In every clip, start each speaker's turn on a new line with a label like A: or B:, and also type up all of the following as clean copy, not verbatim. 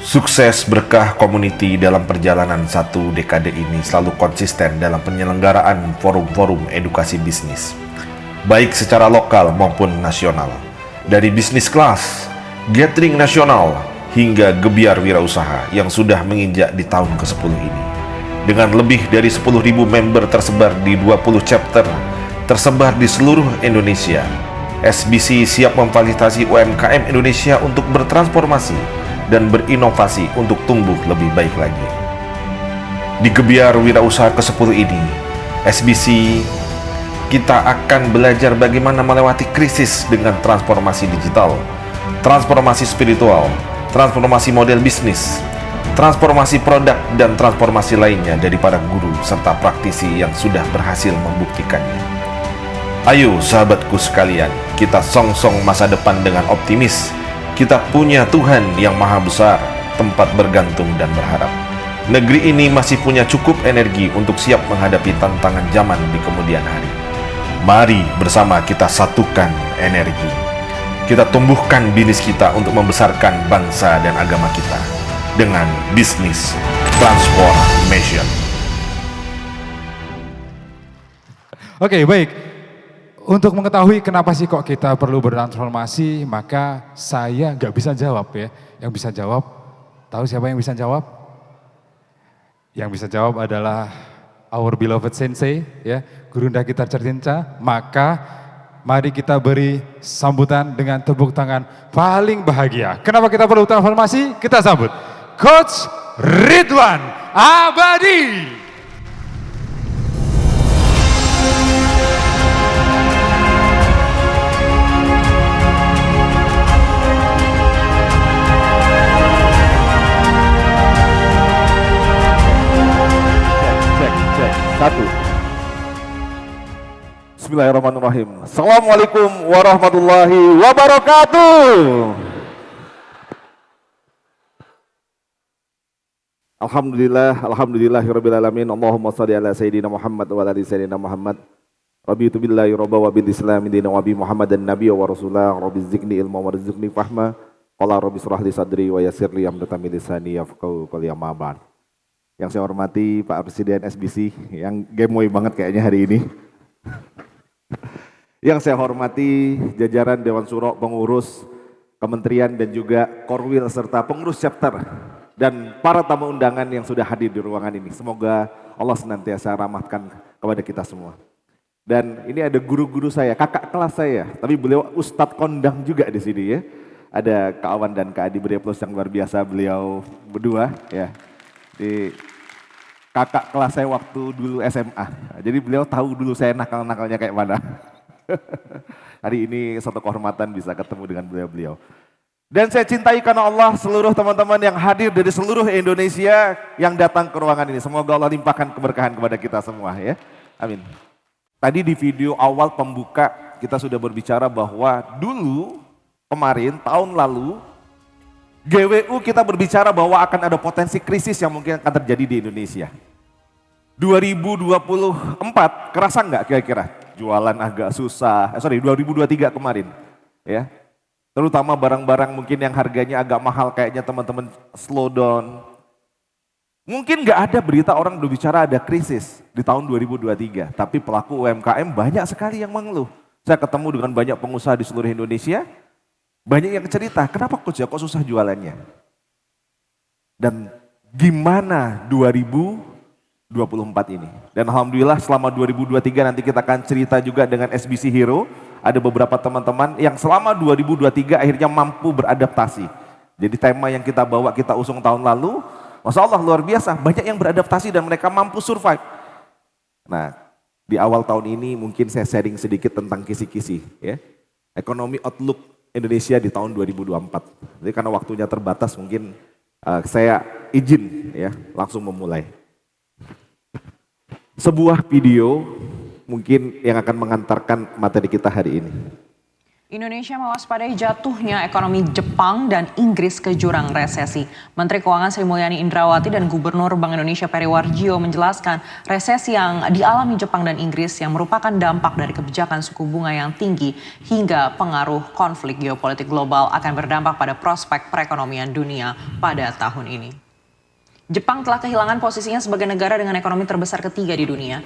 A: Sukses berkah community dalam perjalanan satu dekade ini selalu konsisten dalam penyelenggaraan forum-forum edukasi bisnis, baik secara lokal maupun nasional. Dari bisnis kelas, gathering nasional, hingga gebiar wirausaha yang sudah menginjak di tahun ke-10 ini. Dengan lebih dari 10.000 member tersebar di 20 chapter, tersebar di seluruh Indonesia, SBC siap memfasilitasi UMKM Indonesia untuk bertransformasi dan berinovasi untuk tumbuh lebih baik lagi. Di gebiar wirausaha ke-10 ini, SBC kita akan belajar bagaimana melewati krisis dengan transformasi digital, transformasi spiritual, transformasi model bisnis, transformasi produk, dan transformasi lainnya dari para guru serta praktisi yang sudah berhasil membuktikannya. Ayo sahabatku sekalian, kita song-song masa depan dengan optimis. Kita punya Tuhan yang maha besar, tempat bergantung dan berharap. Negeri ini masih punya cukup energi untuk siap menghadapi tantangan zaman di kemudian hari. Mari bersama kita satukan energi. Kita tumbuhkan bisnis kita untuk membesarkan bangsa dan agama kita dengan bisnis transformation.
B: Oke, baik. Untuk mengetahui kenapa sih kok kita perlu bertransformasi, maka saya nggak bisa jawab ya. Yang bisa jawab, tahu siapa yang bisa jawab? Yang bisa jawab adalah our beloved sensei, ya, gurunda kita tercinta. Maka mari kita beri sambutan dengan tepuk tangan paling bahagia. Kenapa kita perlu transformasi? Kita sambut Coach Ridwan Abadi.
C: Satu. Bismillahirrahmanirrahim. Assalamualaikum warahmatullahi wabarakatuh. Alhamdulillahirabbil alamin. Allahumma shalli ala sayyidina Muhammad wa ala ali sayyidina Muhammad. Rabbitu billahi rabba wa bil islami dina wa bi Muhammadan nabiyya wa rasulah. Rabbi zidni ilma wa rizqni fahma. Qala rabbi shrah li sadri wa yassir li amri lisani yafqahu qawli amma ba'd. Yang saya hormati Pak Presiden SBC, yang gemoy banget kayaknya hari ini. Yang saya hormati jajaran Dewan Suro, pengurus, kementerian dan juga Korwil serta pengurus chapter dan para tamu undangan yang sudah hadir di ruangan ini. Semoga Allah senantiasa rahmatkan kepada kita semua. Dan ini ada guru-guru saya, kakak kelas saya, tapi beliau Ustadz Kondang juga di sini ya. Ada Kak Awan dan Kak Adi Beri Plus yang luar biasa, beliau berdua ya. Di kakak kelas saya waktu dulu SMA. Jadi beliau tahu dulu saya nakal-nakalnya kayak mana. Hari ini suatu kehormatan bisa ketemu dengan beliau-beliau. Dan saya cintai karena Allah seluruh teman-teman yang hadir dari seluruh Indonesia yang datang ke ruangan ini. Semoga Allah limpahkan keberkahan kepada kita semua ya. Amin. Tadi di video awal pembuka kita sudah berbicara bahwa dulu kemarin tahun lalu GWU kita berbicara bahwa akan ada potensi krisis yang mungkin akan terjadi di Indonesia. 2024 kerasa nggak kira-kira? Jualan agak susah, 2023 kemarin. Ya, terutama barang-barang mungkin yang harganya agak mahal kayaknya teman-teman slow down. Mungkin nggak ada berita orang berbicara ada krisis di tahun 2023, tapi pelaku UMKM banyak sekali yang mengeluh. Saya ketemu dengan banyak pengusaha di seluruh Indonesia, banyak yang cerita, kenapa coach ya kok susah jualannya? Dan gimana 2024 ini? Dan alhamdulillah selama 2023 nanti kita akan cerita juga dengan SBC Hero. Ada beberapa teman-teman yang selama 2023 akhirnya mampu beradaptasi. Jadi tema yang kita bawa, kita usung tahun lalu, Masya Allah luar biasa, banyak yang beradaptasi dan mereka mampu survive. Nah, di awal tahun ini mungkin saya sharing sedikit tentang kisi-kisi ya. Ekonomi outlook Indonesia di tahun 2024. Jadi karena waktunya terbatas mungkin saya izin ya langsung memulai. Sebuah video mungkin yang akan mengantarkan materi kita hari ini.
D: Indonesia mewaspadai jatuhnya ekonomi Jepang dan Inggris ke jurang resesi. Menteri Keuangan Sri Mulyani Indrawati dan Gubernur Bank Indonesia Peri Warjio menjelaskan resesi yang dialami Jepang dan Inggris yang merupakan dampak dari kebijakan suku bunga yang tinggi hingga pengaruh konflik geopolitik global akan berdampak pada prospek perekonomian dunia pada tahun ini. Jepang telah kehilangan posisinya sebagai negara dengan ekonomi terbesar ketiga di dunia.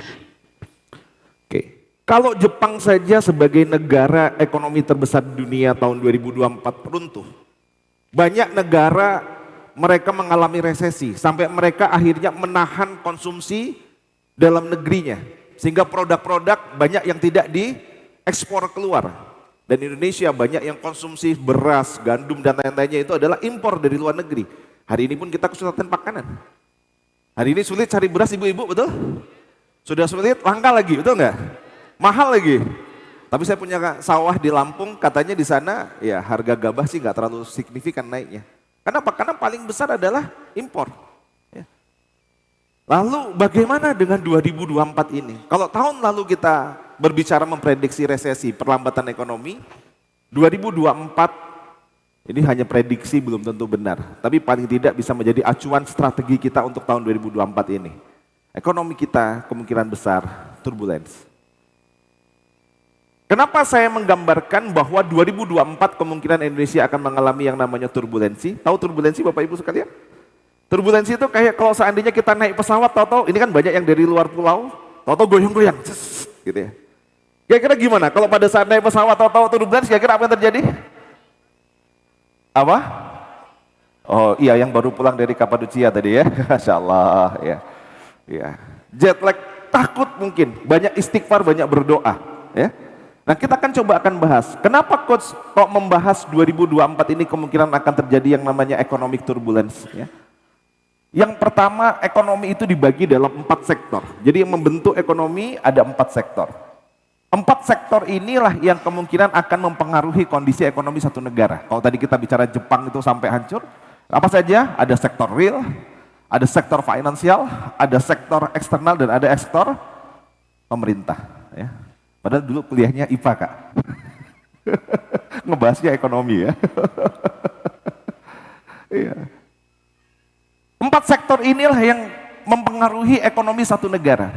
C: Oke. Kalau Jepang saja sebagai negara ekonomi terbesar di dunia tahun 2024 runtuh. Banyak negara mereka mengalami resesi sampai mereka akhirnya menahan konsumsi dalam negerinya. Sehingga produk-produk banyak yang tidak diekspor keluar. Dan Indonesia banyak yang konsumsi beras, gandum dan lain-lainnya itu adalah impor dari luar negeri. Hari ini pun kita kesulitan makanan. Hari ini sulit cari beras ibu-ibu, betul? Sudah sulit, langka lagi, betul nggak? Mahal lagi. Tapi saya punya sawah di Lampung, katanya di sana ya harga gabah sih nggak terlalu signifikan naiknya. Kenapa? Karena paling besar adalah impor. Ya. Lalu bagaimana dengan 2024 ini? Kalau tahun lalu kita berbicara memprediksi resesi, perlambatan ekonomi, 2024 ini hanya prediksi belum tentu benar. Tapi paling tidak bisa menjadi acuan strategi kita untuk tahun 2024 ini. Ekonomi kita kemungkinan besar turbulence. Kenapa saya menggambarkan bahwa 2024 kemungkinan Indonesia akan mengalami yang namanya turbulensi? Tahu turbulensi Bapak Ibu sekalian? Turbulensi itu kayak kalau seandainya kita naik pesawat, tahu-tahu ini kan banyak yang dari luar pulau, tahu-tahu goyang-goyang, gitu ya. Kira-kira gimana? Kalau pada saat naik pesawat, tahu-tahu turbulensi, kira-kira apa yang terjadi? Apa? Oh iya, yang baru pulang dari Kapadocia tadi ya, Masya Allah ya. Ya. Jet lag takut mungkin, banyak istighfar, banyak berdoa, ya. Nah kita akan bahas, kenapa coach kok membahas 2024 ini kemungkinan akan terjadi yang namanya economic turbulence. Ya. Yang pertama, ekonomi itu dibagi dalam 4 sektor. Jadi yang membentuk ekonomi ada 4 sektor. 4 sektor inilah yang kemungkinan akan mempengaruhi kondisi ekonomi satu negara. Kalau tadi kita bicara Jepang itu sampai hancur, apa saja? Ada sektor real, ada sektor finansial, ada sektor eksternal dan ada sektor pemerintah. Ya. Padahal dulu kuliahnya IPA Kak. Ngebahasnya ekonomi ya. Iya. 4 sektor inilah yang mempengaruhi ekonomi satu negara.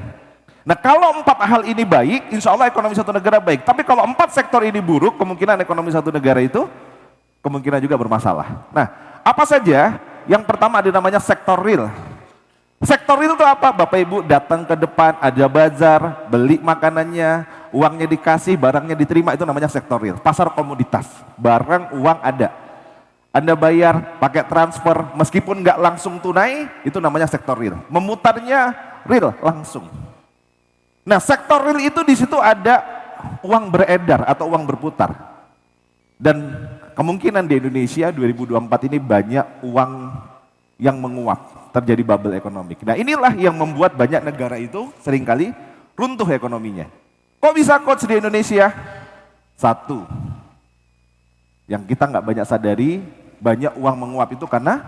C: Nah kalau 4 hal ini baik, insya Allah ekonomi satu negara baik. Tapi kalau 4 sektor ini buruk, kemungkinan ekonomi satu negara itu kemungkinan juga bermasalah. Nah apa saja? Yang pertama ada namanya sektor real. Sektor real itu apa? Bapak Ibu datang ke depan, ada bazar, beli makanannya, uangnya dikasih, barangnya diterima, itu namanya sektor real. Pasar komoditas, barang, uang ada. Anda bayar pakai transfer, meskipun nggak langsung tunai, itu namanya sektor real. Memutarnya real, langsung. Nah sektor real itu di situ ada uang beredar atau uang berputar. Dan kemungkinan di Indonesia 2024 ini banyak uang yang menguap. Terjadi bubble ekonomik. Nah inilah yang membuat banyak negara itu seringkali runtuh ekonominya. Kok bisa coach di Indonesia? Satu, yang kita nggak banyak sadari, banyak uang menguap itu karena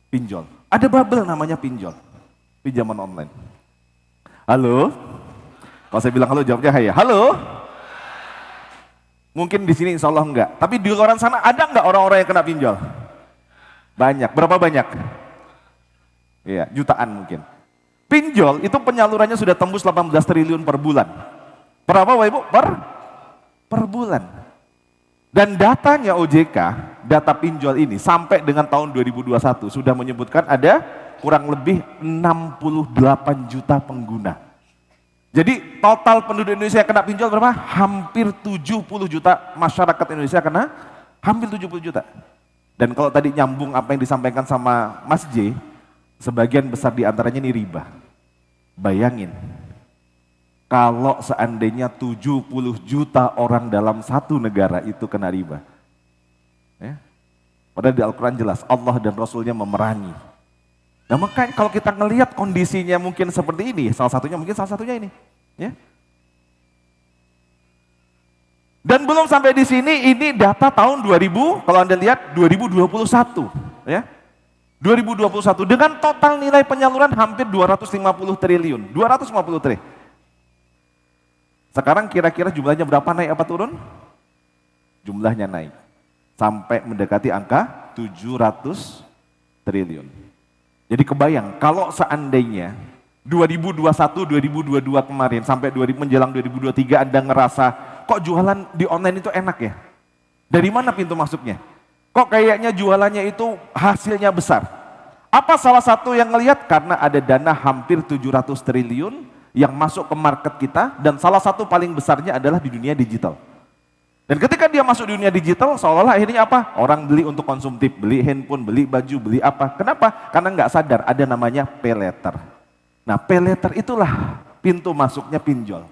C: pinjol. Ada bubble namanya pinjol, pinjaman online. Halo? Kalau saya bilang halo jawabnya hai ya. Halo? Mungkin di sini insya Allah enggak. Tapi di luar sana ada nggak orang-orang yang kena pinjol? Banyak. Berapa banyak? Ya, jutaan mungkin. Pinjol itu penyalurannya sudah tembus 18 triliun per bulan. Per apa Bapak Ibu? Per bulan. Dan datanya OJK, data pinjol ini sampai dengan tahun 2021 sudah menyebutkan ada kurang lebih 68 juta pengguna. Jadi total penduduk Indonesia yang kena pinjol berapa? Hampir 70 juta masyarakat Indonesia kena, hampir 70 juta. Dan kalau tadi nyambung apa yang disampaikan sama Mas J, sebagian besar diantaranya ini riba. Bayangin, kalau seandainya 70 juta orang dalam satu negara itu kena riba. Ya. Padahal di Al-Quran jelas, Allah dan Rasulnya memerangi. Nah makanya kalau kita ngelihat kondisinya mungkin seperti ini, salah satunya ini. Ya. Dan belum sampai di sini, ini data tahun 2000, kalau Anda lihat 2021. Ya. 2021 dengan total nilai penyaluran hampir 250 triliun. 250 triliun. Sekarang kira-kira jumlahnya berapa, naik apa turun? Jumlahnya naik. Sampai mendekati angka 700 triliun. Jadi kebayang, kalau seandainya 2021, 2022 kemarin, sampai menjelang 2023 Anda ngerasa, kok jualan di online itu enak ya? Dari mana pintu masuknya? Kok kayaknya jualannya itu hasilnya besar? Apa salah satu yang ngelihat? Karena ada dana hampir 700 triliun yang masuk ke market kita, dan salah satu paling besarnya adalah di dunia digital. Dan ketika dia masuk di dunia digital, seolah-olah akhirnya apa? Orang beli untuk konsumtif, beli handphone, beli baju, beli apa. Kenapa? Karena nggak sadar ada namanya pay letter. Nah, pay letter itulah pintu masuknya pinjol.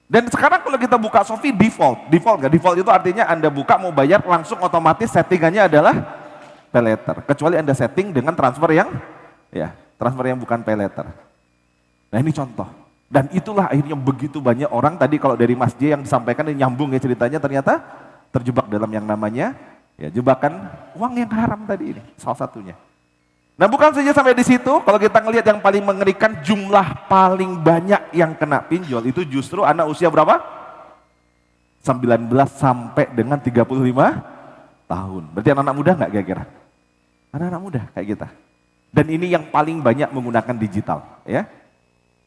C: Dan sekarang kalau kita buka Shopee default nggak? Default itu artinya Anda buka mau bayar langsung otomatis settingannya adalah pay letter. Kecuali Anda setting dengan transfer yang bukan pay letter. Nah ini contoh. Dan itulah akhirnya begitu banyak orang tadi kalau dari Mas J yang disampaikan ini nyambung ya ceritanya, ternyata terjebak dalam yang namanya jebakan uang yang haram tadi ini salah satunya. Nah bukan saja sampai di situ, kalau kita ngelihat yang paling mengerikan, jumlah paling banyak yang kena pinjol itu justru anak usia berapa? 19 sampai dengan 35 tahun. Berarti anak-anak muda nggak kira-kira? Anak-anak muda kayak kita. Dan ini yang paling banyak menggunakan digital, ya.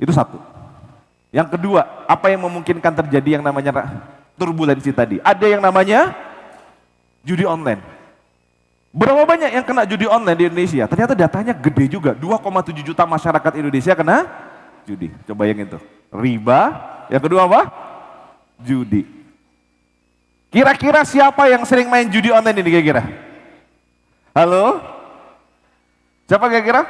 C: Itu satu. Yang kedua, apa yang memungkinkan terjadi yang namanya turbulensi tadi? Ada yang namanya judi online. Berapa banyak yang kena judi online di Indonesia? Ternyata datanya gede juga, 2,7 juta masyarakat Indonesia kena judi. Coba yang itu, riba. Yang kedua apa? Judi. Kira-kira siapa yang sering main judi online ini kira-kira? Halo? Siapa kira-kira?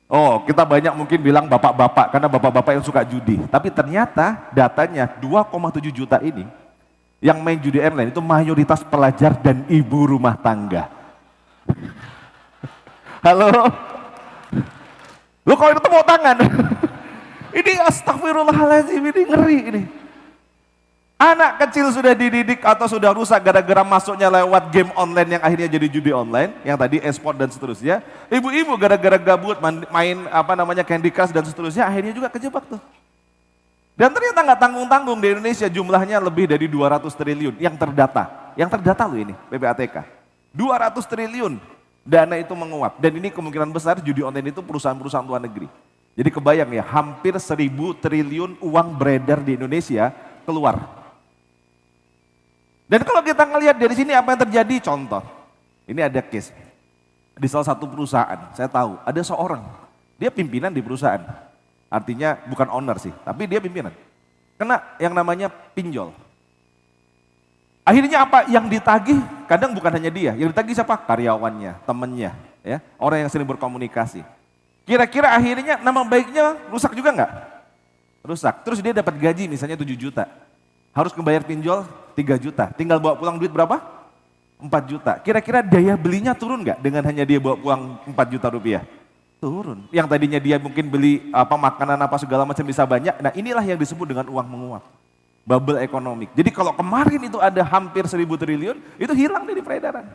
C: Oh, kita banyak mungkin bilang bapak-bapak, karena bapak-bapak yang suka judi. Tapi ternyata datanya 2,7 juta ini, yang main judi online itu mayoritas pelajar dan ibu rumah tangga. Halo? Lu kalau itu tepuk tangan. Ini astagfirullahaladzim, ini ngeri ini. Anak kecil sudah dididik atau sudah rusak gara-gara masuknya lewat game online yang akhirnya jadi judi online, yang tadi e-sport dan seterusnya. Ibu-ibu gara-gara gabut main Candy Crush dan seterusnya, akhirnya juga kejebak tuh. Dan ternyata nggak tanggung-tanggung, di Indonesia jumlahnya lebih dari 200 triliun yang terdata. Yang terdata loh ini, PPATK. 200 triliun dana itu menguap. Dan ini kemungkinan besar judi online itu perusahaan-perusahaan luar negeri. Jadi kebayang ya, hampir 1.000 triliun uang beredar di Indonesia keluar. Dan kalau kita ngelihat dari sini apa yang terjadi, contoh. Ini ada case. Di salah satu perusahaan, saya tahu ada seorang, dia pimpinan di perusahaan. Artinya bukan owner sih, tapi dia pimpinan. Kena yang namanya pinjol. Akhirnya apa? Yang ditagih kadang bukan hanya dia, yang ditagih siapa? Karyawannya, temennya, ya, orang yang sering berkomunikasi. Kira-kira akhirnya nama baiknya rusak juga nggak? Rusak. Terus dia dapat gaji misalnya 7 juta. Harus membayar pinjol 3 juta. Tinggal bawa pulang duit berapa? 4 juta. Kira-kira daya belinya turun nggak dengan hanya dia bawa pulang 4 juta rupiah? Turun. Yang tadinya dia mungkin beli makanan apa segala macam bisa banyak. Nah inilah yang disebut dengan uang menguap. Bubble ekonomik. Jadi kalau kemarin itu ada hampir 1.000 triliun, itu hilang dari peredaran.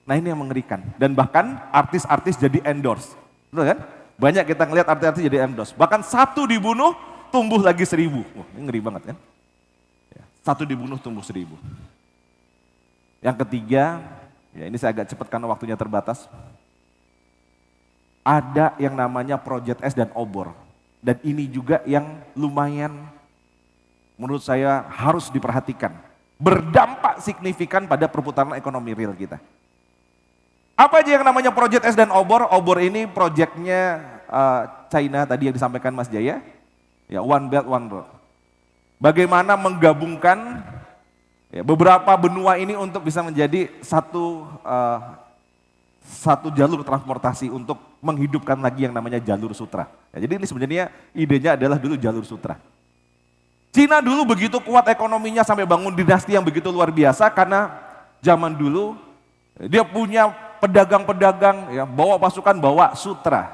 C: Nah ini yang mengerikan. Dan bahkan artis-artis jadi endorse. Betul kan? Banyak kita ngelihat artis-artis jadi endorse. Bahkan satu dibunuh, tumbuh lagi 1.000. Wah ini ngeri banget kan? Satu dibunuh, tumbuh 1.000. Yang ketiga, ya ini saya agak cepat karena waktunya terbatas. Ada yang namanya Project S dan obor. Dan ini juga yang lumayan menurut saya harus diperhatikan. Berdampak signifikan pada perputaran ekonomi real kita. Apa aja yang namanya Project S dan obor? Obor ini proyeknya China tadi yang disampaikan Mas Jaya. Ya, One Belt One Road. Bagaimana menggabungkan beberapa benua ini untuk bisa menjadi satu jalur transportasi untuk menghidupkan lagi yang namanya jalur sutra. Ya, jadi ini sebenarnya idenya adalah dulu jalur sutra. Cina dulu begitu kuat ekonominya sampai bangun dinasti yang begitu luar biasa karena zaman dulu dia punya pedagang-pedagang, ya, bawa pasukan, bawa sutra.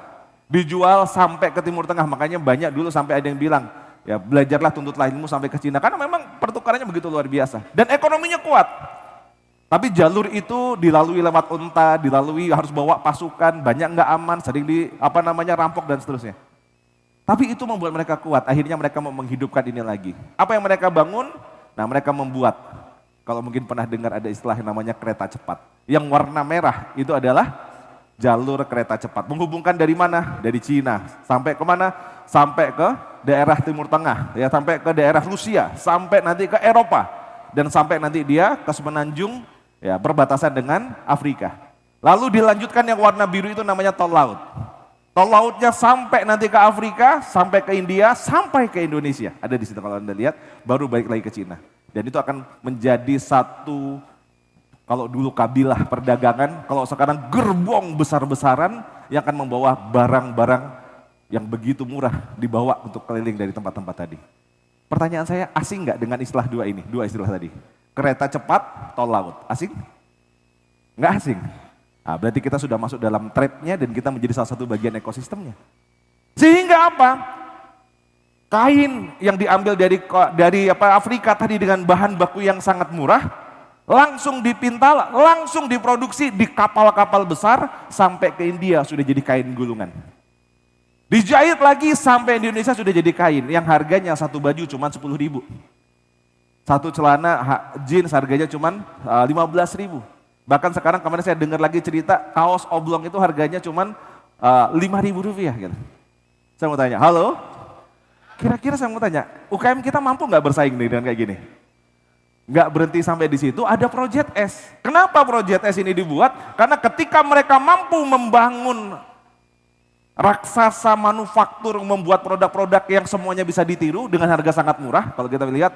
C: Dijual sampai ke Timur Tengah, makanya banyak dulu sampai ada yang bilang, ya belajarlah tuntutlah ilmu sampai ke Cina. Karena memang pertukarannya begitu luar biasa. Dan ekonominya kuat. Tapi jalur itu dilalui lewat unta, dilalui harus bawa pasukan, banyak nggak aman, sering rampok dan seterusnya. Tapi itu membuat mereka kuat, akhirnya mereka mau menghidupkan ini lagi. Apa yang mereka bangun? Nah mereka membuat, kalau mungkin pernah dengar ada istilah yang namanya kereta cepat. Yang warna merah itu adalah jalur kereta cepat. Menghubungkan dari mana? Dari Cina. Sampai ke mana? Sampai ke daerah Timur Tengah, ya, sampai ke daerah Rusia, sampai nanti ke Eropa. Dan sampai nanti dia ke semenanjung, ya, berbatasan dengan Afrika. Lalu dilanjutkan yang warna biru itu namanya tol laut. Tol lautnya sampai nanti ke Afrika, sampai ke India, sampai ke Indonesia. Ada di situ kalau Anda lihat, baru balik lagi ke Cina. Dan itu akan menjadi satu, kalau dulu kabilah perdagangan, kalau sekarang gerbong besar-besaran yang akan membawa barang-barang yang begitu murah dibawa untuk keliling dari tempat-tempat tadi. Pertanyaan saya, asing nggak dengan istilah dua istilah tadi? Kereta cepat, tol laut. Asing? Nggak asing. Nah, berarti kita sudah masuk dalam trapnya dan kita menjadi salah satu bagian ekosistemnya. Sehingga apa? Kain yang diambil dari Afrika tadi dengan bahan baku yang sangat murah, langsung dipintal, langsung diproduksi di kapal-kapal besar sampai ke India sudah jadi kain gulungan. Dijahit lagi sampai Indonesia sudah jadi kain yang harganya satu baju cuma 10.000. Satu celana jeans harganya cuma 15.000. Bahkan sekarang kemarin saya dengar lagi cerita kaos oblong itu harganya cuma 5.000 rupiah gitu. Saya mau tanya, halo? Kira-kira saya mau tanya, UKM kita mampu nggak bersaing nih dengan kayak gini? Nggak berhenti sampai di situ, ada Project S. Kenapa Project S ini dibuat? Karena ketika mereka mampu membangun raksasa manufaktur, membuat produk-produk yang semuanya bisa ditiru dengan harga sangat murah. Kalau kita lihat,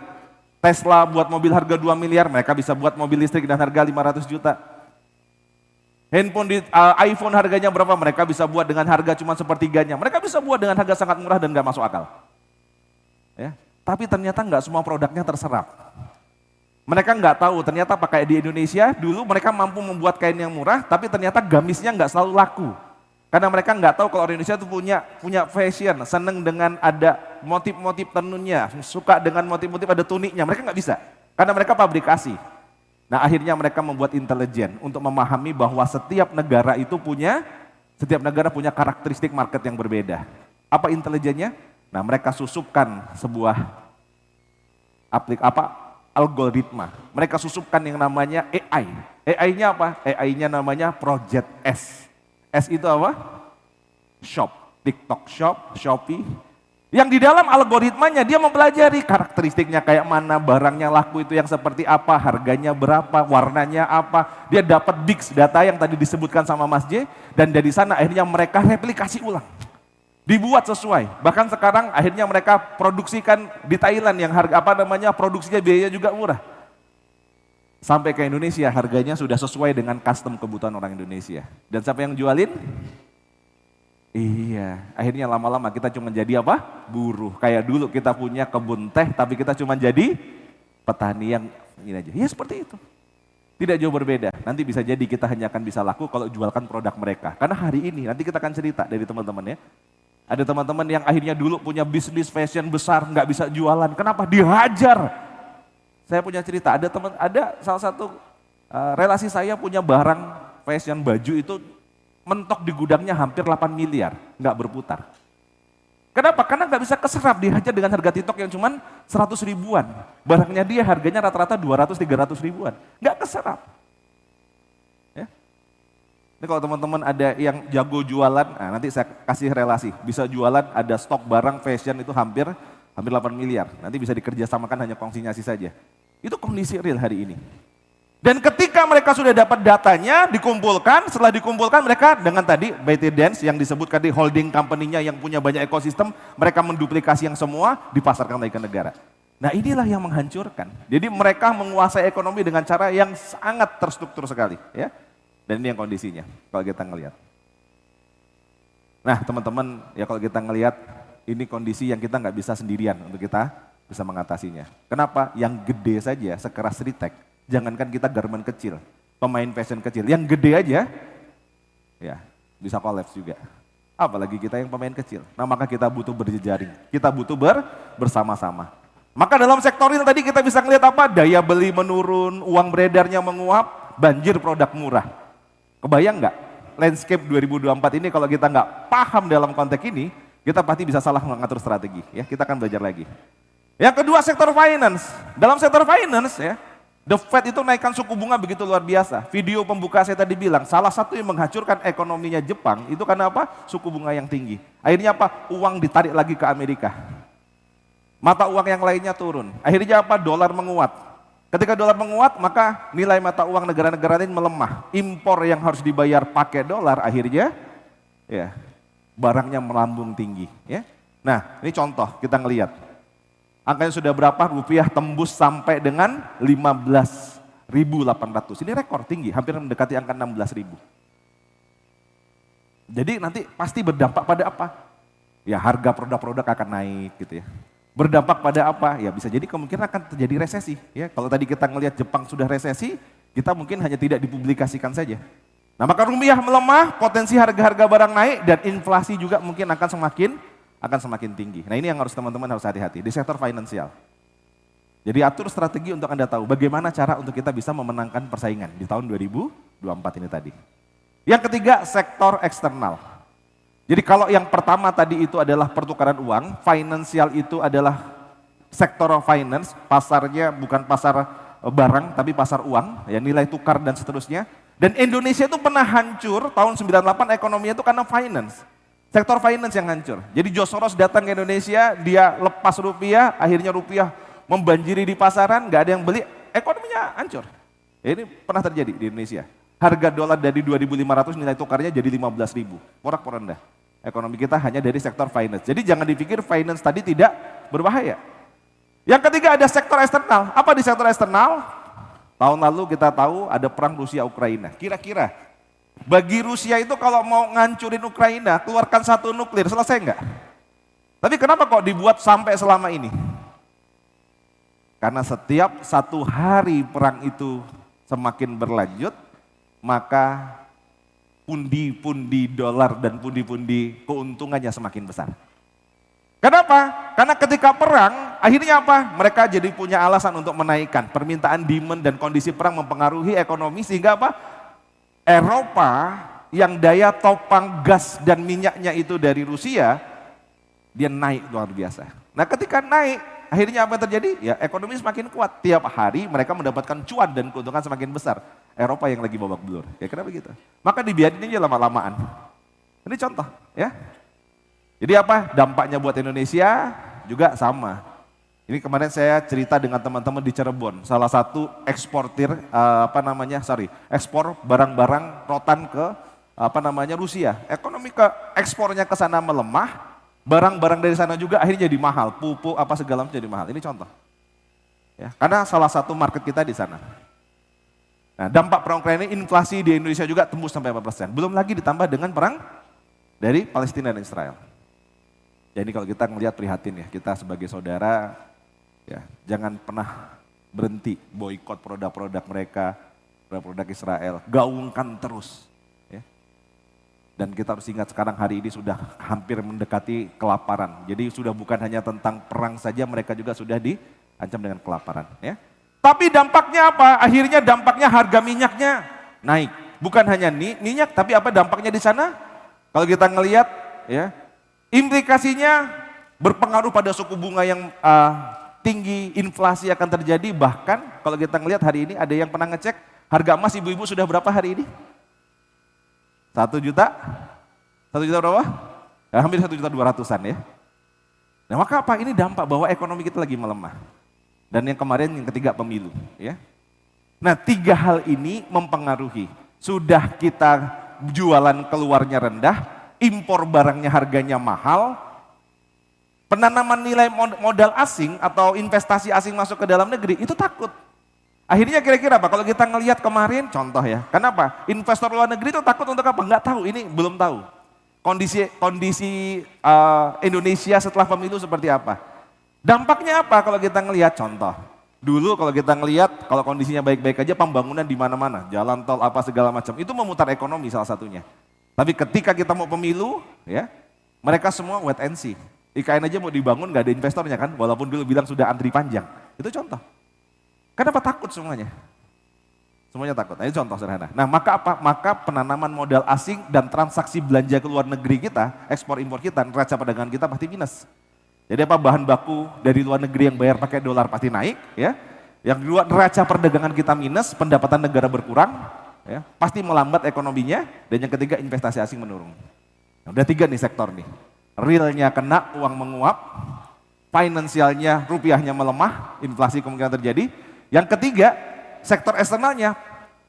C: Tesla buat mobil harga 2 miliar, mereka bisa buat mobil listrik dengan harga 500 juta. iPhone harganya berapa? Mereka bisa buat dengan harga cuma sepertiganya. Mereka bisa buat dengan harga sangat murah dan nggak masuk akal. Ya, tapi ternyata nggak semua produknya terserap. Mereka nggak tahu ternyata pakai di Indonesia dulu mereka mampu membuat kain yang murah, tapi ternyata gamisnya nggak selalu laku. Karena mereka nggak tahu kalau orang Indonesia itu punya fashion, seneng dengan ada motif-motif tenunnya, suka dengan motif-motif ada tuniknya. Mereka nggak bisa, karena mereka pabrikasi. Nah akhirnya mereka membuat intelijen untuk memahami bahwa setiap negara punya karakteristik market yang berbeda. Apa intelijennya? Nah mereka susupkan sebuah algoritma. Mereka susupkan yang namanya AI. AI-nya apa? AI-nya namanya Project S. S itu apa? Shop, TikTok Shop, Shopee. Yang di dalam algoritmanya dia mempelajari karakteristiknya kayak mana, barangnya laku itu yang seperti apa, harganya berapa, warnanya apa. Dia dapat big data yang tadi disebutkan sama Mas J, dan dari sana akhirnya mereka replikasi ulang. Dibuat sesuai. Bahkan sekarang akhirnya mereka produksikan di Thailand yang produksinya biayanya juga murah. Sampai ke Indonesia harganya sudah sesuai dengan custom kebutuhan orang Indonesia. Dan siapa yang jualin? Iya, akhirnya lama-lama kita cuma jadi apa? Buruh. Kayak dulu kita punya kebun teh tapi kita cuma jadi petani yang ini aja. Ya seperti itu. Tidak jauh berbeda. Nanti bisa jadi kita hanya akan bisa laku kalau jualkan produk mereka. Karena hari ini, nanti kita akan cerita dari teman-teman ya. Ada teman-teman yang akhirnya dulu punya bisnis fashion besar, nggak bisa jualan. Kenapa? Dihajar. Saya punya cerita, ada salah satu relasi saya punya barang fashion baju itu mentok di gudangnya hampir 8 miliar, nggak berputar. Kenapa? Karena nggak bisa keserap, dihajar dengan harga TikTok yang cuma 100 ribuan. Barangnya dia harganya rata-rata 200-300 ribuan, nggak keserap. Ya. Ini kalau teman-teman ada yang jago jualan, nah nanti saya kasih relasi, bisa jualan ada stok barang fashion itu hampir 8 miliar, nanti bisa dikerjasamakan hanya konsinyasi saja. Itu kondisi real hari ini. Dan ketika mereka sudah dapat datanya, dikumpulkan, setelah dikumpulkan mereka dengan tadi ByteDance yang disebutkan di holding company-nya yang punya banyak ekosistem, mereka menduplikasi yang semua, dipasarkan lagi ke negara. Nah inilah yang menghancurkan. Jadi mereka menguasai ekonomi dengan cara yang sangat terstruktur sekali. Ya. Dan ini yang kondisinya, kalau kita ngelihat. Nah teman-teman, ya kalau kita ngelihat, ini kondisi yang kita nggak bisa sendirian untuk kita bisa mengatasinya. Kenapa? Yang gede saja, sekeras Ritek, jangankan kita garment kecil, pemain fashion kecil, yang gede aja, ya bisa kolaps juga. Apalagi kita yang pemain kecil. Nah maka kita butuh berjejaring, kita butuh bersama-sama. Maka dalam sektor real tadi kita bisa ngelihat apa? Daya beli menurun, uang beredarnya menguap, banjir produk murah. Kebayang nggak? Landscape 2024 ini kalau kita nggak paham dalam konteks ini, kita pasti bisa salah mengatur strategi. Ya, kita akan belajar lagi. Yang kedua sektor finance. Dalam sektor finance ya, The Fed itu naikkan suku bunga begitu luar biasa. Video pembuka saya tadi bilang, salah satu yang menghancurkan ekonominya Jepang itu karena apa? Suku bunga yang tinggi. Akhirnya apa? Uang ditarik lagi ke Amerika. Mata uang yang lainnya turun. Akhirnya apa? Dolar menguat. Ketika dolar menguat, maka nilai mata uang negara-negara lain melemah. Impor yang harus dibayar pakai dolar akhirnya ya barangnya melambung tinggi. Ya. Nah ini contoh kita ngelihat. Angkanya sudah berapa? Rupiah tembus sampai dengan 15.800. Ini rekor tinggi, hampir mendekati angka 16.000. Jadi nanti pasti berdampak pada apa? Ya harga produk-produk akan naik gitu ya. Berdampak pada apa? Ya bisa jadi kemungkinan akan terjadi resesi. Ya kalau tadi kita ngelihat Jepang sudah resesi, kita mungkin hanya tidak dipublikasikan saja. Nah maka rupiah melemah, potensi harga-harga barang naik dan inflasi juga mungkin akan semakin tinggi. Nah ini yang harus teman-teman harus hati-hati di sektor finansial. Jadi atur strategi untuk Anda tahu bagaimana cara untuk kita bisa memenangkan persaingan di tahun 2024 ini tadi. Yang ketiga sektor eksternal. Jadi kalau yang pertama tadi itu adalah pertukaran uang, finansial itu adalah sektor finance, pasarnya bukan pasar barang tapi pasar uang, ya nilai tukar dan seterusnya. Dan Indonesia itu pernah hancur tahun 98 ekonominya itu karena finance. Sektor finance yang hancur. Jadi George Soros datang ke Indonesia, dia lepas rupiah, akhirnya rupiah membanjiri di pasaran, nggak ada yang beli, ekonominya hancur. Ini pernah terjadi di Indonesia. Harga dolar dari 2.500 nilai tukarnya jadi 15.000, porak-poranda. Ekonomi kita hanya dari sektor finance. Jadi jangan dipikir finance tadi tidak berbahaya. Yang ketiga ada sektor eksternal. Apa di sektor eksternal? Tahun lalu kita tahu ada perang Rusia-Ukraina. Kira-kira bagi Rusia itu kalau mau ngancurin Ukraina, keluarkan satu nuklir, selesai enggak? Tapi kenapa kok dibuat sampai selama ini? Karena setiap satu hari perang itu semakin berlanjut, maka pundi-pundi dolar dan pundi-pundi keuntungannya semakin besar. Kenapa? Karena ketika perang, akhirnya apa? Mereka jadi punya alasan untuk menaikkan permintaan demand dan kondisi perang mempengaruhi ekonomi sehingga apa? Eropa yang daya topang gas dan minyaknya itu dari Rusia, dia naik luar biasa. Nah ketika naik, akhirnya apa yang terjadi? Ya ekonomi semakin kuat. Tiap hari mereka mendapatkan cuan dan keuntungan semakin besar. Eropa yang lagi babak belur. Ya kenapa gitu? Maka dibiarin aja lama-lamaan. Ini contoh ya. Jadi apa? Dampaknya buat Indonesia juga sama. Ini kemarin saya cerita dengan teman-teman di Cirebon, salah satu eksportir ekspor barang-barang rotan ke Rusia. Ekonomi ekspornya ke sana melemah, barang-barang dari sana juga akhirnya jadi mahal, pupuk apa segala macam jadi mahal. Ini contoh. Ya, karena salah satu market kita di sana. Nah, dampak perang Ukraina ini inflasi di Indonesia juga tembus sampai 4%. Belum lagi ditambah dengan perang dari Palestina dan Israel. Jadi kalau kita melihat prihatin ya, kita sebagai saudara ya, jangan pernah berhenti boikot produk-produk mereka, produk-produk Israel, gaungkan terus. Ya. Dan kita harus ingat sekarang hari ini sudah hampir mendekati kelaparan. Jadi sudah bukan hanya tentang perang saja, mereka juga sudah diancam dengan kelaparan. Ya. Tapi dampaknya apa? Akhirnya dampaknya harga minyaknya naik. Bukan hanya minyak, tapi apa dampaknya di sana? Kalau kita ngelihat, ya, implikasinya berpengaruh pada suku bunga yang tinggi, inflasi akan terjadi. Bahkan kalau kita ngelihat hari ini ada yang pernah ngecek harga emas ibu-ibu sudah berapa hari ini? 1 juta? 1 juta berapa? Ya, hampir 1.200.000-an ya. Nah maka apa? Ini dampak bahwa ekonomi kita lagi melemah. Dan yang kemarin yang ketiga pemilu. Ya. Nah 3 hal ini mempengaruhi. Sudah kita jualan keluarnya rendah, impor barangnya harganya mahal, penanaman nilai modal asing atau investasi asing masuk ke dalam negeri itu takut. Akhirnya kira-kira apa? Kalau kita ngelihat kemarin contoh ya, kenapa? Investor luar negeri itu takut untuk apa? Nggak tahu, ini belum tahu. Kondisi Indonesia setelah pemilu seperti apa? Dampaknya apa kalau kita ngelihat contoh? Dulu kalau kita ngelihat kalau kondisinya baik-baik aja pembangunan di mana-mana, jalan tol apa segala macam, itu memutar ekonomi salah satunya. Tapi ketika kita mau pemilu, ya mereka semua wait and see. IKN aja mau dibangun nggak ada investornya kan, walaupun dulu bilang sudah antri panjang. Itu contoh. Kenapa takut semuanya? Semuanya takut. Nah, ini contoh sederhana. Nah maka apa? Maka penanaman modal asing dan transaksi belanja ke luar negeri kita, ekspor impor kita, neraca perdagangan kita pasti minus. Jadi apa, bahan baku dari luar negeri yang bayar pakai dolar pasti naik, ya. Yang kedua, neraca perdagangan kita minus, pendapatan negara berkurang, ya, pasti melambat ekonominya. Dan yang ketiga, investasi asing menurun. Nah, udah 3 nih sektor nih. Realnya kena, uang menguap, finansialnya, rupiahnya melemah, inflasi kemungkinan terjadi. Yang ketiga, sektor eksternalnya,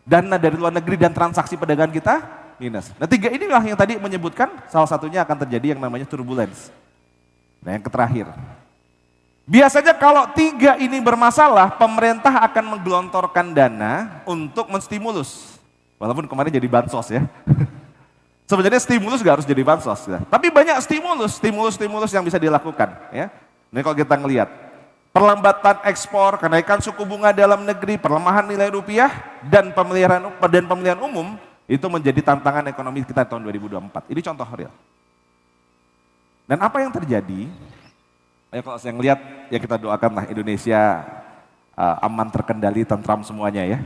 C: dana dari luar negeri dan transaksi perdagangan kita minus. Nah 3 inilah yang tadi menyebutkan salah satunya akan terjadi yang namanya turbulence. Nah yang terakhir, biasanya kalau 3 ini bermasalah, pemerintah akan menggelontorkan dana untuk menstimulus. Walaupun kemarin jadi bansos ya. Sebenarnya stimulus gak harus jadi bansos. Ya. Tapi banyak stimulus yang bisa dilakukan. Ya. Ini kalau kita ngelihat, perlambatan ekspor, kenaikan suku bunga dalam negeri, perlemahan nilai rupiah, dan pemilihan umum, itu menjadi tantangan ekonomi kita tahun 2024. Ini contoh real. Dan apa yang terjadi, ya kalau saya ngelihat, ya kita doakanlah Indonesia aman, terkendali, tentram semuanya ya.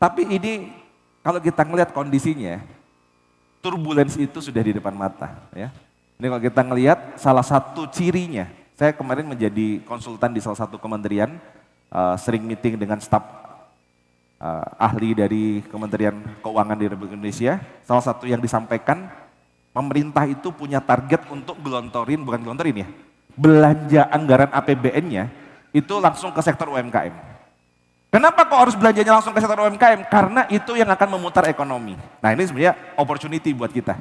C: Tapi ini kalau kita ngelihat kondisinya, turbulensi itu sudah di depan mata. Ya. Ini kalau kita ngelihat salah satu cirinya, saya kemarin menjadi konsultan di salah satu kementerian, sering meeting dengan staf ahli dari Kementerian Keuangan di Republik Indonesia. Salah satu yang disampaikan, pemerintah itu punya target untuk belanja anggaran APBN-nya itu langsung ke sektor UMKM. Kenapa kok harus belanjanya langsung ke sektor UMKM? Karena itu yang akan memutar ekonomi. Nah ini sebenarnya opportunity buat kita.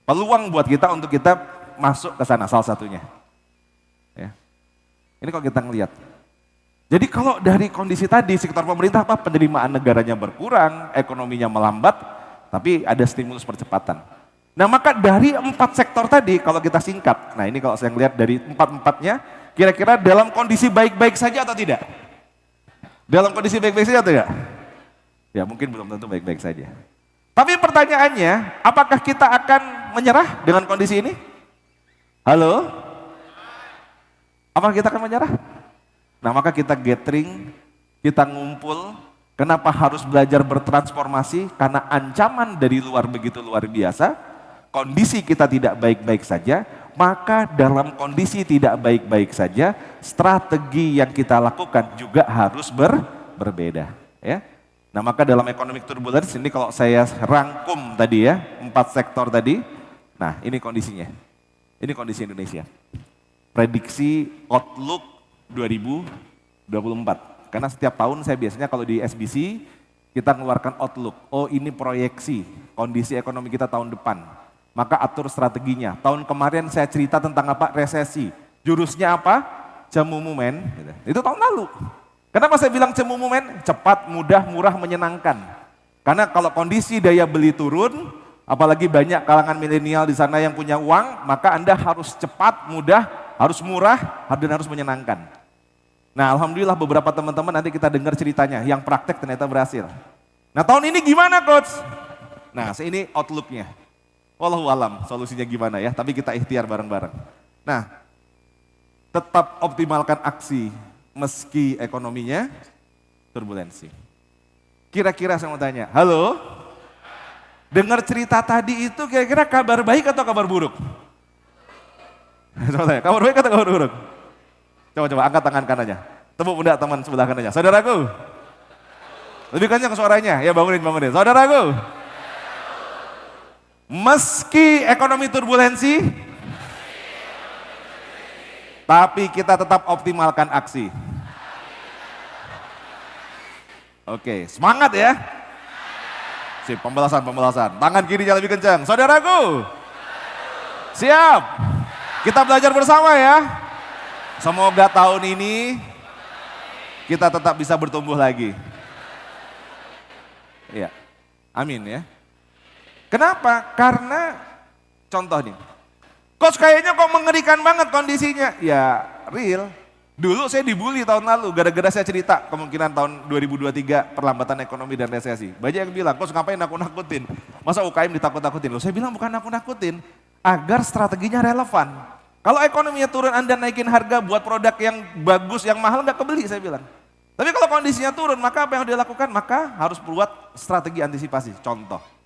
C: Peluang buat kita untuk kita masuk ke sana salah satunya. Ya. Ini kalau kita ngelihat. Jadi kalau dari kondisi tadi sektor pemerintah penerimaan negaranya berkurang, ekonominya melambat, tapi ada stimulus percepatan. Nah maka dari 4 sektor tadi kalau kita singkat, nah ini kalau saya ngelihat dari 4-4-nya, kira-kira dalam kondisi baik-baik saja atau tidak? Dalam kondisi baik-baik saja atau tidak? Ya mungkin belum tentu baik-baik saja. Tapi pertanyaannya, apakah kita akan menyerah dengan kondisi ini? Halo? Apakah kita akan menyerah? Nah maka kita gathering, kita ngumpul. Kenapa harus belajar bertransformasi? Karena ancaman dari luar begitu luar biasa. Kondisi kita tidak baik-baik saja. Maka dalam kondisi tidak baik-baik saja, strategi yang kita lakukan juga harus berbeda. Ya. Nah maka dalam economic turbulence ini kalau saya rangkum tadi ya, 4 sektor tadi. Nah ini kondisinya. Ini kondisi Indonesia. Prediksi outlook 2024. Karena setiap tahun saya biasanya kalau di SBC kita mengeluarkan outlook. Oh ini proyeksi kondisi ekonomi kita tahun depan. Maka atur strateginya. Tahun kemarin saya cerita tentang apa? Resesi. Jurusnya apa? Cemumu-men. Itu tahun lalu. Kenapa saya bilang cemumu-men? Cepat, mudah, murah, menyenangkan. Karena kalau kondisi daya beli turun, apalagi banyak kalangan milenial di sana yang punya uang, maka Anda harus cepat, mudah, harus murah, dan harus menyenangkan. Nah alhamdulillah beberapa teman-teman nanti kita dengar ceritanya, yang praktek ternyata berhasil. Nah tahun ini gimana coach? Nah ini outlooknya. Wallahu alam solusinya gimana ya, tapi kita ikhtiar bareng-bareng. Nah tetap optimalkan aksi meski ekonominya turbulensi. Kira-kira saya mau tanya, halo? Dengar cerita tadi itu kira-kira kabar baik atau kabar buruk? Coba tanya, kabar baik atau kabar buruk? Coba angkat tangan kanannya. Tepuk pundak teman sebelah kanannya. Saudaraku. Lebih kencang suaranya. Ya bangunin. Saudaraku. Meski ekonomi turbulensi, tapi kita tetap optimalkan aksi. Oke, semangat ya. Sip, pembalasan. Tangan kirinya lebih kencang. Saudaraku. Siap. Kita belajar bersama ya. Semoga tahun ini kita tetap bisa bertumbuh lagi. Iya. Amin ya. Kenapa? Karena contoh nih. Coach kayaknya kok mengerikan banget kondisinya. Ya real. Dulu saya dibully tahun lalu gara-gara saya cerita kemungkinan tahun 2023 perlambatan ekonomi dan resesi. Banyak yang bilang, coach ngapain nakut-nakutin? Masa UKM ditakut-takutin? Loh saya bilang bukan nakut-nakutin. Agar strateginya relevan. Kalau ekonominya turun Anda naikin harga buat produk yang bagus, yang mahal nggak kebeli saya bilang. Tapi kalau kondisinya turun maka apa yang harus dilakukan? Maka harus buat strategi antisipasi. Contoh.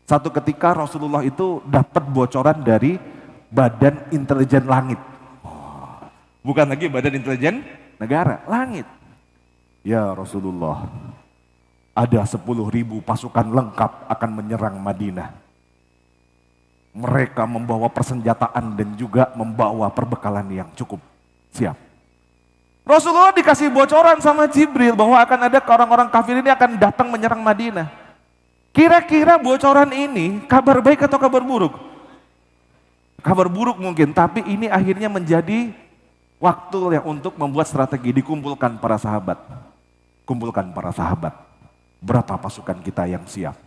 C: Satu ketika Rasulullah itu dapat bocoran dari Badan Intelijen Langit. Bukan lagi Badan Intelijen Negara, langit. Ya Rasulullah, ada 10.000 pasukan lengkap akan menyerang Madinah. Mereka membawa persenjataan dan juga membawa perbekalan yang cukup siap. Rasulullah dikasih bocoran sama Jibril bahwa akan ada orang-orang kafir ini akan datang menyerang Madinah. Kira-kira bocoran ini kabar baik atau kabar buruk? Kabar buruk mungkin, tapi ini akhirnya menjadi waktu yang untuk membuat strategi, dikumpulkan para sahabat. Kumpulkan para sahabat. Berapa pasukan kita yang siap?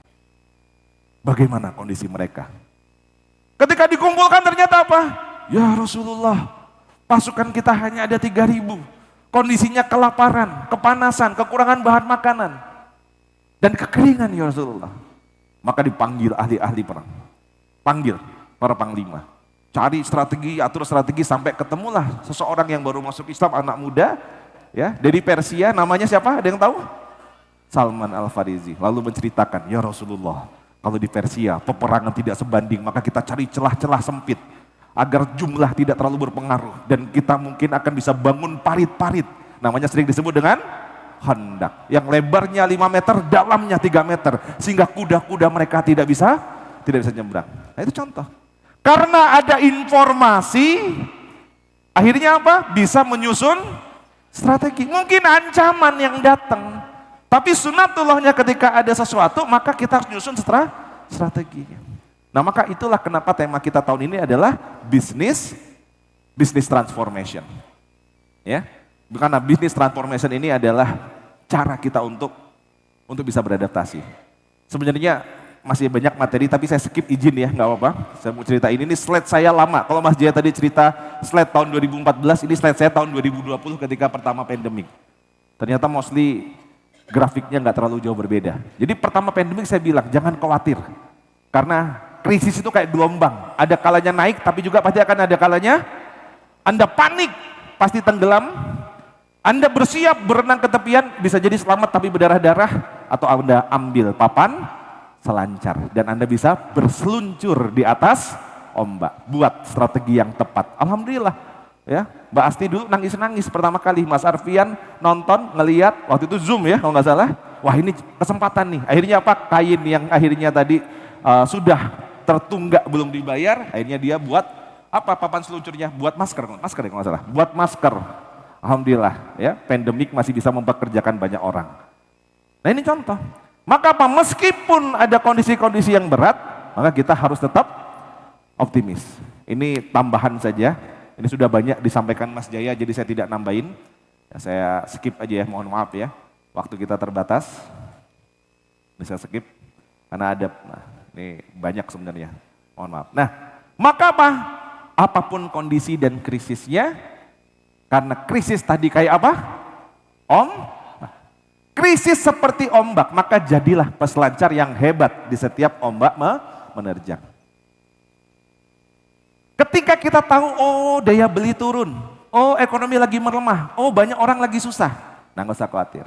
C: Bagaimana kondisi mereka? Ketika dikumpulkan ternyata apa? Ya Rasulullah, pasukan kita hanya ada 3.000. Kondisinya kelaparan, kepanasan, kekurangan bahan makanan. Dan kekeringan ya Rasulullah. Maka dipanggil ahli-ahli perang. Panggil para panglima. Cari strategi, atur strategi sampai ketemulah seseorang yang baru masuk Islam, anak muda. Ya, dari Persia, namanya siapa? Ada yang tahu? Salman Al-Farisi. Lalu menceritakan, ya Rasulullah, kalau di Persia peperangan tidak sebanding, maka kita cari celah-celah sempit agar jumlah tidak terlalu berpengaruh dan kita mungkin akan bisa bangun parit-parit, namanya sering disebut dengan khandak, yang lebarnya 5 meter, dalamnya 3 meter, sehingga kuda-kuda mereka tidak bisa nyebrang. Nah itu contoh. Karena ada informasi, akhirnya apa? Bisa menyusun strategi. Mungkin ancaman yang datang, tapi sunatullahnya ketika ada sesuatu, maka kita harus nyusun strateginya. Nah maka itulah kenapa tema kita tahun ini adalah business transformation. Ya, karena business transformation ini adalah cara kita untuk bisa beradaptasi. Sebenarnya masih banyak materi, tapi saya skip, izin ya, nggak apa-apa. Saya mau cerita ini slide saya lama. Kalau Mas Jaya tadi cerita slide tahun 2014, ini slide saya tahun 2020 ketika pertama pandemik. Ternyata mostly grafiknya nggak terlalu jauh berbeda. Jadi pertama pandemik saya bilang jangan khawatir, karena krisis itu kayak gelombang, ada kalanya naik tapi juga pasti akan ada kalanya Anda panik, pasti tenggelam. Anda bersiap berenang ke tepian, bisa jadi selamat tapi berdarah-darah, atau Anda ambil papan selancar dan Anda bisa berseluncur di atas ombak. Buat strategi yang tepat. Alhamdulillah ya, Mbak Asti dulu nangis-nangis pertama kali, Mas Arfian nonton, ngeliat, waktu itu Zoom ya kalau nggak salah, wah ini kesempatan nih. Akhirnya apa? Kain yang akhirnya tadi sudah tertunggak belum dibayar, akhirnya dia buat apa papan seluncurnya, buat masker ya kalau nggak salah, buat masker. Alhamdulillah ya, pandemik masih bisa mempekerjakan banyak orang. Nah ini contoh. Maka apa? Meskipun ada kondisi-kondisi yang berat, maka kita harus tetap optimis. Ini tambahan saja. Ini sudah banyak disampaikan Mas Jaya, jadi saya tidak nambahin. Ya, saya skip aja ya, mohon maaf ya. Waktu kita terbatas, bisa skip karena ada. Nah, ini banyak sebenarnya, mohon maaf. Nah, maka apa? Apapun kondisi dan krisisnya, karena krisis tadi kayak apa? Krisis seperti ombak, maka jadilah peselancar yang hebat di setiap ombak menerjang. Ketika kita tahu, oh daya beli turun, oh ekonomi lagi melemah, oh banyak orang lagi susah, nah nggak usah khawatir.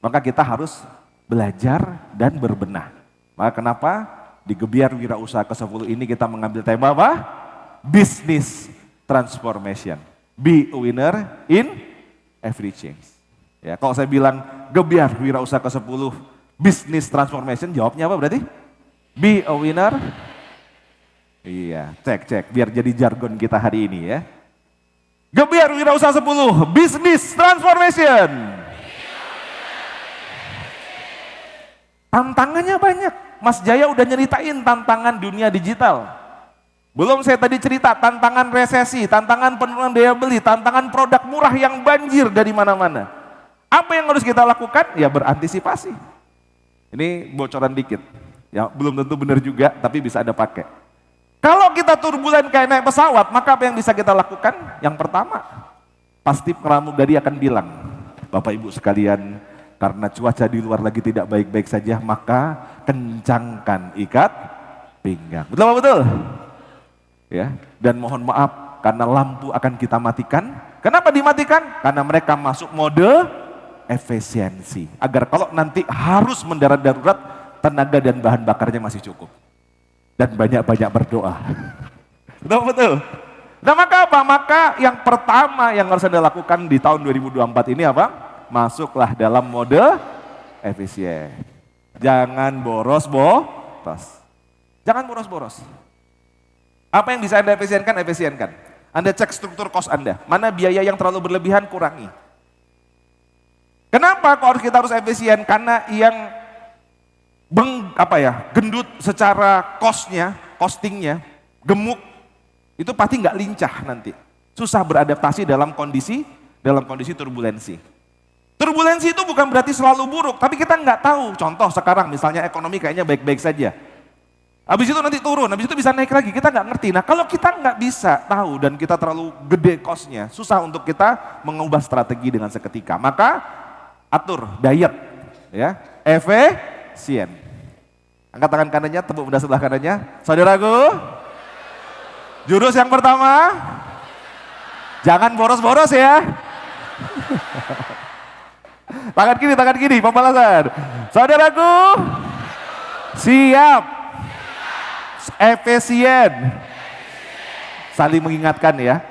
C: Maka kita harus belajar dan berbenah. Maka kenapa di Gebiar Wirausaha ke-10 ini kita mengambil tema apa? Business transformation. Be a winner in every change. Ya, kalau saya bilang Gebiar Wirausaha ke-10 business transformation, jawabnya apa berarti? Be a winner. Iya, cek, biar jadi jargon kita hari ini ya. Gebiar Wirausaha 10, business transformation. Tantangannya banyak. Mas Jaya udah nyeritain tantangan dunia digital. Belum saya tadi cerita tantangan resesi, tantangan penurunan daya beli, tantangan produk murah yang banjir dari mana-mana. Apa yang harus kita lakukan? Ya berantisipasi. Ini bocoran dikit. Ya belum tentu benar juga, tapi bisa Anda pakai. Kalau kita turbulen kayak naik pesawat, maka apa yang bisa kita lakukan? Yang pertama, pasti pramugari akan bilang, Bapak Ibu sekalian, karena cuaca di luar lagi tidak baik-baik saja, maka kencangkan ikat pinggang. Betul apa betul? Ya, dan mohon maaf karena lampu akan kita matikan. Kenapa dimatikan? Karena mereka masuk mode efisiensi. Agar kalau nanti harus mendarat darurat, tenaga dan bahan bakarnya masih cukup. Dan banyak-banyak berdoa. Betul, betul. Nah maka apa? Maka yang pertama yang harus Anda lakukan di tahun 2024 ini apa? Masuklah dalam mode efisien. Jangan boros-boros. Jangan boros-boros. Apa yang bisa Anda efisienkan, efisienkan. Anda cek struktur kos Anda. Mana biaya yang terlalu berlebihan, kurangi. Kenapa kita harus efisien? Karena yang gendut secara costingnya, gemuk, itu pasti nggak lincah nanti. Susah beradaptasi dalam kondisi turbulensi. Turbulensi itu bukan berarti selalu buruk, tapi kita nggak tahu. Contoh sekarang misalnya ekonomi kayaknya baik-baik saja. Habis itu nanti turun, habis itu bisa naik lagi, kita nggak ngerti. Nah kalau kita nggak bisa tahu dan kita terlalu gede costnya, susah untuk kita mengubah strategi dengan seketika. Maka atur, diet, ya, efisien. Angkat tangan kanannya, tepuk benda sebelah kanannya. Saudaraku, jurus yang pertama, jangan boros-boros ya. Tangan kiri, pembalasan. Saudaraku, siap, efisien. Saling mengingatkan ya.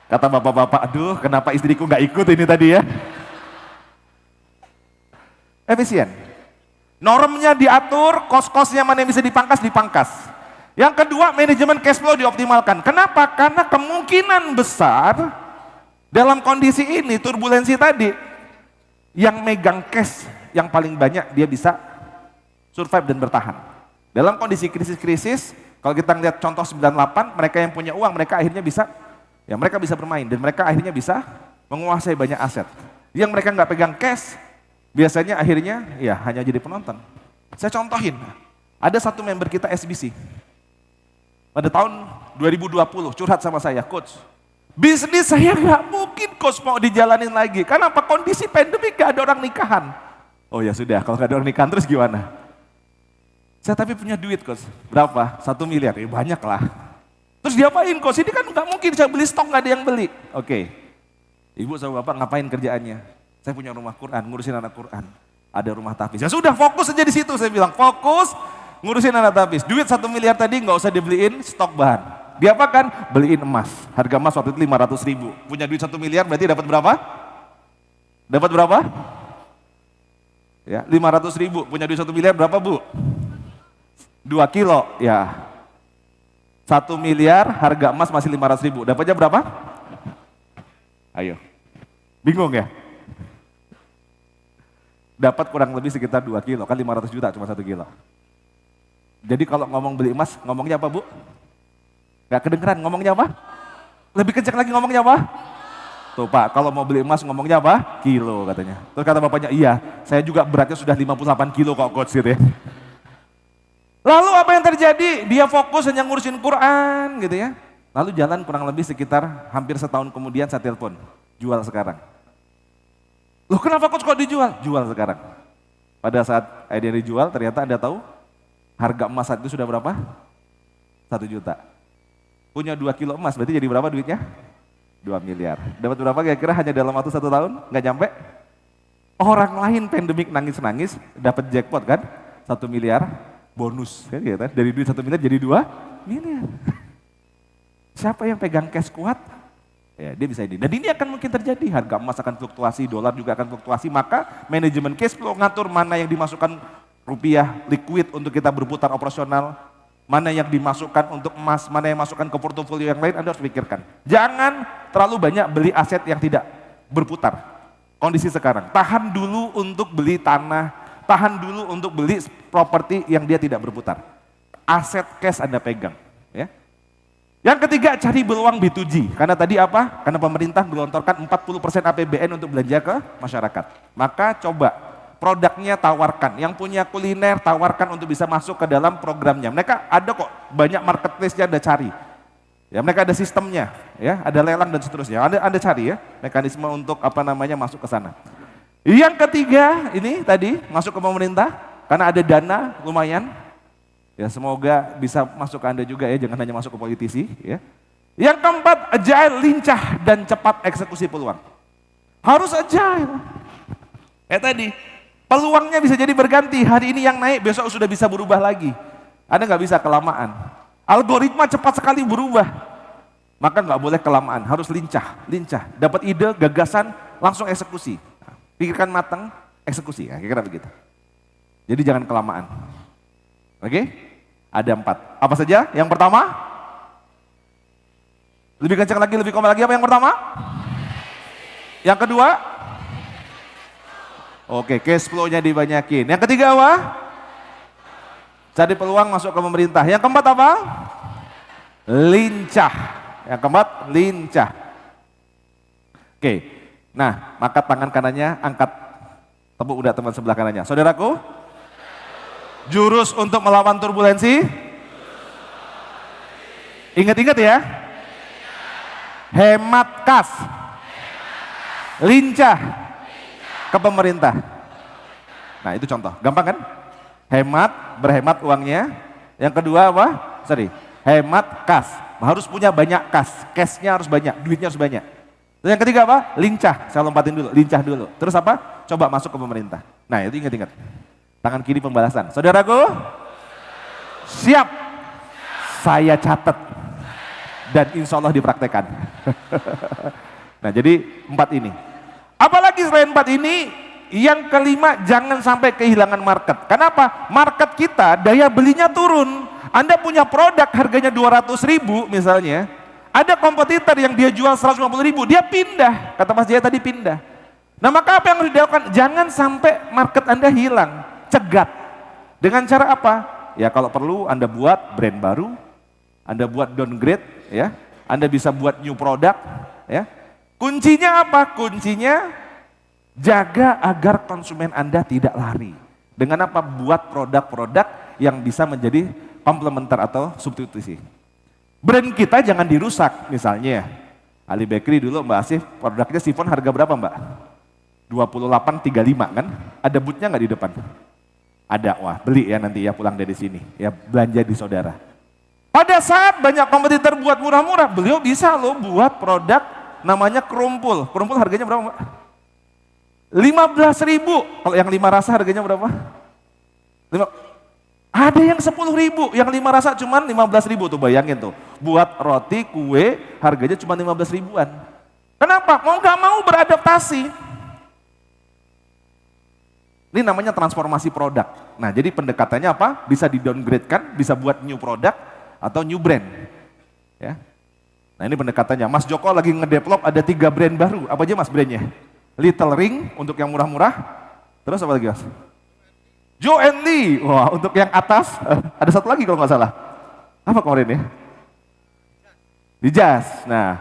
C: Kata bapak-bapak, aduh kenapa istriku nggak ikut ini tadi ya. Efisien. Normnya diatur, kos-kosnya mana yang bisa dipangkas, dipangkas. Yang kedua, manajemen cash flow dioptimalkan. Kenapa? Karena kemungkinan besar dalam kondisi ini, turbulensi tadi, yang megang cash yang paling banyak dia bisa survive dan bertahan. Dalam kondisi krisis-krisis, kalau kita lihat contoh 98, mereka yang punya uang, mereka akhirnya bisa bermain dan mereka akhirnya bisa menguasai banyak aset. Yang mereka nggak pegang cash, biasanya akhirnya ya hanya jadi penonton. Saya contohin, ada satu member kita SBC. Pada tahun 2020 curhat sama saya, coach, bisnis saya nggak mungkin coach mau dijalanin lagi. Kenapa? Kondisi pandemi gak ada orang nikahan. Oh ya sudah, kalau gak ada orang nikahan terus gimana? Saya tapi punya duit coach, berapa? 1 miliar, ya banyak lah. Terus diapain coach? Ini kan nggak mungkin saya beli stok nggak ada yang beli. Oke, ibu sama bapak ngapain kerjaannya? Saya punya rumah Quran, ngurusin anak Quran. Ada rumah tahfiz. Ya sudah fokus aja di situ, saya bilang fokus ngurusin anak tahfiz. Duit 1 miliar tadi nggak usah dibeliin stok bahan. Diapakan? Beliin emas. Harga emas waktu itu 500.000. Punya duit 1 miliar berarti dapat berapa? Dapat berapa? Ya, 500.000. Punya duit 1 miliar berapa bu? 2 kilo. Ya. 1 miliar harga emas masih 500.000. Dapatnya berapa? Ayo. Bingung ya? Dapat kurang lebih sekitar 2 kilo. Kan 500 juta cuma 1 kilo. Jadi kalau ngomong beli emas, ngomongnya apa bu? Gak kedengeran, ngomongnya apa? Lebih kencang lagi ngomongnya apa? Tuh Pak, kalau mau beli emas ngomongnya apa? Kilo katanya. Terus kata bapaknya, iya, saya juga beratnya sudah 58 kilo kok coach gitu ya. Lalu apa yang terjadi? Dia fokus hanya ngurusin Quran gitu ya. Lalu jalan kurang lebih sekitar hampir setahun kemudian saya telepon, jual sekarang. Loh kenapa coach kok dijual? Jual sekarang. Pada saat dia dijual ternyata Anda tahu harga emas saat itu sudah berapa? 1 juta. Punya 2 kilo emas, berarti jadi berapa duitnya? 2 miliar. Dapat berapa kira-kira hanya dalam waktu 1 tahun? Nggak nyampe? Orang lain pandemik nangis-nangis, dapat jackpot kan? 1 miliar bonus. Kan gitu, dari duit 1 miliar jadi 2 miliar. Siapa yang pegang cash kuat? Ya, dia bisa ini. Dan ini akan mungkin terjadi, harga emas akan fluktuasi, dolar juga akan fluktuasi, maka manajemen cash flow ngatur mana yang dimasukkan rupiah liquid untuk kita berputar operasional, mana yang dimasukkan untuk emas, mana yang masukkan ke portofolio yang lain, Anda harus pikirkan. Jangan terlalu banyak beli aset yang tidak berputar. Kondisi sekarang, tahan dulu untuk beli tanah, tahan dulu untuk beli properti yang dia tidak berputar. Aset cash Anda pegang. Ya. Yang ketiga, cari peluang B2G. Karena tadi apa? Karena pemerintah gelontorkan 40% APBN untuk belanja ke masyarakat. Maka coba produknya tawarkan, yang punya kuliner tawarkan untuk bisa masuk ke dalam programnya. Mereka ada kok, banyak marketplace-nya Anda cari. Ya, mereka ada sistemnya, ya, ada lelang dan seterusnya. Anda cari ya, mekanisme untuk masuk ke sana. Yang ketiga, ini tadi masuk ke pemerintah karena ada dana lumayan. Ya, semoga bisa masuk ke Anda juga ya, jangan hanya masuk ke politisi, ya. Yang keempat, agile, lincah dan cepat eksekusi peluang. Harus agile. Tadi peluangnya bisa jadi berganti, hari ini yang naik besok sudah bisa berubah lagi. Anda nggak bisa kelamaan. Algoritma cepat sekali berubah. Maka nggak boleh kelamaan, harus lincah. Dapat ide, gagasan, langsung eksekusi. Pikirkan matang, eksekusi. Ya, kira-kira begitu. Jadi jangan kelamaan. Oke? Ada 4. Apa saja? Yang pertama? Lebih kencang lagi, lebih kompak lagi. Apa yang pertama? Yang kedua? Oke, cash flow-nya dibanyakin. Yang ketiga apa? Cari peluang masuk ke pemerintah. Yang keempat apa? Lincah. Yang keempat, lincah. Oke, nah maka tangan kanannya angkat. Tepuk udah teman sebelah kanannya. Saudaraku, jurus untuk melawan turbulensi. Ingat-ingat ya. Hemat kas. Lincah ke pemerintah. Nah itu contoh, gampang kan? Berhemat uangnya. Yang kedua apa? Hemat kas. Harus punya banyak kas. Cashnya harus banyak, duitnya harus banyak. Terus yang ketiga apa? Lincah. Saya lompatin dulu, lincah dulu. Terus apa? Coba masuk ke pemerintah. Nah itu ingat-ingat. Tangan kiri pembalasan. Saudaraku, siap. Saya catat. Dan insya Allah dipraktekkan. Nah jadi 4 ini. Apalagi selain 4 ini, yang kelima jangan sampai kehilangan market. Kenapa? Market kita daya belinya turun. Anda punya produk harganya 200.000 misalnya, ada kompetitor yang dia jual 150.000, dia pindah. Kata Mas Jaya tadi pindah. Nah maka apa yang harus dilakukan? Jangan sampai market Anda hilang. Cegat. Dengan cara apa? Ya kalau perlu Anda buat brand baru, Anda buat downgrade, ya. Anda bisa buat new product, ya. Kuncinya apa? Kuncinya jaga agar konsumen Anda tidak lari. Dengan apa? Buat produk-produk yang bisa menjadi komplementer atau substitusi. Brand kita jangan dirusak, misalnya Ali Bakery dulu Mbak Asif, produknya sifon harga berapa Mbak? 28.35 kan? Ada bootnya nggak di depan? Ada, wah beli ya nanti ya pulang dari sini, ya belanja di saudara. Pada saat banyak kompetitor buat murah-murah, beliau bisa loh buat produk namanya kerumpul. Kerumpul harganya berapa Mbak? 15.000. Kalau yang 5 rasa harganya berapa? Ada yang 10.000, yang 5 rasa cuman 15.000 tuh, bayangin tuh. Buat roti, kue, harganya cuma 15 ribuan. Kenapa? Mau gak mau beradaptasi. Ini namanya transformasi produk. Nah jadi pendekatannya apa? Bisa di-downgrade-kan, bisa buat new product atau new brand. Ya. Nah ini pendekatannya. Mas Joko lagi ngedevelop ada 3 brand baru. Apa aja Mas brandnya? Little Ring untuk yang murah-murah. Terus apa lagi Mas? Joe and Lee, wah untuk yang atas, ada satu lagi kalau nggak salah. Apa kemarin ya? Dijas. Nah,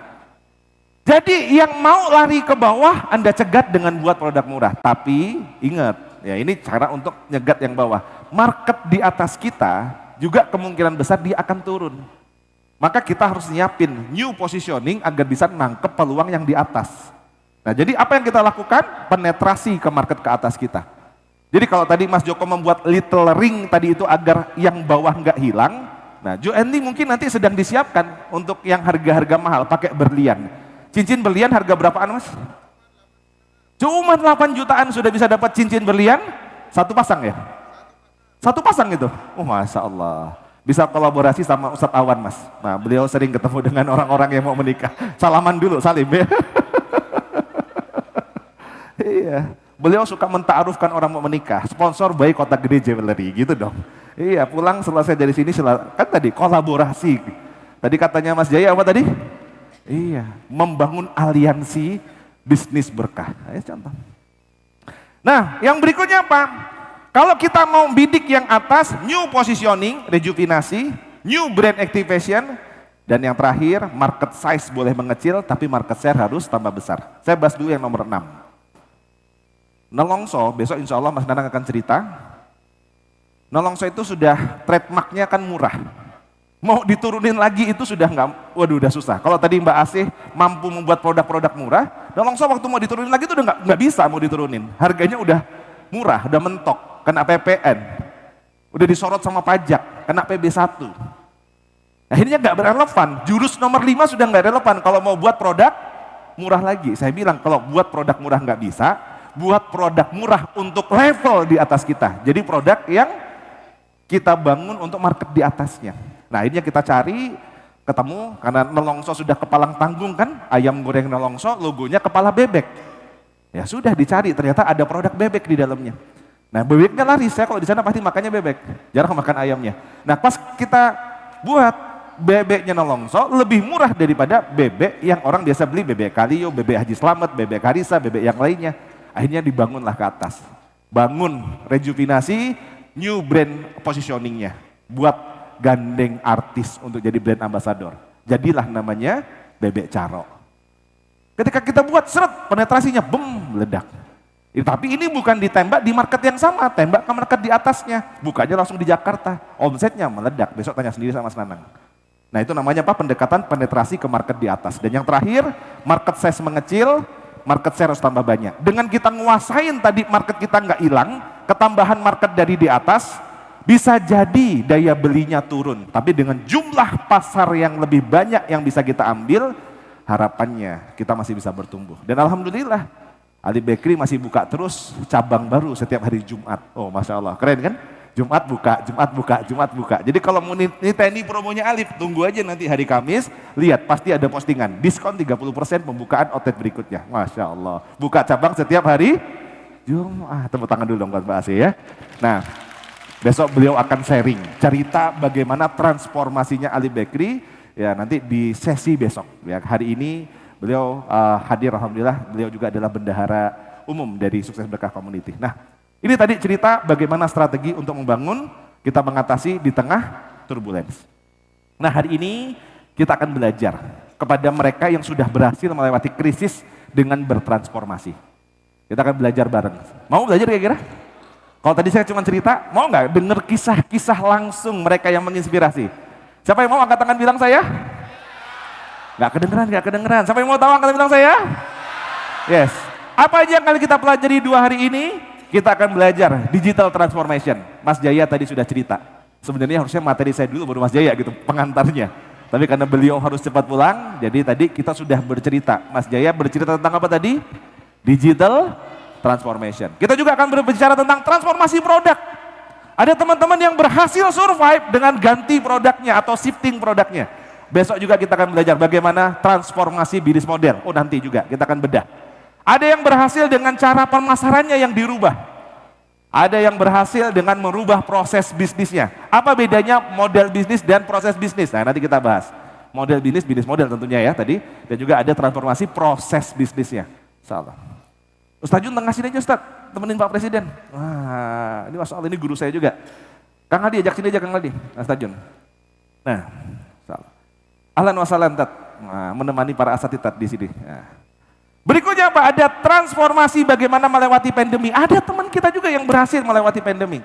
C: jadi yang mau lari ke bawah, Anda cegat dengan buat produk murah. Tapi ingat, ya ini cara untuk nyegat yang bawah. Market di atas kita juga kemungkinan besar dia akan turun. Maka kita harus nyiapin new positioning agar bisa nangkep peluang yang di atas. Nah, jadi apa yang kita lakukan? Penetrasi ke market ke atas kita. Jadi kalau tadi Mas Joko membuat Little Ring tadi itu agar yang bawah nggak hilang, nah Joe and Lee mungkin nanti sedang disiapkan untuk yang harga-harga mahal pakai berlian. Cincin berlian harga berapaan Mas? Cuma 8 jutaan sudah bisa dapat cincin berlian, 1 pasang ya? 1 pasang itu? Oh Masya Allah. Bisa kolaborasi sama Ustadz Awan Mas. Nah beliau sering ketemu dengan orang-orang yang mau menikah. Salaman dulu, salim ya. Iya. Beliau suka menta'arufkan orang mau menikah, sponsor bayi Kota Gede Jewelry gitu dong. Iya, pulang selesai dari sini kan tadi kolaborasi. Tadi katanya Mas Jaya apa tadi? Iya, membangun aliansi bisnis berkah. Ayo contoh. Nah, yang berikutnya apa? Kalau kita mau bidik yang atas, new positioning, rejuvenasi, new brand activation, dan yang terakhir, market size boleh mengecil, tapi market share harus tambah besar. Saya bahas dulu yang nomor 6. Nelongso, besok insya Allah Mas Nanang akan cerita. Nelongso itu sudah trademarknya kan murah. Mau diturunin lagi itu sudah nggak, waduh udah susah. Kalau tadi Mbak Asih mampu membuat produk-produk murah, Nelongso waktu mau diturunin lagi itu udah nggak bisa mau diturunin. Harganya udah murah, udah mentok, kena PPN, udah disorot sama pajak, kena PB1. Akhirnya nggak relevan. Jurus nomor 5 sudah nggak relevan kalau mau buat produk murah lagi. Saya bilang kalau buat produk murah nggak bisa, buat produk murah untuk level di atas kita. Jadi produk yang kita bangun untuk market di atasnya. Nah akhirnya kita cari, ketemu, karena nelongso sudah kepalang tanggung kan, ayam goreng nelongso logonya kepala bebek. Ya sudah dicari, ternyata ada produk bebek di dalamnya. Nah bebeknya laris, saya kalau di sana pasti makannya bebek, jarang makan ayamnya. Nah pas kita buat bebeknya nelongso lebih murah daripada bebek yang orang biasa beli, bebek Kalio, bebek Haji Slamet, bebek Harisa, bebek yang lainnya. Akhirnya dibangunlah ke atas. Bangun rejuvenasi, new brand positioningnya. Buat gandeng artis untuk jadi brand ambassador. Jadilah namanya Bebek Caro. Ketika kita buat seret, penetrasinya meledak. Tapi ini bukan ditembak di market yang sama, tembak ke market di atasnya. Bukanya langsung di Jakarta, omsetnya meledak. Besok tanya sendiri sama Mas Nanang. Nah itu namanya apa? Pendekatan penetrasi ke market di atas. Dan yang terakhir, market size mengecil, market share harus tambah banyak. Dengan kita nguasain tadi market kita nggak hilang, ketambahan market dari di atas, bisa jadi daya belinya turun. Tapi dengan jumlah pasar yang lebih banyak yang bisa kita ambil, harapannya kita masih bisa bertumbuh. Dan alhamdulillah, Ali Bakery masih buka terus cabang baru setiap hari Jumat. Oh Masya Allah, keren kan? Jumat buka, Jumat buka, Jumat buka. Jadi kalau mau niteni promonya Alif, tunggu aja nanti hari Kamis, lihat pasti ada postingan. Diskon 30% pembukaan outlet berikutnya. Masya Allah, buka cabang setiap hari Jumat. Tepuk tangan dulu dong buat Mbak Asih ya. Nah, besok beliau akan sharing cerita bagaimana transformasinya Ali Bakery. Ya nanti di sesi besok. Ya, hari ini beliau hadir, alhamdulillah. Beliau juga adalah bendahara umum dari Sukses Berkah Community. Nah, ini tadi cerita bagaimana strategi untuk membangun, kita mengatasi di tengah turbulence. Nah, hari ini kita akan belajar kepada mereka yang sudah berhasil melewati krisis dengan bertransformasi. Kita akan belajar bareng. Mau belajar kira-kira? Kalau tadi saya cuma cerita, mau nggak denger kisah-kisah langsung mereka yang menginspirasi? Siapa yang mau angkat tangan bilang saya? Nggak kedengeran, nggak kedengeran. Siapa yang mau tahu angkat bilang saya? Yes. Apa aja yang kali kita pelajari 2 hari ini? Kita akan belajar digital transformation. Mas Jaya tadi sudah cerita. Sebenarnya harusnya materi saya dulu baru Mas Jaya gitu, pengantarnya. Tapi karena beliau harus cepat pulang, jadi tadi kita sudah bercerita. Mas Jaya bercerita tentang apa tadi? Digital transformation. Kita juga akan berbicara tentang transformasi produk. Ada teman-teman yang berhasil survive dengan ganti produknya atau shifting produknya. Besok juga kita akan belajar bagaimana transformasi bisnis model. Oh nanti juga kita akan bedah. Ada yang berhasil dengan cara pemasarannya yang dirubah. Ada yang berhasil dengan merubah proses bisnisnya. Apa bedanya model bisnis dan proses bisnis? Nah nanti kita bahas. Model bisnis, bisnis model tentunya ya tadi. Dan juga ada transformasi proses bisnisnya. Salah. Ustaz Jun tengah sini aja Ustaz, temenin Pak Presiden. Wah, ini Masya Allah, ini guru saya juga. Kang Adi, ajak sini aja Kang Adi, Ustaz Jun. Nah, salah. Ahlan wa sahlan Tat, menemani para asatidat di sini. Nah. Berikutnya apa? Ada transformasi bagaimana melewati pandemi. Ada teman kita juga yang berhasil melewati pandemi.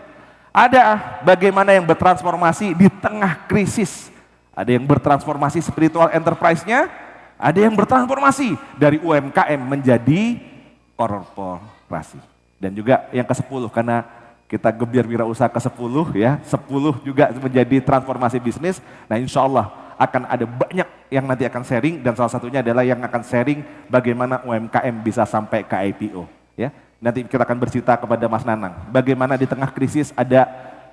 C: Ada bagaimana yang bertransformasi di tengah krisis. Ada yang bertransformasi spiritual enterprise-nya. Ada yang bertransformasi dari UMKM menjadi korporasi. Dan juga yang ke-10 karena kita gebir wirausaha ke-10 ya, 10 juga menjadi transformasi bisnis. Nah insya Allah akan ada banyak yang nanti akan sharing dan salah satunya adalah yang akan sharing bagaimana UMKM bisa sampai ke IPO. Ya, nanti kita akan bercerita kepada Mas Nanang, bagaimana di tengah krisis ada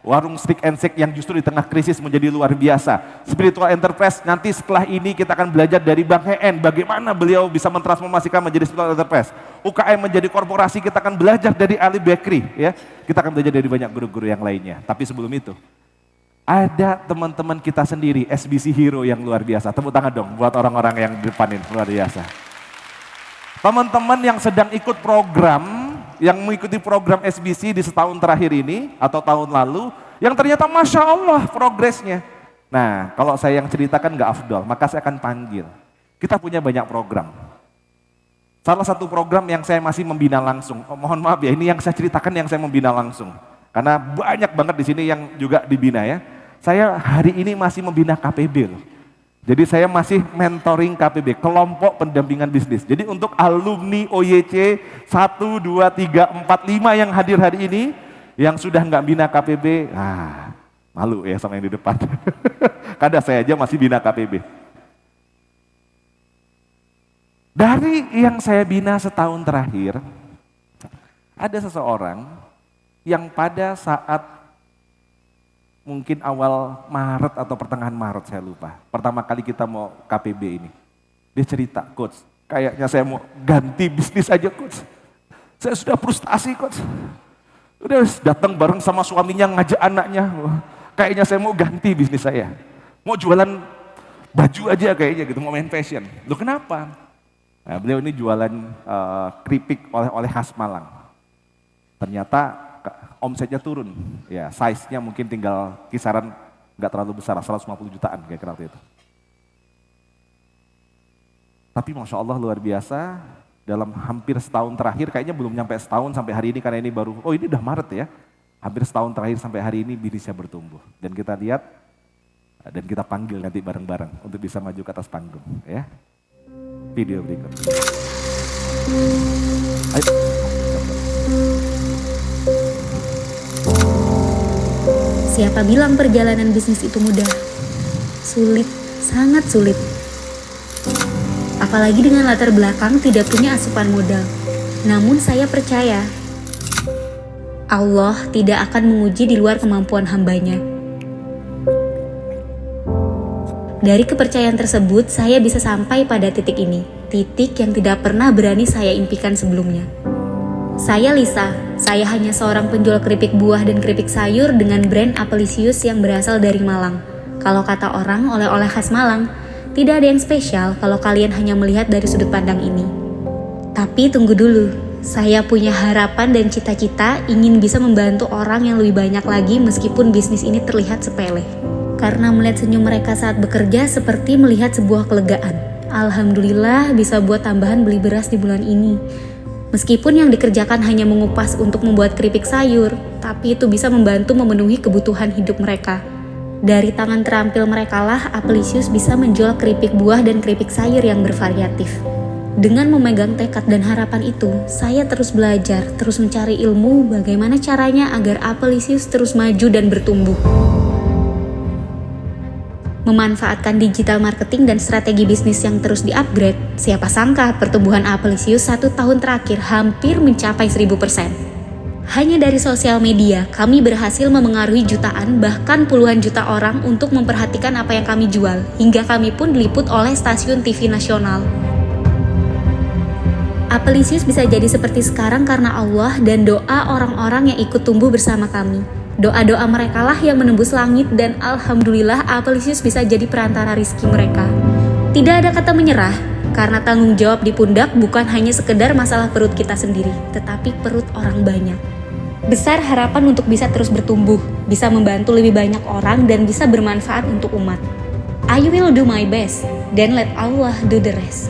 C: warung steak and shake yang justru di tengah krisis menjadi luar biasa. Spiritual enterprise nanti setelah ini kita akan belajar dari Bang Heen bagaimana beliau bisa mentransformasikan menjadi spiritual enterprise. UKM menjadi korporasi kita akan belajar dari Ali Bakery ya. Kita akan belajar dari banyak guru-guru yang lainnya. Tapi sebelum itu ada teman-teman kita sendiri SBC Hero yang luar biasa. Tepuk tangan dong buat orang-orang yang di depan ini luar biasa. Teman-teman yang sedang ikut program, yang mengikuti program SBC di setahun terakhir ini atau tahun lalu, yang ternyata Masya Allah progresnya. Nah kalau saya yang ceritakan nggak afdol, maka saya akan panggil. Kita punya banyak program. Salah satu program yang saya masih membina langsung, mohon maaf ya ini yang saya ceritakan yang saya membina langsung. Karena banyak banget di sini yang juga dibina ya. Saya hari ini masih membina KPB loh. Jadi saya masih mentoring KPB, kelompok pendampingan bisnis. Jadi untuk alumni OYC 1, 2, 3, 4, 5 yang hadir hari ini, yang sudah nggak bina KPB, malu ya sama yang di depan. Kadang saya aja masih bina KPB. Dari yang saya bina setahun terakhir, ada seseorang yang pada saat mungkin awal Maret atau pertengahan Maret saya lupa. Pertama kali kita mau KPB ini. Dia cerita, coach, kayaknya saya mau ganti bisnis aja coach. Saya sudah frustasi coach. Udah datang bareng sama suaminya ngajak anaknya. Wah, kayaknya saya mau ganti bisnis saya. Mau jualan baju aja kayaknya gitu, mau main fashion. Loh kenapa? Nah, beliau ini jualan keripik oleh-oleh khas Malang. Ternyata omsetnya turun. Ya, size-nya mungkin tinggal kisaran nggak terlalu besar, 150 jutaan kayak kira itu. Tapi Masya Allah luar biasa, dalam hampir setahun terakhir, kayaknya belum nyampe setahun sampai hari ini karena ini baru, oh ini udah Maret ya. Hampir setahun terakhir sampai hari ini bisnisnya bertumbuh. Dan kita lihat, dan kita panggil nanti bareng-bareng untuk bisa maju ke atas panggung. Ya. Video berikut. Ayo.
E: Siapa bilang perjalanan bisnis itu mudah? Sulit, sangat sulit. Apalagi dengan latar belakang tidak punya asupan modal. Namun saya percaya, Allah tidak akan menguji di luar kemampuan hambanya. Dari kepercayaan tersebut, saya bisa sampai pada titik ini. Titik yang tidak pernah berani saya impikan sebelumnya. Saya Lisa, saya hanya seorang penjual keripik buah dan keripik sayur dengan brand Apelisius yang berasal dari Malang. Kalau kata orang, oleh-oleh khas Malang, tidak ada yang spesial kalau kalian hanya melihat dari sudut pandang ini. Tapi tunggu dulu, saya punya harapan dan cita-cita ingin bisa membantu orang yang lebih banyak lagi meskipun bisnis ini terlihat sepele. Karena melihat senyum mereka saat bekerja seperti melihat sebuah kelegaan. Alhamdulillah bisa buat tambahan beli beras di bulan ini. Meskipun yang dikerjakan hanya mengupas untuk membuat keripik sayur, tapi itu bisa membantu memenuhi kebutuhan hidup mereka. Dari tangan terampil mereka lah, Apelisius bisa menjual keripik buah dan keripik sayur yang bervariatif. Dengan memegang tekad dan harapan itu, saya terus belajar, terus mencari ilmu bagaimana caranya agar Apelisius terus maju dan bertumbuh. Memanfaatkan digital marketing dan strategi bisnis yang terus di-upgrade, siapa sangka pertumbuhan Apelisius 1 tahun terakhir hampir mencapai 1000%. Hanya dari sosial media, kami berhasil memengaruhi jutaan bahkan puluhan juta orang untuk memperhatikan apa yang kami jual, hingga kami pun diliput oleh stasiun TV nasional. Apelisius bisa jadi seperti sekarang karena Allah dan doa orang-orang yang ikut tumbuh bersama kami. Doa-doa mereka lah yang menembus langit dan Alhamdulillah Apelisius bisa jadi perantara rizki mereka. Tidak ada kata menyerah, karena tanggung jawab di pundak bukan hanya sekedar masalah perut kita sendiri, tetapi perut orang banyak. Besar harapan untuk bisa terus bertumbuh, bisa membantu lebih banyak orang dan bisa bermanfaat untuk umat. I will do my best, then let Allah do the rest.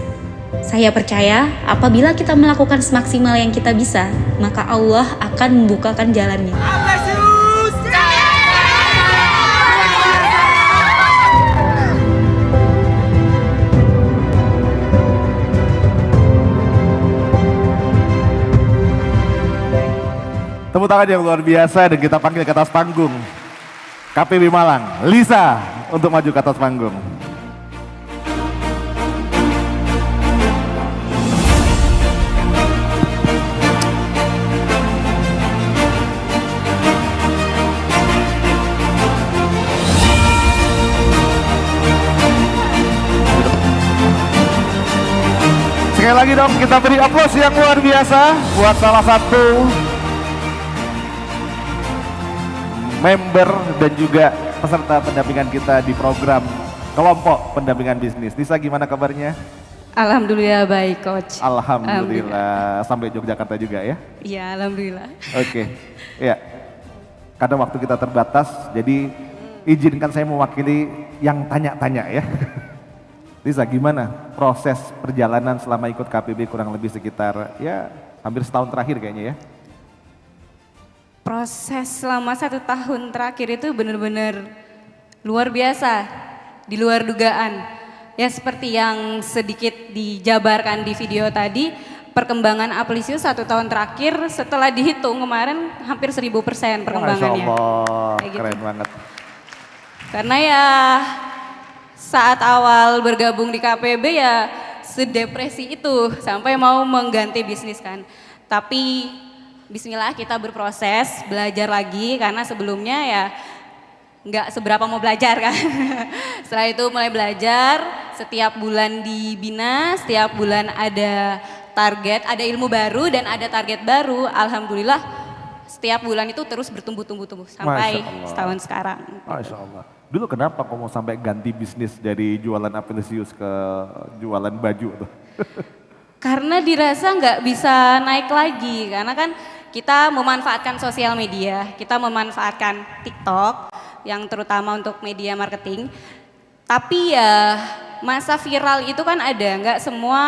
E: Saya percaya apabila kita melakukan semaksimal yang kita bisa, maka Allah akan membukakan jalannya.
C: Tepuk tangan yang luar biasa dan kita panggil ke atas panggung. KPB Malang, Lisa untuk maju ke atas panggung. Sekali lagi dong kita beri aplaus yang luar biasa buat salah satu member dan juga peserta pendampingan kita di program kelompok pendampingan bisnis. Nisa gimana kabarnya?
F: Alhamdulillah baik coach.
C: Alhamdulillah. Sampai Yogyakarta juga ya?
F: Iya alhamdulillah.
C: Oke, ya. Kadang waktu kita terbatas, jadi izinkan saya mewakili yang tanya-tanya ya. Nisa gimana proses perjalanan selama ikut KPB kurang lebih sekitar ya hampir setahun terakhir kayaknya ya?
F: Proses selama 1 tahun terakhir itu benar-benar luar biasa, di luar dugaan. Ya seperti yang sedikit dijabarkan di video tadi, perkembangan Apelisius 1 tahun terakhir setelah dihitung kemarin hampir 1000% perkembangannya.
C: Masya Allah,
F: Kayak gitu.
C: keren banget.
F: Karena ya saat awal bergabung di KPB ya sedepresi itu sampai mau mengganti bisnis kan. Tapi Bismillah kita berproses, belajar lagi karena sebelumnya ya nggak seberapa mau belajar kan. Setelah itu mulai belajar, setiap bulan dibina, setiap bulan ada target, ada ilmu baru dan ada target baru. Alhamdulillah setiap bulan itu terus bertumbuh-tumbuh sampai
C: Masya Allah.
F: setahun sekarang.
C: Masya Allah. Dulu kenapa kok mau sampai ganti bisnis dari jualan Apelisius ke jualan baju tuh?
F: Karena dirasa nggak bisa naik lagi, karena kan kita memanfaatkan sosial media, kita memanfaatkan TikTok yang terutama untuk media marketing. Tapi ya masa viral itu kan ada, nggak semua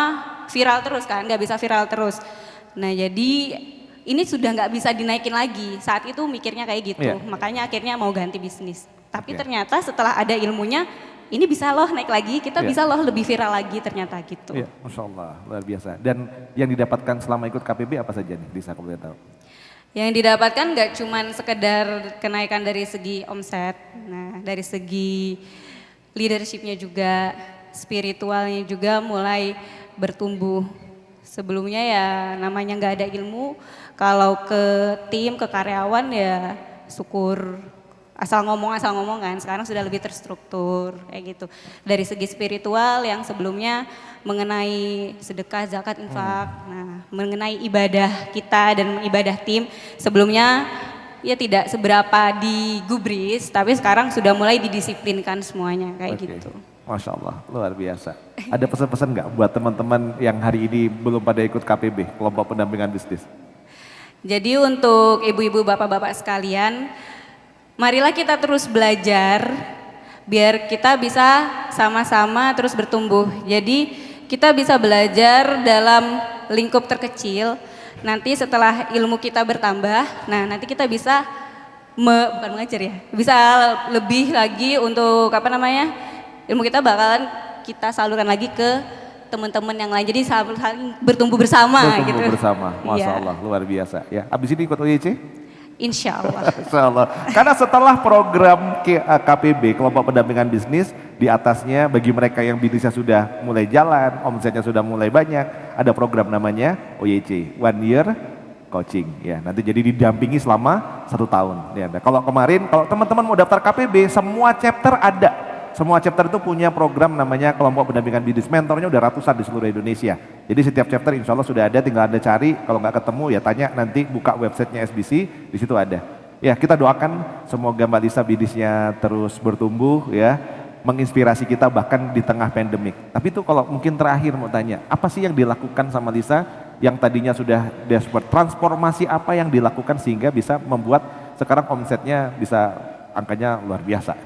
F: viral terus kan, nggak bisa viral terus. Nah jadi ini sudah nggak bisa dinaikin lagi, saat itu mikirnya kayak gitu,
C: Iya.
F: makanya akhirnya mau ganti bisnis. Tapi
C: Oke.
F: ternyata setelah ada ilmunya, ini bisa loh naik lagi, kita
C: Iya.
F: bisa loh lebih viral lagi ternyata gitu.
C: Iya, Masya Allah, luar biasa. Dan yang didapatkan selama ikut KPB apa saja nih, Lisa, kalau boleh tahu?
F: Yang didapatkan nggak cuman sekedar kenaikan dari segi omset, nah dari segi leadershipnya juga, spiritualnya juga mulai bertumbuh. Sebelumnya ya namanya nggak ada ilmu, kalau ke tim, ke karyawan ya syukur asal ngomong kan, sekarang sudah lebih terstruktur kayak gitu. Dari segi spiritual yang sebelumnya mengenai sedekah, zakat, infak, nah mengenai ibadah kita dan ibadah tim sebelumnya ya tidak seberapa digubris, tapi sekarang sudah mulai didisiplinkan semuanya kayak
C: Oke.
F: gitu.
C: Masya Allah, luar biasa. Ada pesan-pesan nggak buat teman-teman yang hari ini belum pada ikut KPB, kelompok pendampingan bisnis?
F: Jadi untuk ibu-ibu, bapak-bapak sekalian, marilah kita terus belajar biar kita bisa sama-sama terus bertumbuh. Jadi kita bisa belajar dalam lingkup terkecil. Nanti setelah ilmu kita bertambah, nah nanti kita bisa bukan mengajar ya, bisa lebih lagi untuk ilmu kita bakalan kita salurkan lagi ke teman-teman yang lain. Jadi saling bertumbuh bersama gitu.
C: Bertumbuh bersama, Masya
F: Iya.
C: Allah, luar biasa. Ya, abis ini ikut OYC?
F: Insya Allah.
C: Insya Allah. Karena setelah program KPB, kelompok pendampingan bisnis, di atasnya bagi mereka yang bisnisnya sudah mulai jalan, omsetnya sudah mulai banyak, ada program namanya OYC, One Year Coaching. Ya, nanti jadi didampingi selama 1 tahun. Ya, nah, kalau kemarin, kalau teman-teman mau daftar KPB, semua chapter ada. Semua chapter itu punya program namanya kelompok pendampingan bisnis. Mentornya udah ratusan di seluruh Indonesia. Jadi setiap chapter insya Allah sudah ada, tinggal Anda cari. Kalau nggak ketemu ya tanya, nanti buka websitenya SBC, di situ ada. Ya, kita doakan semoga Mbak Lisa bisnisnya terus bertumbuh ya, menginspirasi kita bahkan di tengah pandemik. Tapi itu kalau mungkin terakhir mau tanya, apa sih yang dilakukan sama Lisa yang tadinya sudah dashboard? Transformasi apa yang dilakukan sehingga bisa membuat sekarang omsetnya bisa angkanya luar biasa?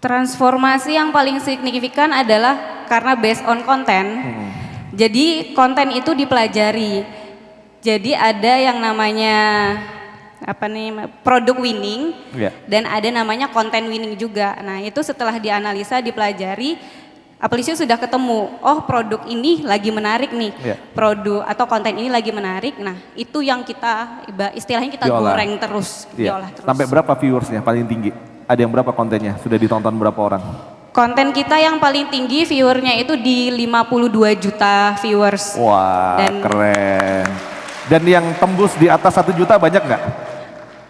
F: Transformasi yang paling signifikan adalah karena based on konten. Jadi konten itu dipelajari. Jadi ada yang namanya produk winning
C: Ya.
F: dan ada namanya konten winning juga. Nah, itu setelah dianalisa, dipelajari, Apelisius sudah ketemu, oh produk ini lagi menarik nih.
C: Ya.
F: Produk atau konten ini lagi menarik. Nah, itu yang kita istilahnya kita
C: Diolah.
F: goreng terus,
C: Iya.
F: diolah terus.
C: Sampai berapa viewersnya paling tinggi? Ada yang berapa kontennya? Sudah ditonton berapa orang?
F: Konten kita yang paling tinggi viewernya itu di 52 juta viewers.
C: Wah,
F: Dan-
C: keren. Dan yang tembus di atas 1 juta banyak nggak?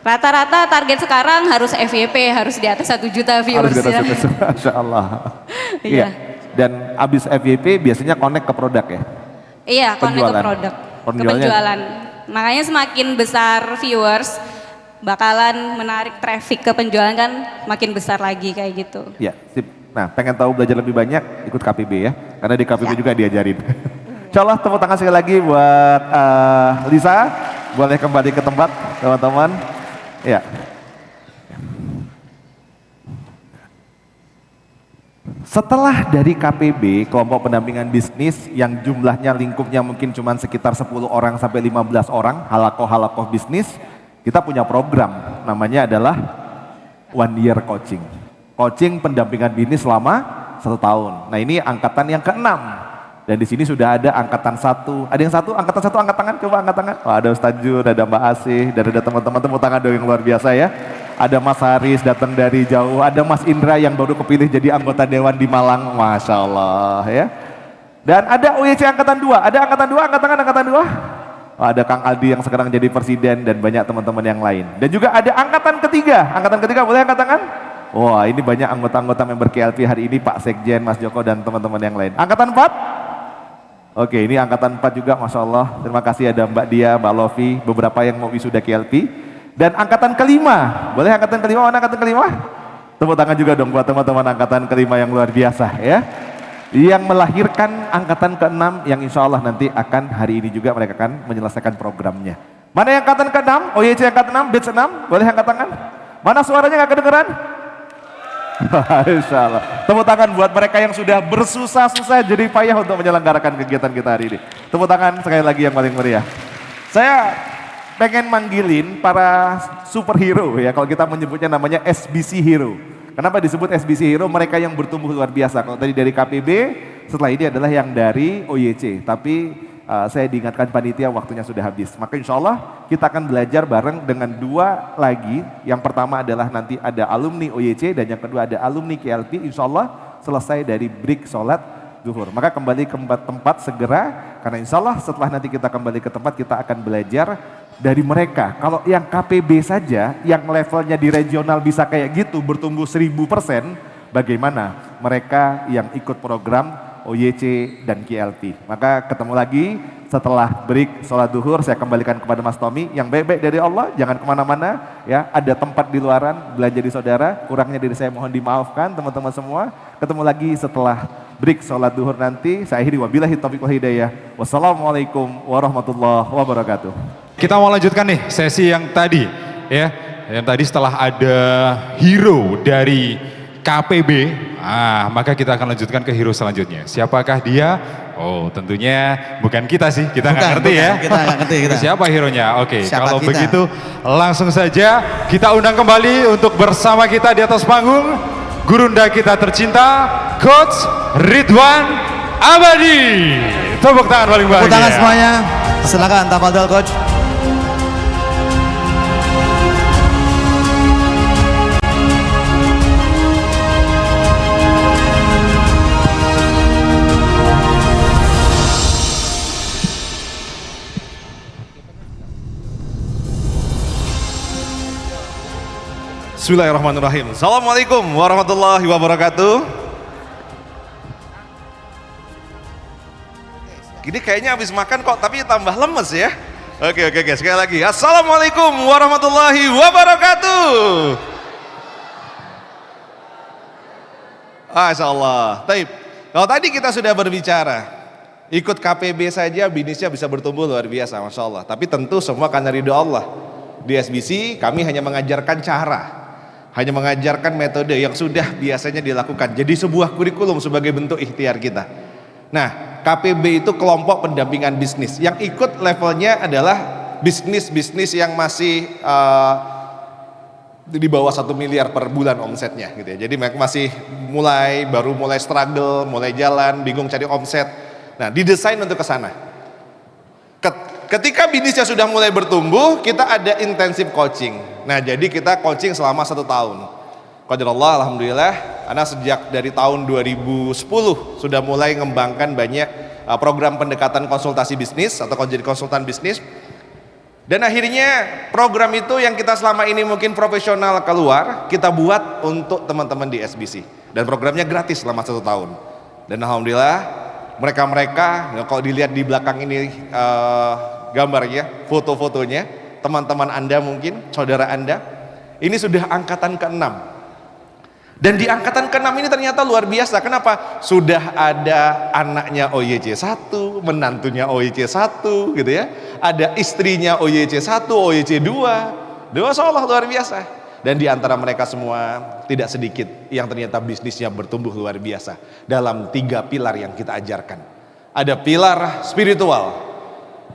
F: Rata-rata target sekarang harus FYP, harus di atas 1 juta
C: Harus
F: viewers.
C: di atas
F: ya.
C: 1 juta, Masya Allah.
F: Iya.
C: Dan abis FYP biasanya connect ke produk ya?
F: Iya, connect ke
C: Penjualan.
F: produk, ke
C: Penjualannya-
F: penjualan. Makanya semakin besar viewers, bakalan menarik traffic ke penjualan kan makin besar lagi kayak gitu.
C: Ya, sip. Nah, pengen tahu belajar lebih banyak, ikut KPB ya. Karena di KPB juga diajarin. Insya Allah tepuk tangan sekali lagi buat Lisa. Boleh kembali ke tempat teman-teman. Ya. Setelah dari KPB, kelompok pendampingan bisnis yang jumlahnya lingkupnya mungkin cuma sekitar 10 orang sampai 15 orang, halakoh-halakoh bisnis, kita punya program namanya adalah One Year Coaching. Coaching pendampingan bisnis selama 1 tahun. Nah, ini angkatan yang ke-6. Dan di sini sudah ada angkatan 1. Ada yang angkatan 1 angkat tangan, coba angkat tangan. Oh, ada Ustaz Jun, ada Mbak Asih, dan ada teman-teman tepuk tangan dong yang luar biasa ya. Ada Mas Haris datang dari jauh, ada Mas Indra yang baru kepilih jadi anggota dewan di Malang, Masya Allah ya. Dan ada OYC angkatan 2, ada angkatan 2, angkat tangan angkatan 2. ada Kang Aldi yang sekarang jadi presiden dan banyak teman-teman yang lain. Dan juga ada angkatan ketiga boleh angkat tangan? Wah ini banyak anggota-anggota member KLP hari ini, Pak Sekjen, Mas Joko dan teman-teman yang lain. Angkatan 4? Oke ini angkatan 4 juga Masya Allah. Terima kasih ada Mbak Dia, Mbak Lofi, beberapa yang mau wisuda KLP. Dan angkatan kelima, boleh angkatan kelima, mana angkatan kelima? Tepuk tangan juga dong buat teman-teman angkatan kelima yang luar biasa ya. Yang melahirkan angkatan ke-6 yang insya Allah nanti akan hari ini juga mereka akan menyelesaikan programnya. Mana yang angkatan ke-6? OYC angkatan 6, batch 6, boleh angkat tangan? Mana suaranya nggak kedengeran? Insya Allah. Tepuk tangan buat mereka yang sudah bersusah-susah jadi payah untuk menyelenggarakan kegiatan kita hari ini. Tepuk tangan sekali lagi yang paling meriah. Saya pengen manggilin para superhero ya, kalau kita menyebutnya namanya SBC Hero. Kenapa disebut SBC Hero? Mereka yang bertumbuh luar biasa. Kalau tadi dari KPB, setelah ini adalah yang dari OYC. Tapi saya diingatkan panitia waktunya sudah habis. Maka insya Allah kita akan belajar bareng dengan 2 lagi. Yang pertama adalah nanti ada alumni OYC dan yang kedua ada alumni KLP. Insya Allah selesai dari break sholat zuhur. Maka kembali ke tempat segera. Karena insya Allah setelah nanti kita kembali ke tempat kita akan belajar dari mereka. Kalau yang KPB saja, yang levelnya di regional bisa kayak gitu, bertumbuh 1000%, bagaimana mereka yang ikut program OYC dan KLP. Maka ketemu lagi setelah break sholat duhur, saya kembalikan kepada Mas Tommy, yang baik-baik dari Allah, jangan kemana-mana, ya ada tempat di luaran, belajar di saudara, kurangnya dari saya mohon dimaafkan teman-teman semua. Ketemu lagi setelah break sholat duhur nanti, saya akhiri wabillahi taufiq wal hidayah. Wassalamualaikum warahmatullahi wabarakatuh.
B: Kita mau lanjutkan nih sesi yang tadi ya. Yang tadi setelah ada hero dari KPB, maka kita akan lanjutkan ke hero selanjutnya. Siapakah dia? Oh tentunya bukan kita sih, kita nggak ngerti ya.
G: Kita nggak ngerti kita.
B: Siapa hero-nya? Oke,
G: Siapa
B: kalau
G: kita?
B: begitu langsung saja kita undang kembali untuk bersama kita di atas panggung gurunda kita tercinta, Coach Ridwan Abadi. Tepuk tangan paling bahagia.
G: Tepuk tangan semuanya. Silakan tafadhol Coach.
C: Bismillahirrahmanirrahim. Assalamualaikum warahmatullahi wabarakatuh. Gini kayaknya habis makan kok tapi tambah lemes ya. Oke, sekali lagi. Assalamualaikum warahmatullahi wabarakatuh. Masya Allah. Taib. Kalau tadi kita sudah berbicara, ikut KPB saja bisnisnya bisa bertumbuh luar biasa, Masya Allah. Tapi tentu semua karena ridho Allah. Di SBC kami hanya mengajarkan cara. Hanya mengajarkan metode yang sudah biasanya dilakukan. Jadi sebuah kurikulum sebagai bentuk ikhtiar kita. Nah, KPB itu kelompok pendampingan bisnis. Yang ikut levelnya adalah bisnis-bisnis yang masih di bawah 1 miliar per bulan omsetnya gitu ya. Jadi mereka masih baru mulai struggle, mulai jalan, bingung cari omset. Nah, didesain untuk ke sana. Ketika bisnisnya sudah mulai bertumbuh, kita ada intensif coaching. Nah, jadi kita coaching selama 1 tahun. Qadarullah, alhamdulillah, karena sejak dari tahun 2010 sudah mulai mengembangkan banyak program pendekatan konsultasi bisnis atau jadi konsultan bisnis. Dan akhirnya program itu yang kita selama ini mungkin profesional keluar, kita buat untuk teman-teman di SBC. Dan programnya gratis selama 1 tahun. Dan alhamdulillah, mereka kalau dilihat di belakang ini gambarnya, foto-fotonya, teman-teman Anda mungkin, saudara Anda, ini sudah angkatan ke-6. Dan di angkatan ke-6 ini ternyata luar biasa. Kenapa? Sudah ada anaknya OYC 1, menantunya OYC 1 gitu ya. Ada istrinya OYC 1, OYC 2. Masya Allah luar biasa. Dan di antara mereka semua tidak sedikit yang ternyata bisnisnya bertumbuh luar biasa. Dalam 3 pilar yang kita ajarkan. Ada pilar spiritual.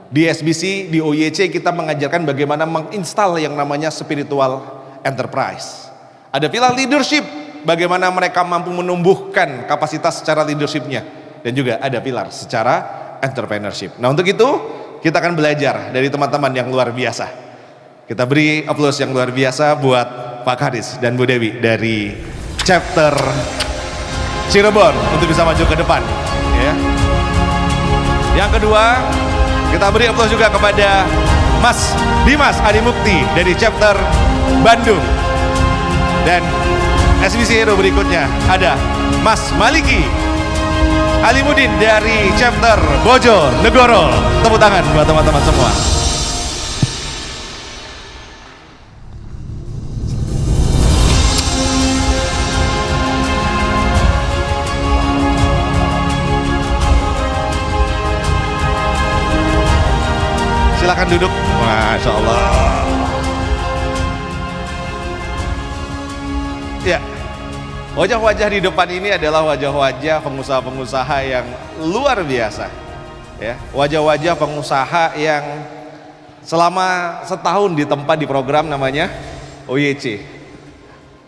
C: Di SBC, di OYC kita mengajarkan bagaimana menginstal yang namanya spiritual enterprise. Ada pilar leadership, bagaimana mereka mampu menumbuhkan kapasitas secara leadershipnya. Dan juga ada pilar secara entrepreneurship. Nah untuk itu kita akan belajar dari teman-teman yang luar biasa. Kita beri aplaus yang luar biasa buat Pak Haris dan Bu Dewi dari chapter Cirebon untuk bisa maju ke depan. Ya. Yang kedua, Kita beri aplaus juga kepada Mas Dimas Adi Mukti dari chapter Bandung. Dan SBC Hero berikutnya ada Mas Maliki Alimudin dari chapter Bojonegoro. Tepuk tangan buat teman-teman semua. Silakan duduk. Masya Allah. Ya, wajah-wajah di depan ini adalah wajah-wajah pengusaha-pengusaha yang luar biasa. Ya, wajah-wajah pengusaha yang selama setahun ditempa di program namanya OYC.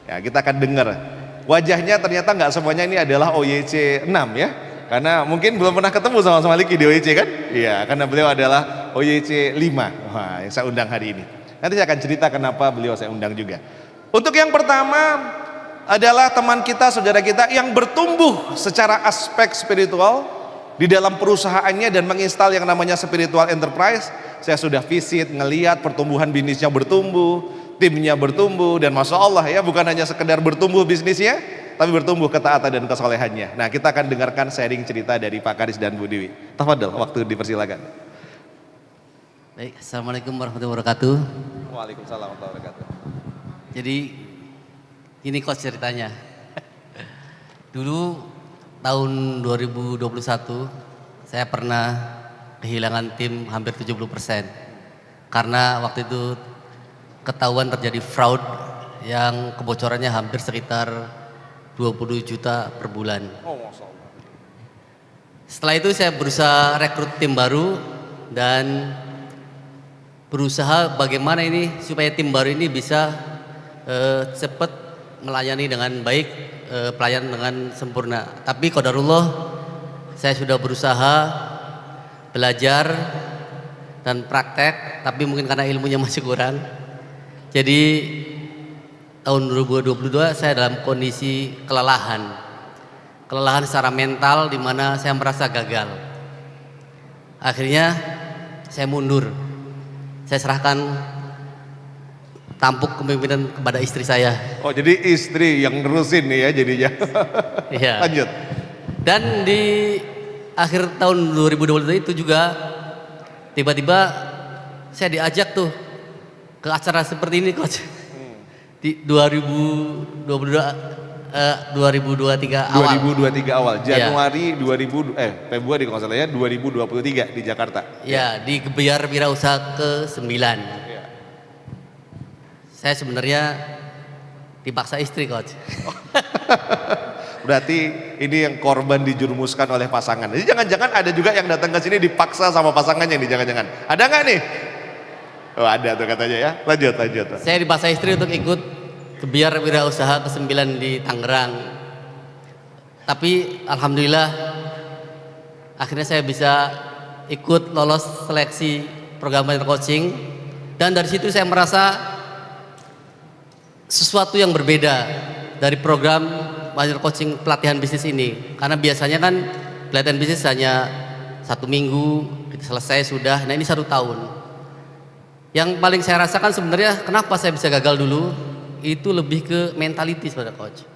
C: Ya, kita akan dengar. Wajahnya ternyata nggak semuanya ini adalah OYC 6 ya. Karena mungkin belum pernah ketemu sama Maliki di OYC kan? Iya, karena beliau adalah OYC 5. Wah, yang saya undang hari ini. Nanti saya akan cerita kenapa beliau saya undang juga. Untuk yang pertama adalah teman kita, saudara kita yang bertumbuh secara aspek spiritual di dalam perusahaannya dan menginstal yang namanya spiritual enterprise. Saya sudah visit, ngelihat pertumbuhan bisnisnya bertumbuh, timnya bertumbuh, dan Masya Allah ya, bukan hanya sekedar bertumbuh bisnisnya, tapi bertumbuh ketaatan dan kesolehannya. Nah, kita akan dengarkan sharing cerita dari Pak Karis dan Bu Dewi. Tafadhol, waktu dipersilakan.
H: Baik, Assalamualaikum warahmatullahi wabarakatuh.
C: Waalaikumsalam warahmatullahi wabarakatuh.
H: Jadi ini coach ceritanya. Dulu tahun 2021 saya pernah kehilangan tim hampir 70%. Karena waktu itu ketahuan terjadi fraud yang kebocorannya hampir sekitar 20 juta per bulan. Setelah itu saya berusaha rekrut tim baru dan berusaha bagaimana ini supaya tim baru ini bisa cepat melayani dengan baik, pelayan dengan sempurna. Tapi qadarullah saya sudah berusaha belajar dan praktek, tapi mungkin karena ilmunya masih kurang. Jadi tahun 2022 saya dalam kondisi kelelahan secara mental di mana saya merasa gagal. Akhirnya saya mundur, saya serahkan tampuk kepemimpinan kepada istri saya.
C: Oh, jadi istri yang nerusin nih ya jadinya.
H: Iya.
C: Lanjut.
H: Dan di akhir tahun 2022 itu juga tiba-tiba saya diajak tuh ke acara seperti ini coach. Di 2023 awal.
C: 2023 awal. Januari ya. Februari kalau nggak salah ya 2023 di Jakarta.
H: Ya, di Gebiar Wirausaha ke-9.
C: Ya.
H: Saya sebenarnya dipaksa istri coach.
C: Berarti ini yang korban dijerumuskan oleh pasangan. Jadi jangan-jangan ada juga yang datang ke sini dipaksa sama pasangannya nih, jangan-jangan. Ada nggak nih? Oh, ada tuh katanya ya. Lanjut.
H: Saya dipaksa istri untuk ikut Gebiar Wirausaha ke-9 di Tangerang. Tapi alhamdulillah akhirnya saya bisa ikut lolos seleksi program manager coaching, dan dari situ saya merasa sesuatu yang berbeda dari program manager coaching pelatihan bisnis ini. Karena biasanya kan pelatihan bisnis hanya 1 minggu selesai sudah. Nah, ini 1 tahun. Yang paling saya rasakan sebenarnya kenapa saya bisa gagal dulu itu lebih ke mentality pada coach.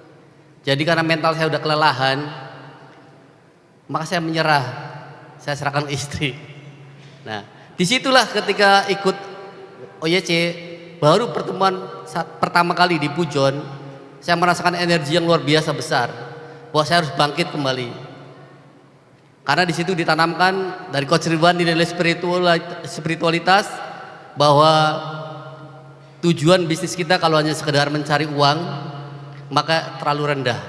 H: Jadi karena mental saya udah kelelahan, maka saya menyerah. Saya serahkan ke istri. Nah, disitulah ketika ikut OYC, baru pertemuan pertama kali di Pujon, saya merasakan energi yang luar biasa besar bahwa saya harus bangkit kembali. Karena di situ ditanamkan dari Coach Ridwan di nilai spiritualitas bahwa tujuan bisnis kita kalau hanya sekedar mencari uang maka terlalu rendah.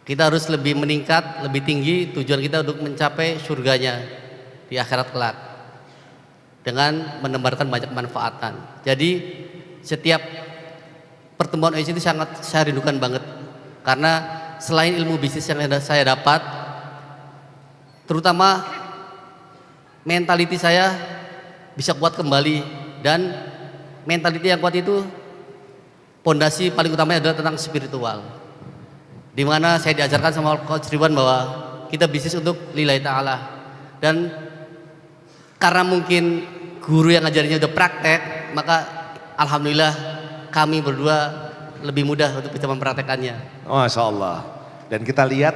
H: Kita harus lebih meningkat, lebih tinggi tujuan kita untuk mencapai surganya di akhirat kelak dengan menebarkan banyak manfaatan. Jadi setiap pertemuan OYC itu sangat saya rindukan banget karena selain ilmu bisnis yang saya dapat, terutama mentality saya bisa kuat kembali, dan mentality yang kuat itu pondasi paling utamanya adalah tentang spiritual, di mana saya diajarkan sama Coach Ridwan bahwa kita bisnis untuk lillahi ta'ala, dan karena mungkin guru yang ngajarinnya udah praktek, maka alhamdulillah kami berdua lebih mudah untuk bisa mempraktekannya.
C: Masya Allah. Dan kita lihat,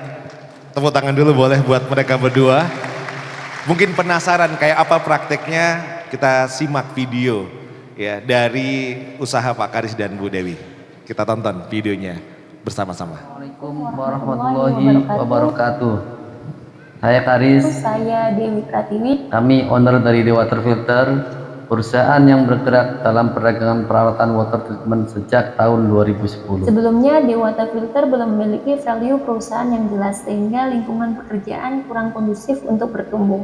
C: tepuk tangan dulu boleh buat mereka berdua. Mungkin penasaran kayak apa prakteknya, kita simak video ya dari usaha Pak Karis dan Bu Dewi. Kita tonton videonya bersama-sama.
I: Assalamualaikum warahmatullahi wabarakatuh. Saya Karis.
J: Saya Dewi Pratiwi.
I: Kami owner dari The Water Filter, perusahaan yang bergerak dalam perdagangan peralatan water treatment sejak tahun 2010.
J: Sebelumnya The Water Filter belum memiliki value perusahaan yang jelas sehingga lingkungan pekerjaan kurang kondusif untuk bertumbuh.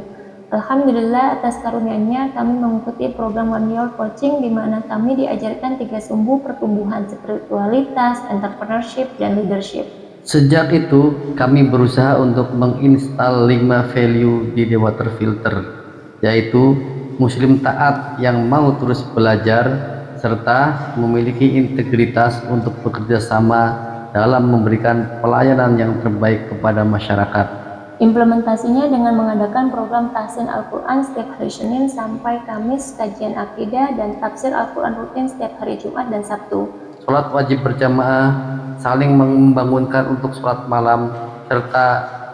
J: Alhamdulillah atas karunia-Nya kami mengikuti program One Year Coaching di mana kami diajarkan 3 sumbu pertumbuhan: spiritualitas, entrepreneurship, dan leadership.
I: Sejak itu kami berusaha untuk menginstal 5 value di The Water Filter, yaitu muslim taat yang mau terus belajar serta memiliki integritas untuk bekerja sama dalam memberikan pelayanan yang terbaik kepada masyarakat.
J: Implementasinya dengan mengadakan program tahsin Al-Quran setiap hari Senin sampai Kamis, kajian akidah dan tafsir Al-Quran rutin setiap hari Jumat dan Sabtu.
I: Sholat wajib berjamaah, saling membangunkan untuk sholat malam, serta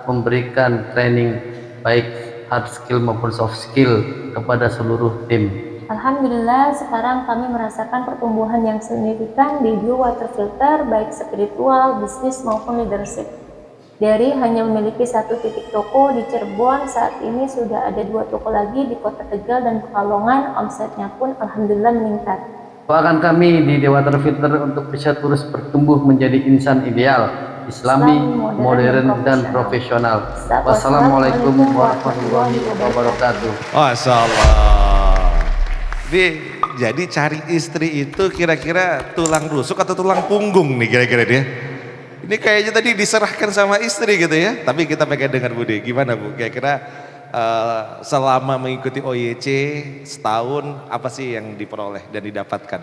I: memberikan training baik hard skill maupun soft skill kepada seluruh tim.
J: Alhamdulillah sekarang kami merasakan pertumbuhan yang signifikan di The Water Filter baik spiritual, bisnis maupun leadership. Dari hanya memiliki 1 titik toko di Cirebon, saat ini sudah ada 2 toko lagi di Kota Tegal dan Pekalongan. Omsetnya pun alhamdulillah meningkat.
I: Doakan kami di The Water Filter untuk bisa terus bertumbuh menjadi insan ideal, Islami, modern dan profesional. Wassalamualaikum warahmatullahi wabarakatuh.
C: Masya Allah. Jadi cari istri itu kira-kira tulang rusuk atau tulang punggung nih kira-kira dia? Ini kayaknya tadi diserahkan sama istri gitu ya. Tapi kita pengen dengar Bu De, gimana Bu? Kira-kira selama mengikuti OYC setahun apa sih yang diperoleh dan didapatkan?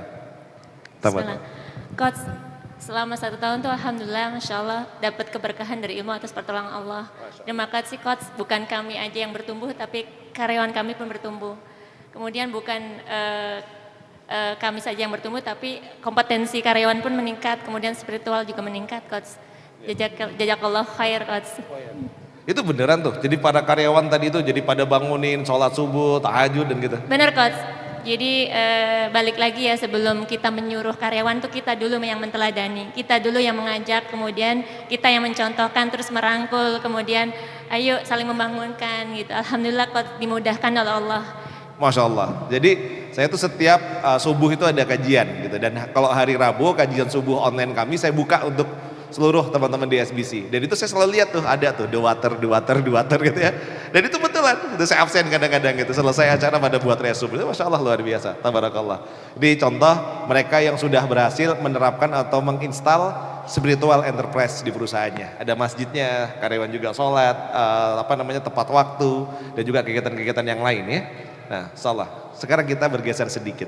K: Coach, selama 1 tahun tuh alhamdulillah Masya Allah dapat keberkahan dari ilmu atas pertolongan Allah. Terima kasih Coach, bukan kami aja yang bertumbuh tapi karyawan kami pun bertumbuh. Kemudian bukan kami saja yang bertumbuh tapi kompetensi karyawan pun meningkat, kemudian spiritual juga meningkat Coach. Jazakallah khair Coach.
C: Itu beneran tuh, jadi pada karyawan tadi itu jadi pada bangunin sholat subuh, tahajud dan gitu?
K: Bener Coach, jadi balik lagi ya sebelum kita menyuruh karyawan tuh kita dulu yang menteladani, kita dulu yang mengajak, kemudian kita yang mencontohkan terus merangkul, kemudian ayo saling membangunkan gitu. Alhamdulillah Coach dimudahkan oleh Allah.
C: Masya Allah, jadi saya tuh setiap subuh itu ada kajian gitu, dan kalau hari Rabu kajian subuh online kami saya buka untuk seluruh teman-teman di SBC, dan itu saya selalu lihat tuh ada tuh the water gitu ya, dan itu betulan, itu saya absen kadang-kadang gitu, selesai acara pada buat resume, itu Masya Allah luar biasa, tabarakallah. Ini contoh mereka yang sudah berhasil menerapkan atau menginstal spiritual enterprise di perusahaannya, ada masjidnya, karyawan juga sholat, tepat waktu, dan juga kegiatan-kegiatan yang lain ya. Nah, salah. Sekarang kita bergeser sedikit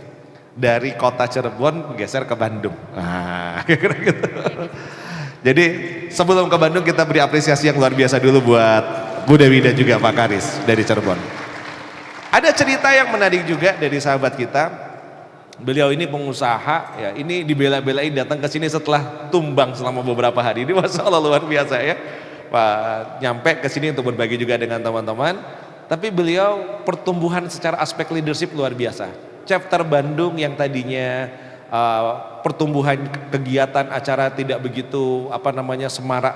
C: dari kota Cirebon bergeser ke Bandung. Nah, kira-kira gitu. Jadi sebelum ke Bandung kita beri apresiasi yang luar biasa dulu buat Bu Dewi dan juga Pak Karis dari Cirebon. Ada cerita yang menarik juga dari sahabat kita. Beliau ini pengusaha, ya ini dibela-belain datang ke sini setelah tumbang selama beberapa hari. Ini Masya Allah luar biasa ya. Pak nyampe ke sini untuk berbagi juga dengan teman-teman. Tapi beliau pertumbuhan secara aspek leadership luar biasa. Chapter Bandung yang tadinya pertumbuhan kegiatan acara tidak begitu semarak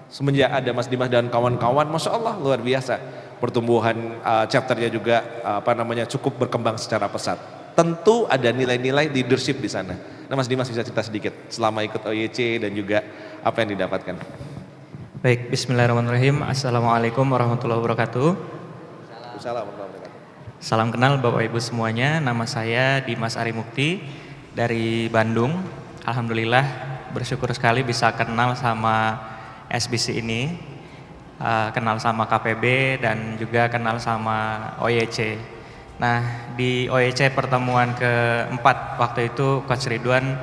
C: semenjak ada Mas Dimas dan kawan-kawan, Masya Allah luar biasa. Pertumbuhan chapternya juga cukup berkembang secara pesat. Tentu ada nilai-nilai leadership di sana. Nah Mas Dimas bisa cerita sedikit selama ikut OYC dan juga apa yang didapatkan.
L: Baik, Bismillahirrahmanirrahim. Assalamualaikum warahmatullahi wabarakatuh. Salam kenal Bapak Ibu semuanya, nama saya Dimas Ari Mukti dari Bandung. Alhamdulillah bersyukur sekali bisa kenal sama SBC ini, kenal sama KPB dan juga kenal sama OYC. Nah di OYC pertemuan keempat waktu itu Coach Ridwan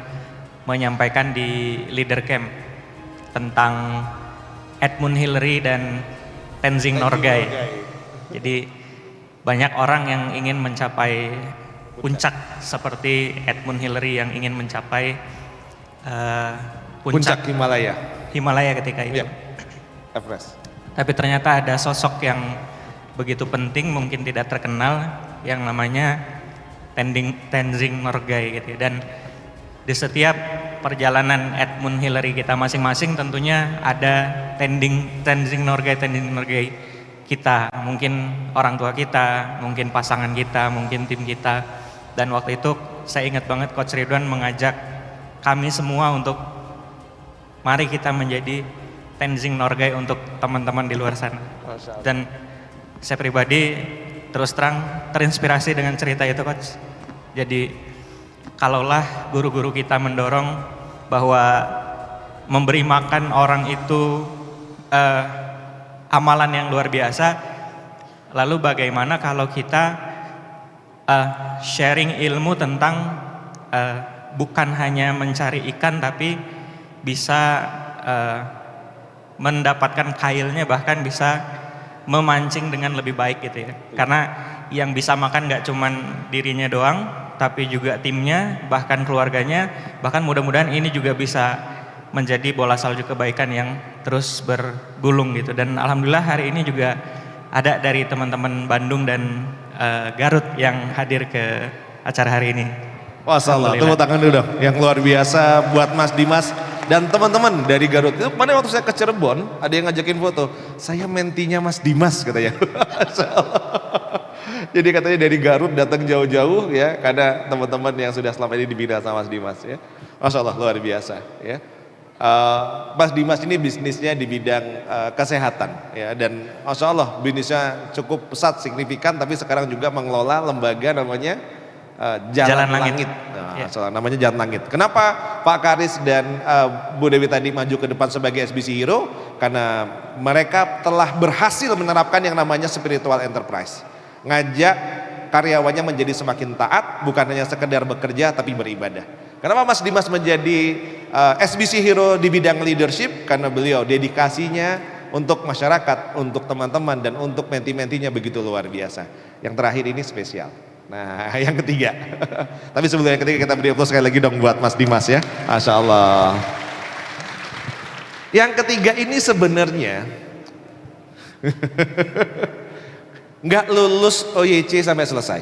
L: menyampaikan di Leader Camp tentang Edmund Hillary dan Tenzing Norgay. Jadi banyak orang yang ingin mencapai puncak seperti Edmund Hillary yang ingin mencapai puncak Himalaya ketika itu.
C: Everest.
L: Tapi ternyata ada sosok yang begitu penting, mungkin tidak terkenal, yang namanya Tenzing Norgay gitu. Dan di setiap perjalanan Edmund Hillary kita masing-masing tentunya ada Tenzing Norgay kita, mungkin orang tua kita, mungkin pasangan kita, mungkin tim kita. Dan waktu itu saya ingat banget Coach Ridwan mengajak kami semua untuk mari kita menjadi Tenzing Norgay untuk teman-teman di luar sana. Dan saya pribadi terus terang terinspirasi dengan cerita itu, Coach. Jadi kalaulah guru-guru kita mendorong bahwa memberi makan orang itu amalan yang luar biasa, lalu bagaimana kalau kita sharing ilmu tentang bukan hanya mencari ikan tapi bisa mendapatkan kailnya, bahkan bisa memancing dengan lebih baik gitu ya. Karena yang bisa makan nggak cuman dirinya doang, tapi juga timnya, bahkan keluarganya, bahkan mudah-mudahan ini juga bisa menjadi bola salju kebaikan yang terus bergulung gitu. Dan alhamdulillah hari ini juga ada dari teman-teman Bandung dan Garut yang hadir ke acara hari ini.
C: Masyaallah, tepuk tangan dulu dong. Yang luar biasa buat Mas Dimas dan teman-teman dari Garut. Itu kemarin waktu saya ke Cirebon, ada yang ngajakin foto. Saya mentinya Mas Dimas katanya. Jadi katanya dari Garut datang jauh-jauh ya, karena teman-teman yang sudah selama ini dibina sama Mas Dimas ya. Masya Allah, luar biasa ya. Mas Dimas ini bisnisnya di bidang kesehatan ya, dan Masya Allah bisnisnya cukup pesat, signifikan, tapi sekarang juga mengelola lembaga namanya Jalan Langit. Nah, namanya Jalan Langit. Kenapa Pak Karis dan Bu Dewi tadi maju ke depan sebagai SBC Hero? Karena mereka telah berhasil menerapkan yang namanya spiritual enterprise. Ngajak karyawannya menjadi semakin taat, bukan hanya sekedar bekerja tapi beribadah. Kenapa Mas Dimas menjadi SBC Hero di bidang leadership? Karena beliau dedikasinya untuk masyarakat, untuk teman-teman, dan untuk menti-mentinya begitu luar biasa. Yang terakhir ini spesial. Nah, yang ketiga. Tapi sebelum yang ketiga kita beri aplaus sekali lagi dong buat Mas Dimas ya. Masya Allah. Yang ketiga ini sebenarnya nggak lulus OYC sampai selesai.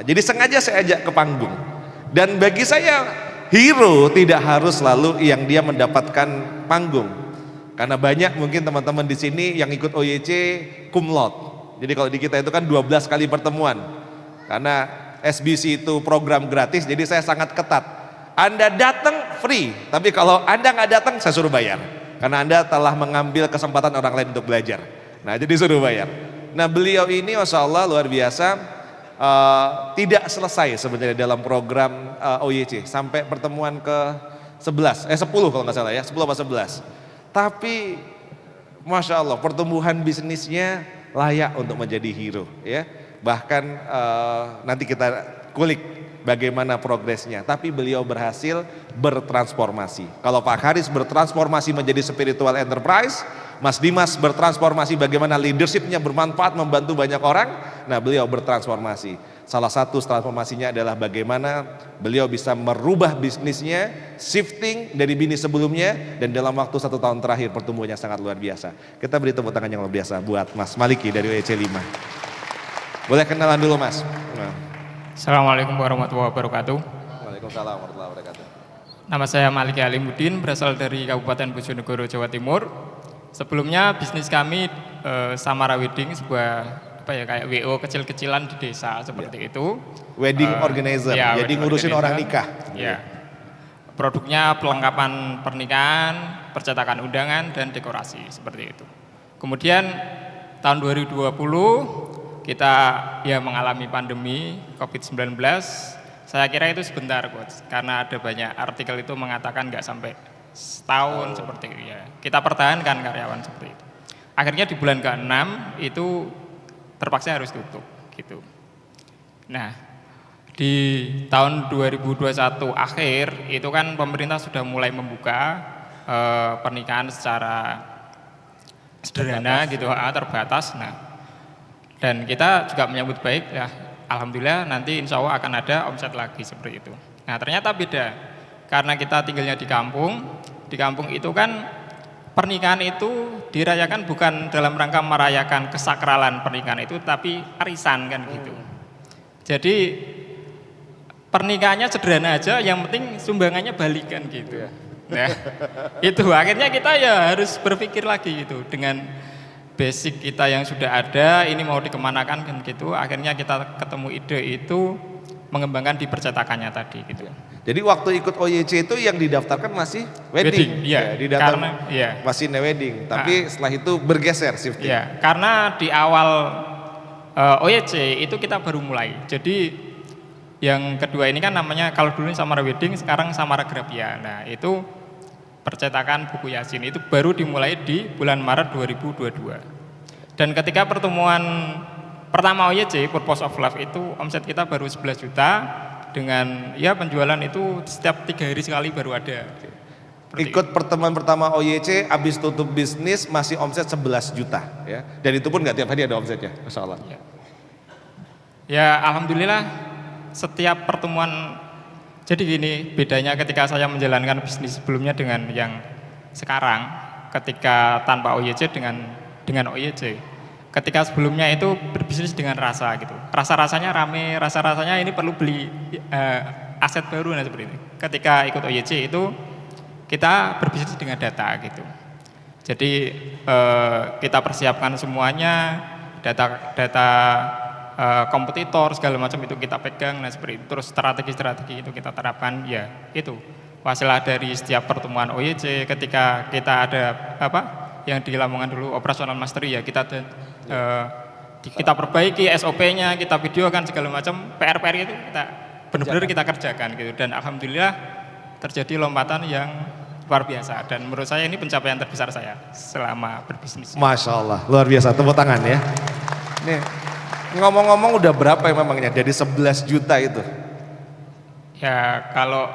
C: Jadi sengaja saya ajak ke panggung. Dan bagi saya hero tidak harus selalu yang dia mendapatkan panggung. Karena banyak mungkin teman-teman di sini yang ikut OYC cum laude. Jadi kalau di kita itu kan 12 kali pertemuan. Karena SBC itu program gratis, jadi saya sangat ketat. Anda datang free, tapi kalau Anda nggak datang saya suruh bayar. Karena Anda telah mengambil kesempatan orang lain untuk belajar. Nah jadi suruh bayar. Nah beliau ini Masya Allah luar biasa, tidak selesai sebenarnya dalam program OYC sampai pertemuan ke 10 kalau nggak salah ya, 10 atau 11. Tapi Masya Allah pertumbuhan bisnisnya layak untuk menjadi hero ya. Bahkan nanti kita kulik bagaimana progresnya. Tapi beliau berhasil bertransformasi. Kalau Pak Karis bertransformasi menjadi spiritual enterprise, Mas Dimas bertransformasi bagaimana leadershipnya bermanfaat membantu banyak orang. Nah beliau bertransformasi. Salah satu transformasinya adalah bagaimana beliau bisa merubah bisnisnya, shifting dari bisnis sebelumnya, dan dalam waktu 1 tahun terakhir pertumbuhannya sangat luar biasa. Kita beri tepuk tangan yang luar biasa buat Mas Maliki dari OYC 5. Boleh kenalan dulu Mas.
M: Assalamualaikum warahmatullahi wabarakatuh.
C: Waalaikumsalam warahmatullahi wabarakatuh.
M: Nama saya Maliki Alimuddin, berasal dari Kabupaten Bojonegoro, Jawa Timur. Sebelumnya bisnis kami Samara Wedding, sebuah kayak WO kecil-kecilan di desa seperti itu.
C: Wedding organizer,
M: ya,
C: jadi ngurusin orang nikah.
M: Ya. Produknya perlengkapan pernikahan, percetakan undangan, dan dekorasi seperti itu. Kemudian tahun 2020 kita mengalami pandemi COVID-19. Saya kira itu sebentar, Coach, karena ada banyak artikel itu mengatakan nggak sampai setahun seperti itu ya. Kita pertahankan karyawan seperti itu. Akhirnya di bulan ke-6 itu terpaksa harus tutup gitu. Nah, di tahun 2021 akhir itu kan pemerintah sudah mulai membuka pernikahan secara sederhana gitu, terbatas. Nah, Dan kita juga menyambut baik, ya alhamdulillah nanti insya Allah akan ada omset lagi seperti itu. Nah ternyata beda, karena kita tinggalnya di kampung itu kan pernikahan itu dirayakan bukan dalam rangka merayakan kesakralan pernikahan itu, tapi arisan kan gitu. Jadi pernikahannya sederhana aja, yang penting sumbangannya balikan gitu. Nah itu akhirnya kita ya harus berpikir lagi gitu, dengan basic kita yang sudah ada, ini mau dikemanakan kan gitu. Akhirnya kita ketemu ide itu mengembangkan di percetakannya tadi gitu.
C: Jadi waktu ikut OYC itu yang didaftarkan masih wedding,
M: iya.
C: didaftar
M: Karena, iya.
C: masih wedding, tapi setelah itu bergeser shifting.
M: Iya, karena di awal OYC itu kita baru mulai. Jadi yang kedua ini kan namanya, kalau dulu Samara Wedding, sekarang Samara Grafia. Nah itu percetakan buku Yasin itu baru dimulai di bulan Maret 2022. Dan ketika pertemuan pertama OYC, Purpose of Life itu omset kita baru 11 juta dengan ya penjualan itu setiap 3 hari sekali baru ada.
C: Ikut pertemuan pertama OYC, habis tutup bisnis masih omset 11 juta ya. Dan itu pun nggak tiap hari ada omsetnya, Masya Allah.
M: Ya alhamdulillah setiap pertemuan. Jadi gini, bedanya ketika saya menjalankan bisnis sebelumnya dengan yang sekarang, ketika tanpa OYC dengan OYC. Ketika sebelumnya itu berbisnis dengan rasa gitu. Rasa-rasanya rame, rasa-rasanya ini perlu beli aset baru, nah seperti itu. Ketika ikut OYC itu kita berbisnis dengan data gitu. Jadi kita persiapkan semuanya, data kompetitor segala macam itu kita pegang, nah seperti itu. Terus strategi-strategi itu kita terapkan, ya itu wasilah dari setiap pertemuan OYC. Ketika kita ada yang di Lamongan dulu operasional mastery, ya kita perbaiki SOP-nya, kita videokan segala macam, PR itu kita benar-benar kita kerjakan gitu. Dan alhamdulillah terjadi lompatan yang luar biasa, dan menurut saya ini pencapaian terbesar saya selama berbisnis.
C: Masya Allah, luar biasa, tepuk tangan ya. Nih, ngomong-ngomong udah berapa ya memangnya dari 11 juta itu?
M: Ya kalau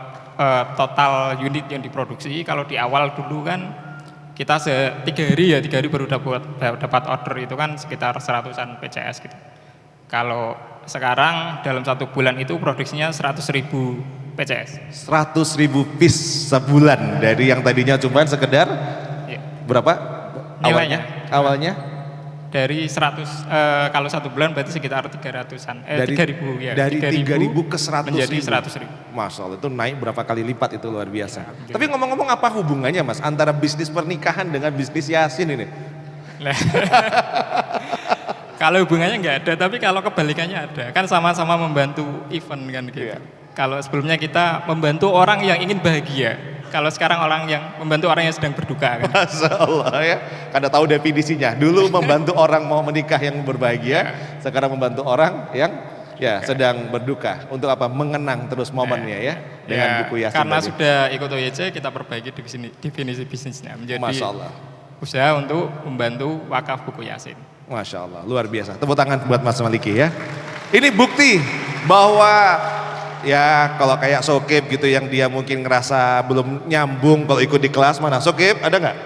M: total unit yang diproduksi, kalau di awal dulu kan kita 3 hari baru dapat order itu kan sekitar 100-an PCS gitu. Kalau sekarang dalam 1 bulan itu produksinya 100.000 PCS.
C: 100.000 piece sebulan, dari yang tadinya cuma sekedar berapa?
M: Nilainya?
C: Awalnya?
M: Dari 100, kalau 1 bulan berarti sekitar 300-an, 3.000 ya.
C: Dari 3.000 ke 100.000.
M: Menjadi 100.000.
C: Masya Allah, itu naik berapa kali lipat, itu luar biasa. Tapi ngomong-ngomong, apa hubungannya Mas antara bisnis pernikahan dengan bisnis Yasin ini?
M: Kalau hubungannya nggak ada, tapi kalau kebalikannya ada. Kan sama-sama membantu event kan gitu. Kalau sebelumnya kita membantu orang yang ingin bahagia, kalau sekarang orang yang membantu orang yang sedang berduka kan.
C: Masya Allah ya, karena tahu definisinya. Dulu membantu orang mau menikah yang berbahagia, sekarang membantu orang yang sedang berduka. Untuk apa? Mengenang terus momennya ya, dengan buku Yasin.
M: Karena
C: tadi
M: sudah ikut OYC, kita perbaiki definisi bisnisnya menjadi
C: Masya Allah.
M: usaha untuk membantu wakaf buku Yasin.
C: Masya Allah, luar biasa. Tepuk tangan buat Mas Maliki ya. Ini bukti bahwa ya kalau kayak Sokib gitu, yang dia mungkin ngerasa belum nyambung kalau ikut di kelas, mana Sokib, ada nggak?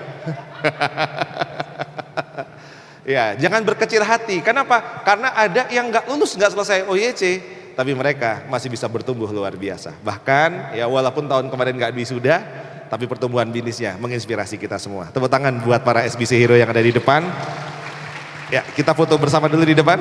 C: Ya, jangan berkecil hati. Kenapa? Karena ada yang nggak lulus, nggak selesai OYC, tapi mereka masih bisa bertumbuh luar biasa. Bahkan ya walaupun tahun kemarin nggak wisuda, tapi pertumbuhan bisnisnya menginspirasi kita semua. Tepuk tangan buat para SBC Hero yang ada di depan. Ya, kita foto bersama dulu di depan.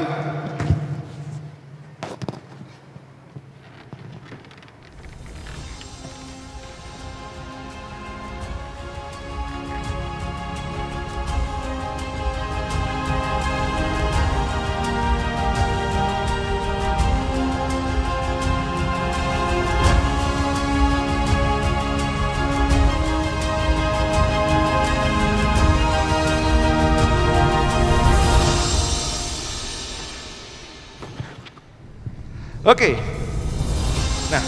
C: Oke. Nah,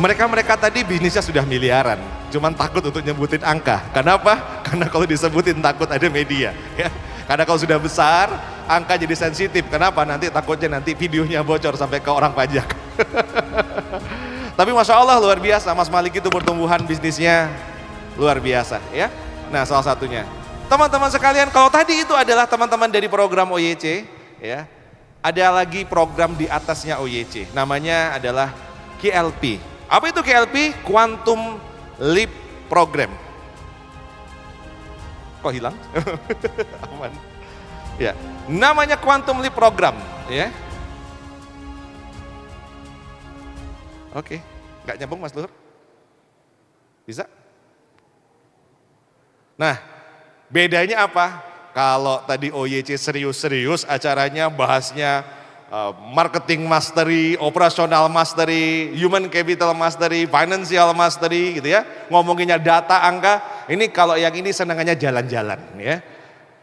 C: mereka tadi bisnisnya sudah miliaran, cuman takut untuk nyebutin angka. Kenapa? Karena kalau disebutin takut ada media. Ya. Karena kalau sudah besar, angka jadi sensitif. Kenapa? Takutnya videonya bocor sampai ke orang pajak. Tapi Masya Allah luar biasa, Mas Malik itu pertumbuhan bisnisnya luar biasa ya. Nah, salah satunya. Teman-teman sekalian, kalau tadi itu adalah teman-teman dari program OYC, ya. Ada lagi program di atasnya OYC, namanya adalah KLP. Apa itu KLP? Quantum Leap Program. Kok hilang? Aman. Ya, namanya Quantum Leap Program, ya. Oke, nggak nyambung Mas Luhur? Bisa? Nah, bedanya apa? Kalau tadi OYC serius-serius acaranya bahasnya marketing mastery, operational mastery, human capital mastery, financial mastery gitu ya. Ngomonginnya data, angka. Ini kalau yang ini senangannya jalan-jalan ya.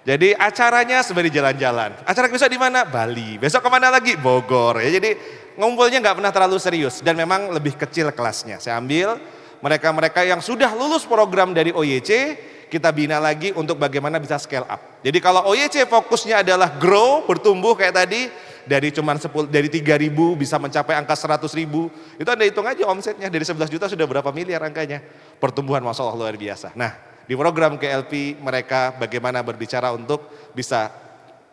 C: Jadi acaranya sebenarnya jalan-jalan. Acara besok di mana? Bali. Besok kemana lagi? Bogor ya. Jadi ngumpulnya nggak pernah terlalu serius dan memang lebih kecil kelasnya. Saya ambil mereka-mereka yang sudah lulus program dari OYC, kita bina lagi untuk bagaimana bisa scale up. Jadi kalau OYC fokusnya adalah grow, bertumbuh kayak tadi, dari cuman 3.000 bisa mencapai angka 100.000, itu Anda hitung aja omsetnya, dari 11 juta sudah berapa miliar angkanya. Pertumbuhan Masya Allah luar biasa. Nah, di program KLP mereka bagaimana berbicara untuk bisa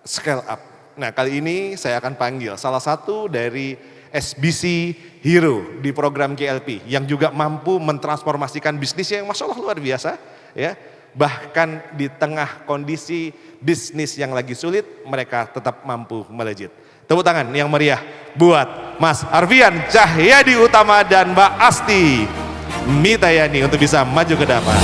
C: scale up. Nah, kali ini saya akan panggil salah satu dari SBC Hero di program KLP yang juga mampu mentransformasikan bisnisnya yang Masya Allah luar biasa ya. Bahkan di tengah kondisi bisnis yang lagi sulit, mereka tetap mampu melejit. Tepuk tangan yang meriah buat Mas Arfian Cahyadi Utama dan Mbak Asti Mitayani untuk bisa maju ke depan.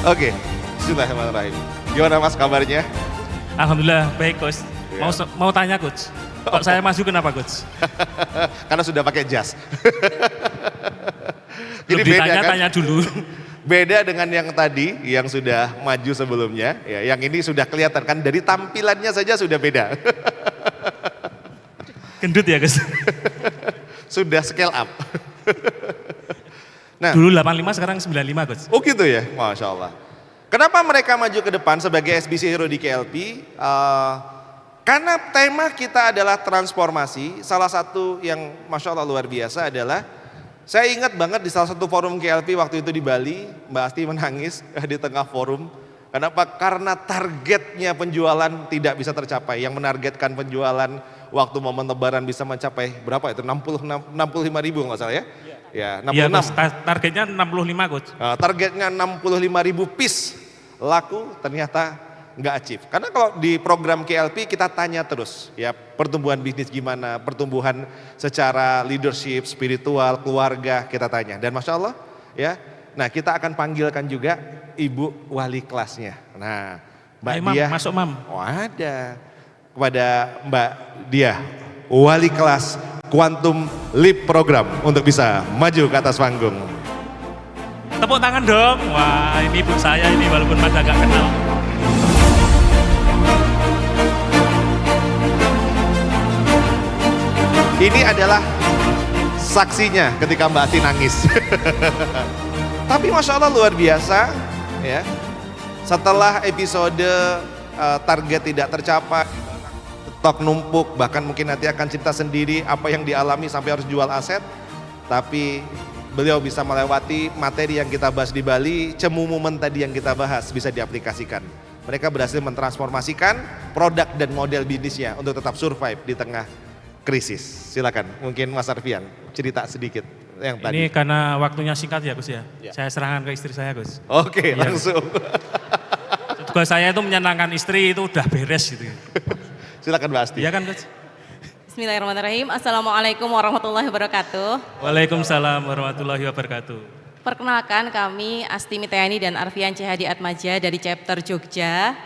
C: Oke, bismillahirrahmanirrahim. Gimana Mas kabarnya?
N: Alhamdulillah baik Coach. Mau tanya Coach, kok saya maju kenapa Coach?
C: Karena sudah pakai jas.
N: Jadi beda kan? Tanya dulu.
C: Beda dengan yang tadi, yang sudah maju sebelumnya. Ya, yang ini sudah kelihatan kan dari tampilannya saja sudah beda.
N: Gendut ya Coach?
C: Sudah scale up.
N: Nah, dulu 85 sekarang 95 Coach.
C: Oh gitu ya, Masya Allah. Kenapa mereka maju ke depan sebagai SBC Hero di KLP? Karena tema kita adalah transformasi. Salah satu yang Masya Allah luar biasa adalah, saya ingat banget di salah satu forum KLP waktu itu di Bali, Mbak Asti menangis di tengah forum. Kenapa? Karena targetnya penjualan tidak bisa tercapai. Yang menargetkan penjualan waktu momen lebaran bisa mencapai berapa itu? 65 ribu nggak salah ya? Ya, 66.
N: Iya, targetnya 65 Coach.
C: Targetnya 65.000 piece laku, ternyata nggak achieve. Karena kalau di program KLP kita tanya terus, ya pertumbuhan bisnis gimana, pertumbuhan secara leadership, spiritual, keluarga kita tanya. Dan Masya Allah, ya. Nah kita akan panggilkan juga ibu wali kelasnya. Nah Mbak Dia.
N: Masuk Mam.
C: Oh ada. Kepada Mbak Dia, wali kelas Quantum Leap Program untuk bisa maju ke atas panggung.
N: Tepuk tangan dong. Wah ini ibu saya ini walaupun pada gak kenal.
C: Ini adalah saksinya ketika Mbak Ati nangis. Tapi Masya Allah luar biasa ya. Setelah episode target tidak tercapai, stok numpuk, bahkan mungkin nanti akan cerita sendiri apa yang dialami sampai harus jual aset. Tapi beliau bisa melewati materi yang kita bahas di Bali, cemumumen tadi yang kita bahas bisa diaplikasikan. Mereka berhasil mentransformasikan produk dan model bisnisnya untuk tetap survive di tengah krisis. Silakan, mungkin Mas Arfian cerita sedikit yang tadi.
N: Ini karena waktunya singkat ya Gus ya. Saya serahkan ke istri saya Gus.
C: Oke,
N: ya.
C: Langsung.
N: Tugas saya itu menyenangkan istri itu udah beres gitu.
C: Silakan Mbak Asti.
N: Iya kan Gus?
F: Bismillahirrahmanirrahim. Assalamualaikum warahmatullahi wabarakatuh.
N: Waalaikumsalam warahmatullahi wabarakatuh.
F: Perkenalkan kami Asti Mitayani dan Arfian Cahyadi Atmaja dari chapter Jogja,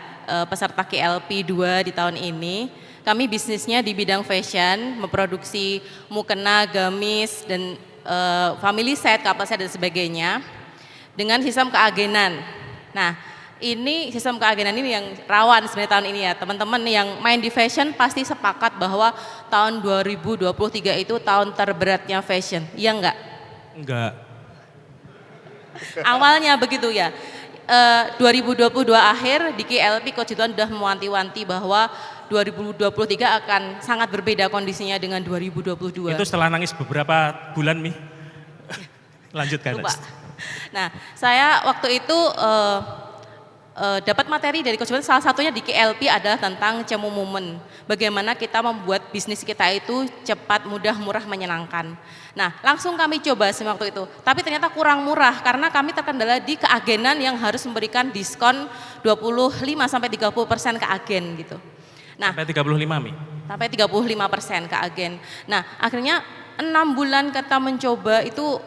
F: peserta KLP 2 di tahun ini. Kami bisnisnya di bidang fashion, memproduksi mukena, gamis, dan family set, couple set dan sebagainya. Dengan sistem keagenan.
O: Nah, ini sistem keagenan ini yang rawan sebenarnya tahun ini ya. Teman-teman yang main di fashion pasti sepakat bahwa tahun 2023 itu tahun terberatnya fashion. Iya enggak?
N: Enggak.
O: Awalnya begitu ya. 2022 akhir di KLP Coach Ridwan sudah mewanti-wanti bahwa 2023 akan sangat berbeda kondisinya dengan 2022.
N: Itu setelah nangis beberapa bulan, Mi. Lanjutkan.
O: Lupa. Nah, saya waktu itu dapat materi dari Coach Ridwan, salah satunya di KLP adalah tentang Cemumomen. Bagaimana kita membuat bisnis kita itu cepat, mudah, murah, menyenangkan. Nah, langsung kami coba waktu itu. Tapi ternyata kurang murah karena kami terkendala di keagenan yang harus memberikan diskon 25-30% ke agen gitu. Nah,
N: sampai 35, Mi.
O: Sampai 35% ke agen. Nah, akhirnya 6 bulan kita mencoba itu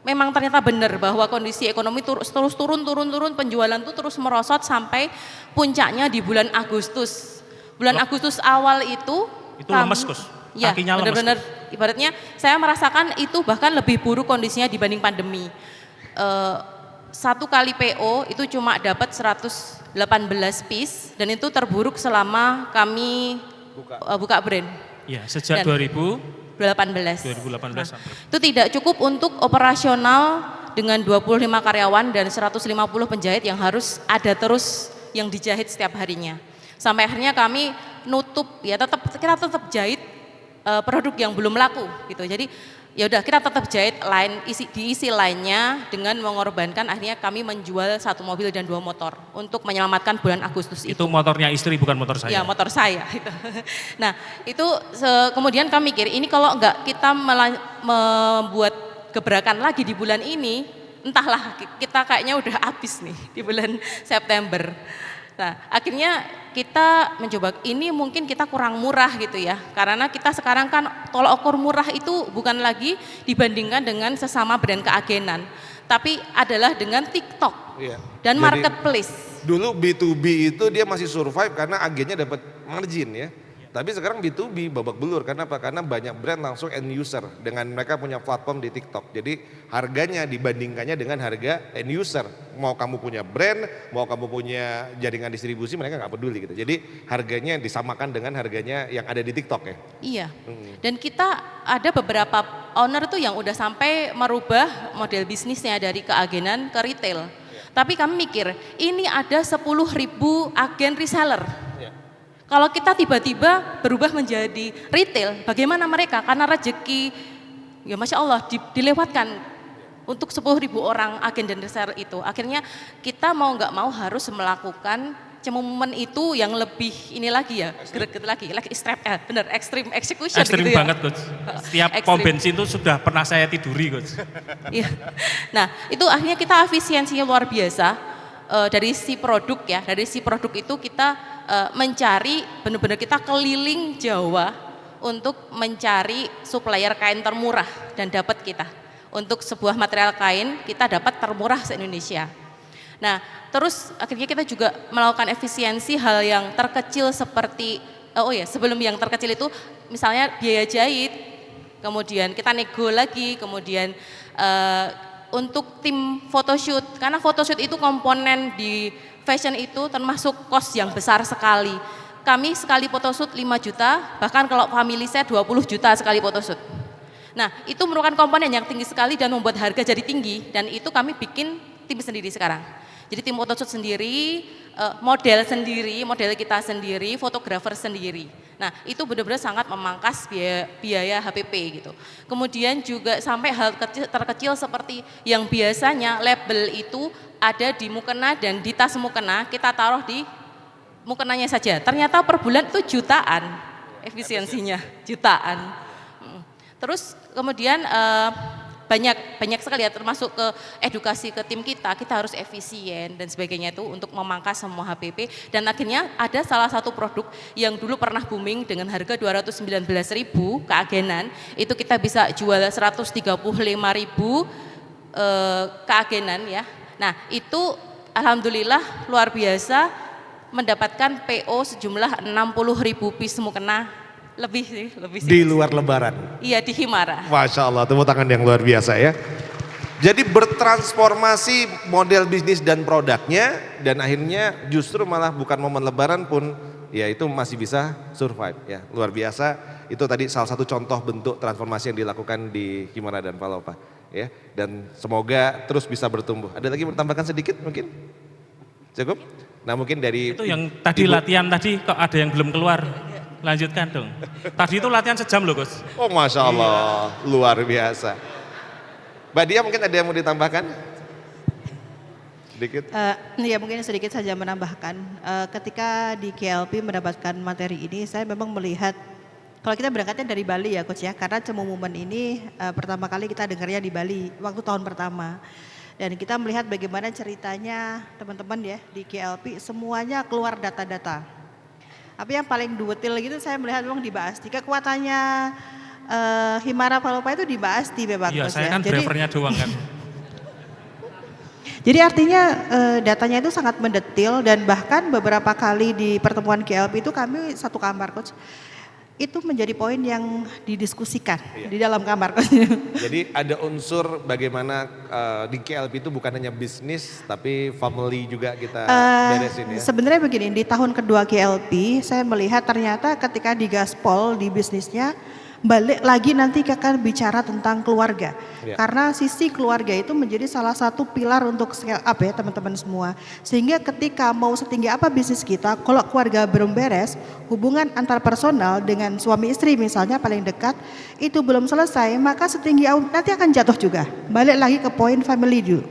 O: memang ternyata benar bahwa kondisi ekonomi terus turun, penjualan tuh terus merosot sampai puncaknya di bulan Agustus. Bulan Agustus awal itu
N: lemes, Gus.
O: Ya,
N: Kakinya lemes.
O: benar-benar ibaratnya saya merasakan itu bahkan lebih buruk kondisinya dibanding pandemi. Satu kali PO itu cuma dapat 118 piece dan itu terburuk selama kami buka brand.
N: Ya, sejak 2018 sampai.
O: Itu tidak cukup untuk operasional dengan 25 karyawan dan 150 penjahit yang harus ada terus yang dijahit setiap harinya. Sampai akhirnya kami nutup ya kita tetap jahit produk yang belum laku gitu. Jadi ya udah kita tetap jahit diisi lainnya dengan mengorbankan akhirnya kami menjual 1 mobil dan 2 motor untuk menyelamatkan bulan Agustus itu.
N: Itu motornya istri bukan motor saya.
O: Ya motor saya. Nah itu kemudian kami mikir ini kalau enggak kita membuat gebrakan lagi di bulan ini, entahlah kita kayaknya udah habis nih di bulan September. Nah akhirnya kita mencoba ini mungkin kita kurang murah gitu ya, karena kita sekarang kan tolak ukur murah itu bukan lagi dibandingkan dengan sesama brand keagenan, tapi adalah dengan TikTok dan marketplace.
P: Dulu B2B itu dia masih survive karena agennya dapat margin ya. Tapi sekarang B2B babak belur, karena apa? Karena banyak brand langsung end user dengan mereka punya platform di TikTok. Jadi harganya dibandingkannya dengan harga end user. Mau kamu punya brand, mau kamu punya jaringan distribusi, mereka nggak peduli gitu. Jadi harganya disamakan dengan harganya yang ada di TikTok ya.
O: Iya. Dan kita ada beberapa owner tuh yang udah sampai merubah model bisnisnya dari keagenan ke retail. Tapi kami mikir, ini ada 10.000 agen reseller. Kalau kita tiba-tiba berubah menjadi retail, bagaimana mereka? Karena rezeki, ya Masya Allah dilewatkan untuk 10.000 orang agen dan reseller itu. Akhirnya kita mau nggak mau harus melakukan Cemumomen itu yang lebih ini lagi ya, greget lagi extreme execution
N: ekstrim
O: gitu ya.
N: Banget Coach. Setiap pom bensin itu sudah pernah saya tiduri Coach.
O: Iya. Nah itu akhirnya kita efisiensinya luar biasa dari si produk ya, dari si produk itu kita mencari benar-benar kita keliling Jawa untuk mencari supplier kain termurah dan dapat kita. Untuk sebuah material kain kita dapat termurah se-Indonesia. Nah terus akhirnya kita juga melakukan efisiensi hal yang terkecil seperti, sebelum yang terkecil itu misalnya biaya jahit, kemudian kita nego lagi, kemudian untuk tim photoshoot, karena photoshoot itu komponen di fashion itu termasuk cost yang besar sekali. Kami sekali photoshoot 5 juta, bahkan kalau family saya 20 juta sekali photoshoot. Nah itu merupakan komponen yang tinggi sekali dan membuat harga jadi tinggi, dan itu kami bikin tim sendiri sekarang. Jadi tim photoshoot sendiri, model kita sendiri, fotografer sendiri. Nah itu benar-benar sangat memangkas biaya HPP gitu. Kemudian juga sampai hal terkecil seperti yang biasanya label itu ada di mukena dan di tas mukena, kita taruh di mukenanya saja. Ternyata per bulan itu jutaan efisiensinya, jutaan. Terus kemudian banyak sekali ya, termasuk ke edukasi ke tim kita harus efisien dan sebagainya itu untuk memangkas semua HPP. Dan akhirnya ada salah satu produk yang dulu pernah booming dengan harga 219.000 keagenan, itu kita bisa jual 135.000 keagenan ya. Nah itu alhamdulillah luar biasa mendapatkan PO sejumlah 60.000 piece mukena. Lebih sih.
P: Di luar lebaran.
O: Iya di Himara.
P: Masya Allah, tepuk tangan yang luar biasa ya. Jadi bertransformasi model bisnis dan produknya, dan akhirnya justru malah bukan momen lebaran pun ya itu masih bisa survive ya. Luar biasa, itu tadi salah satu contoh bentuk transformasi yang dilakukan di Himara dan Palopa ya. Dan semoga terus bisa bertumbuh. Ada lagi bertambahkan sedikit mungkin? Cukup? Nah mungkin dari
N: itu yang tadi latihan tadi kok ada yang belum keluar. Lanjutkan dong. Tadi itu latihan sejam loh Gus.
P: Oh Masya Allah, luar biasa. Mbak Dia mungkin ada yang mau ditambahkan? Sedikit?
Q: Ya mungkin sedikit saja menambahkan. Ketika di KLP mendapatkan materi ini, saya memang melihat, kalau kita berangkatnya dari Bali ya Coach ya, karena Cemumun ini pertama kali kita dengarnya di Bali, waktu tahun pertama. Dan kita melihat bagaimana ceritanya teman-teman ya di KLP, semuanya keluar data-data. Tapi yang paling detail gitu saya melihat memang di Mbak Asti, kekuatannya Himara Palopa itu di Mbak Asti memang.
N: Iya, saya
Q: ya.
N: kan drivernya doang kan.
Q: Jadi artinya datanya itu sangat mendetil, dan bahkan beberapa kali di pertemuan KLP itu kami satu kamar Coach. Itu menjadi poin yang didiskusikan di dalam kamar Coach.
P: Jadi ada unsur bagaimana di KLP itu bukan hanya bisnis tapi family juga kita beresin ya.
Q: Sebenarnya begini, di tahun kedua KLP saya melihat ternyata ketika di Gaspol di bisnisnya balik lagi nanti akan bicara tentang keluarga.
P: Ya.
Q: Karena sisi keluarga itu menjadi salah satu pilar untuk scale up ya teman-teman semua. Sehingga ketika mau setinggi apa bisnis kita, kalau keluarga belum beres, hubungan antar personal dengan suami istri misalnya paling dekat, itu belum selesai, maka setinggi nanti akan jatuh juga. Balik lagi ke poin family dulu.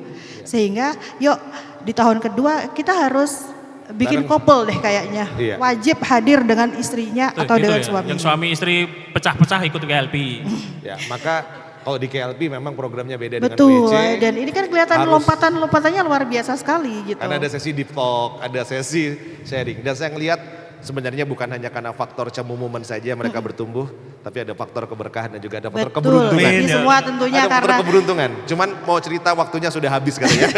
Q: Sehingga yuk di tahun kedua kita harus bikin couple deh kayaknya.
P: Iya.
Q: Wajib hadir dengan istrinya atau
N: Gitu
Q: dengan
N: ya,
Q: suaminya.
N: yang suami istri pecah-pecah ikut KLP.
P: Ya, maka kalau di KLP memang programnya beda
Q: Betul,
P: dengan WC.
Q: dan ini kan kelihatan lompatan-lompatannya luar biasa sekali gitu.
P: Karena ada sesi deep talk, ada sesi sharing. Dan saya ngelihat sebenarnya bukan hanya karena faktor Cemumun saja mereka bertumbuh, tapi ada faktor keberkahan dan juga ada faktor
Q: Betul,
P: keberuntungan.
Q: ini semua tentunya
P: ada faktor
Q: karena
P: keberuntungan. Cuman mau cerita waktunya sudah habis katanya.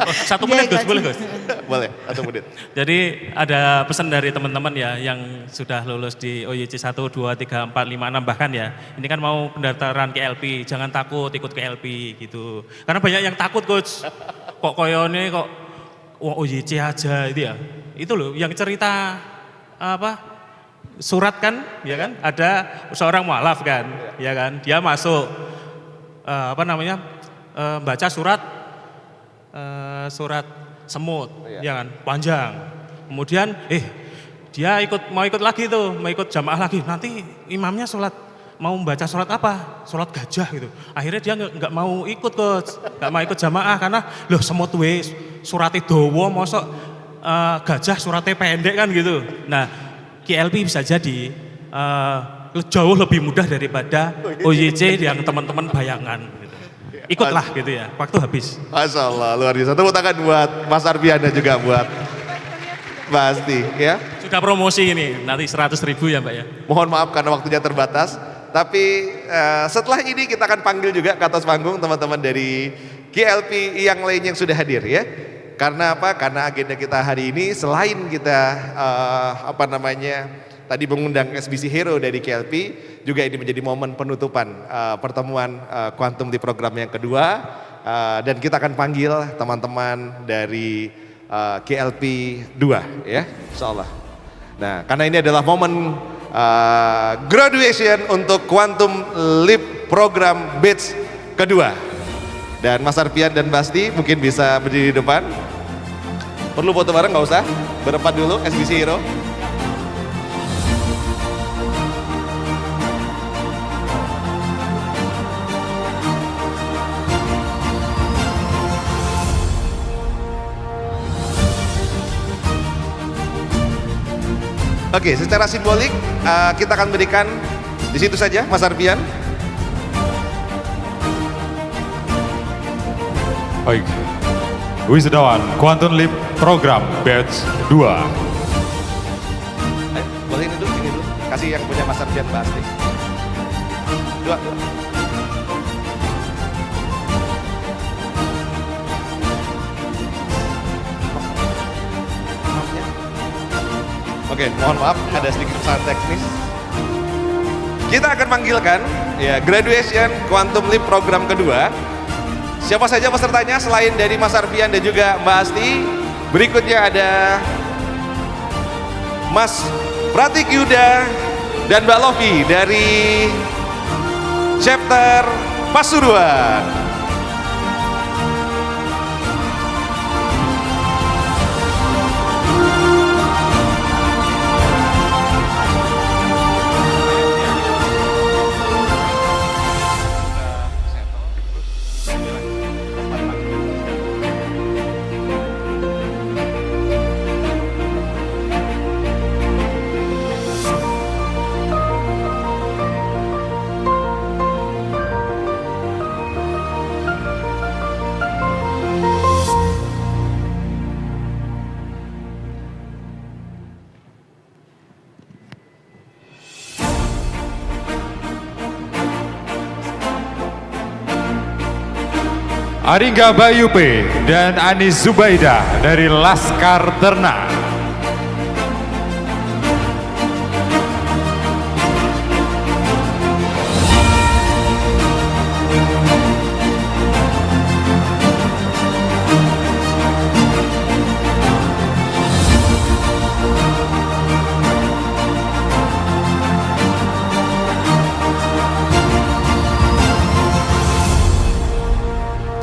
N: 1 menit Gus, boleh Gus?
P: Boleh, 1 menit.
N: Jadi ada pesan dari teman-teman ya yang sudah lulus di OYC 1, 2, 3, 4, 5, 6 bahkan ya. Ini kan mau pendaftaran KLP, jangan takut ikut KLP gitu. Karena banyak yang takut Coach. Kok koyone kok OYC aja itu ya. Itu loh yang cerita apa surat kan ya kan, ada seorang mualaf kan ya kan, dia masuk baca surat semut ya kan panjang, kemudian dia mau ikut lagi tuh, mau ikut jamaah lagi, nanti imamnya mau membaca surat apa? Surat gajah gitu. Akhirnya dia nggak mau ikut Coach, nggak mau ikut jamaah karena loh semut suratnya dawa mosok gajah suratnya pendek kan gitu. Nah KLP bisa jadi jauh lebih mudah daripada OYC yang teman-teman bayangan. Gitu. Ikutlah gitu ya, waktu habis.
P: Masya Allah, luar biasa. Tepuk tangan buat Mas Arfian dan juga buat Pasti ya.
N: Sudah promosi ini, nanti 100.000 ya Mbak ya.
P: Mohon maaf karena waktunya terbatas. Tapi setelah ini kita akan panggil juga ke atas panggung teman-teman dari KLP yang lain yang sudah hadir ya. Karena apa? Karena agenda kita hari ini selain kita tadi mengundang SBC Hero dari KLP, juga ini menjadi momen penutupan pertemuan Quantum di program yang kedua, dan kita akan panggil teman-teman dari KLP 2 ya, insyaallah. Nah, karena ini adalah momen graduation untuk Quantum Leap program batch kedua. Dan Mas Arfian dan Basti mungkin bisa berdiri di depan. Perlu foto bareng nggak usah? Berempat dulu SBC Hero. Oke, secara simbolik kita akan berikan di situ saja Mas Arfian.
B: Baik, wisudawan Quantum Leap Program Batch 2.
P: Boleh ini dulu. Kasih yang punya Mas Arfian Basti. Dua. Oke, mohon maaf ada sedikit kesalahan teknis. Kita akan panggilkan ya graduation Quantum Leap program kedua Siapa saja pesertanya selain dari Mas Arfian dan juga Mbak Asti? Berikutnya ada Mas Pratik Yuda dan Mbak Lofi dari chapter Pasuruan.
B: Aringga Bayu P dan Anis Zubaida dari Laskar Terna.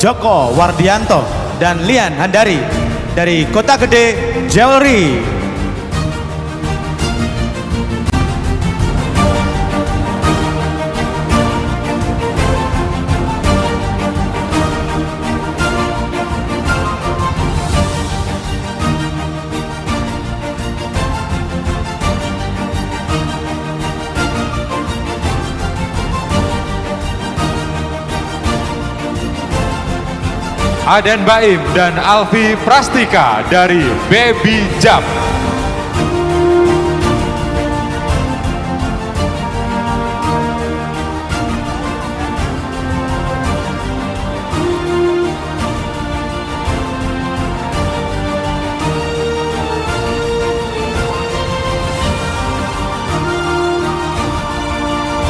G: Joko Wardianto dan Lian Handari dari Kota Gede Jewelry.
B: Aden Baim dan Alfi Prastika dari Baby Jam.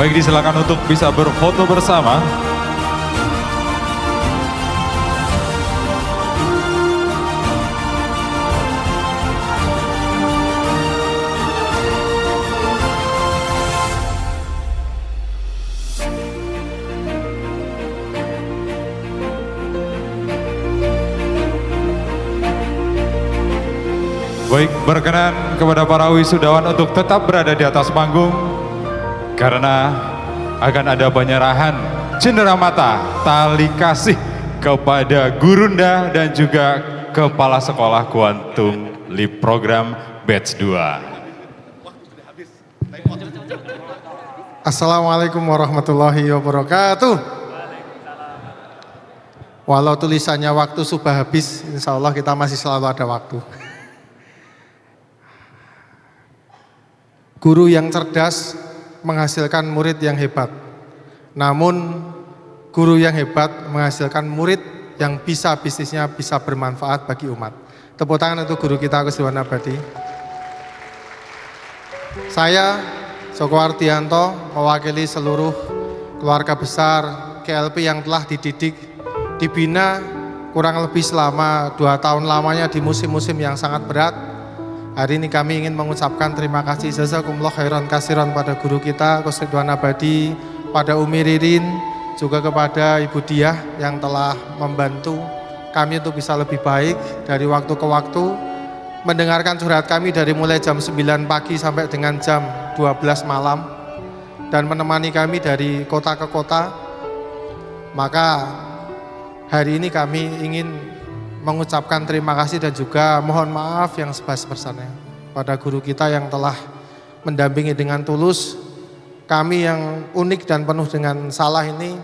B: Baik, disilakan untuk bisa berfoto bersama. Baik, berkenan kepada para wisudawan untuk tetap berada di atas panggung karena akan ada penyerahan cenderamata tali kasih kepada gurunda dan juga kepala sekolah kuantum LIP program batch 2.
R: Assalamualaikum warahmatullahi wabarakatuh. Walau tulisannya waktu sudah habis, insya Allah kita masih selalu ada waktu. Guru yang cerdas menghasilkan murid yang hebat. Namun guru yang hebat menghasilkan murid yang bisa bisnisnya bisa bermanfaat bagi umat. Tepuk tangan untuk guru kita Gus Dewan Abadi. Saya Joko Wardianto mewakili seluruh keluarga besar KLP yang telah dididik, dibina kurang lebih selama 2 tahun lamanya di musim-musim yang sangat berat. Hari ini kami ingin mengucapkan terima kasih jazakumullah khairan kasiran pada guru kita Gus Ridwan Abadi, pada Umi Ririn, juga kepada Ibu Diah yang telah membantu kami untuk bisa lebih baik dari waktu ke waktu, mendengarkan curhat kami dari mulai jam 9 pagi sampai dengan jam 12 malam, dan menemani kami dari kota ke kota. Maka hari ini kami ingin mengucapkan terima kasih dan juga mohon maaf yang sebesar-besarnya pada guru kita yang telah mendampingi dengan tulus. Kami yang unik dan penuh dengan salah ini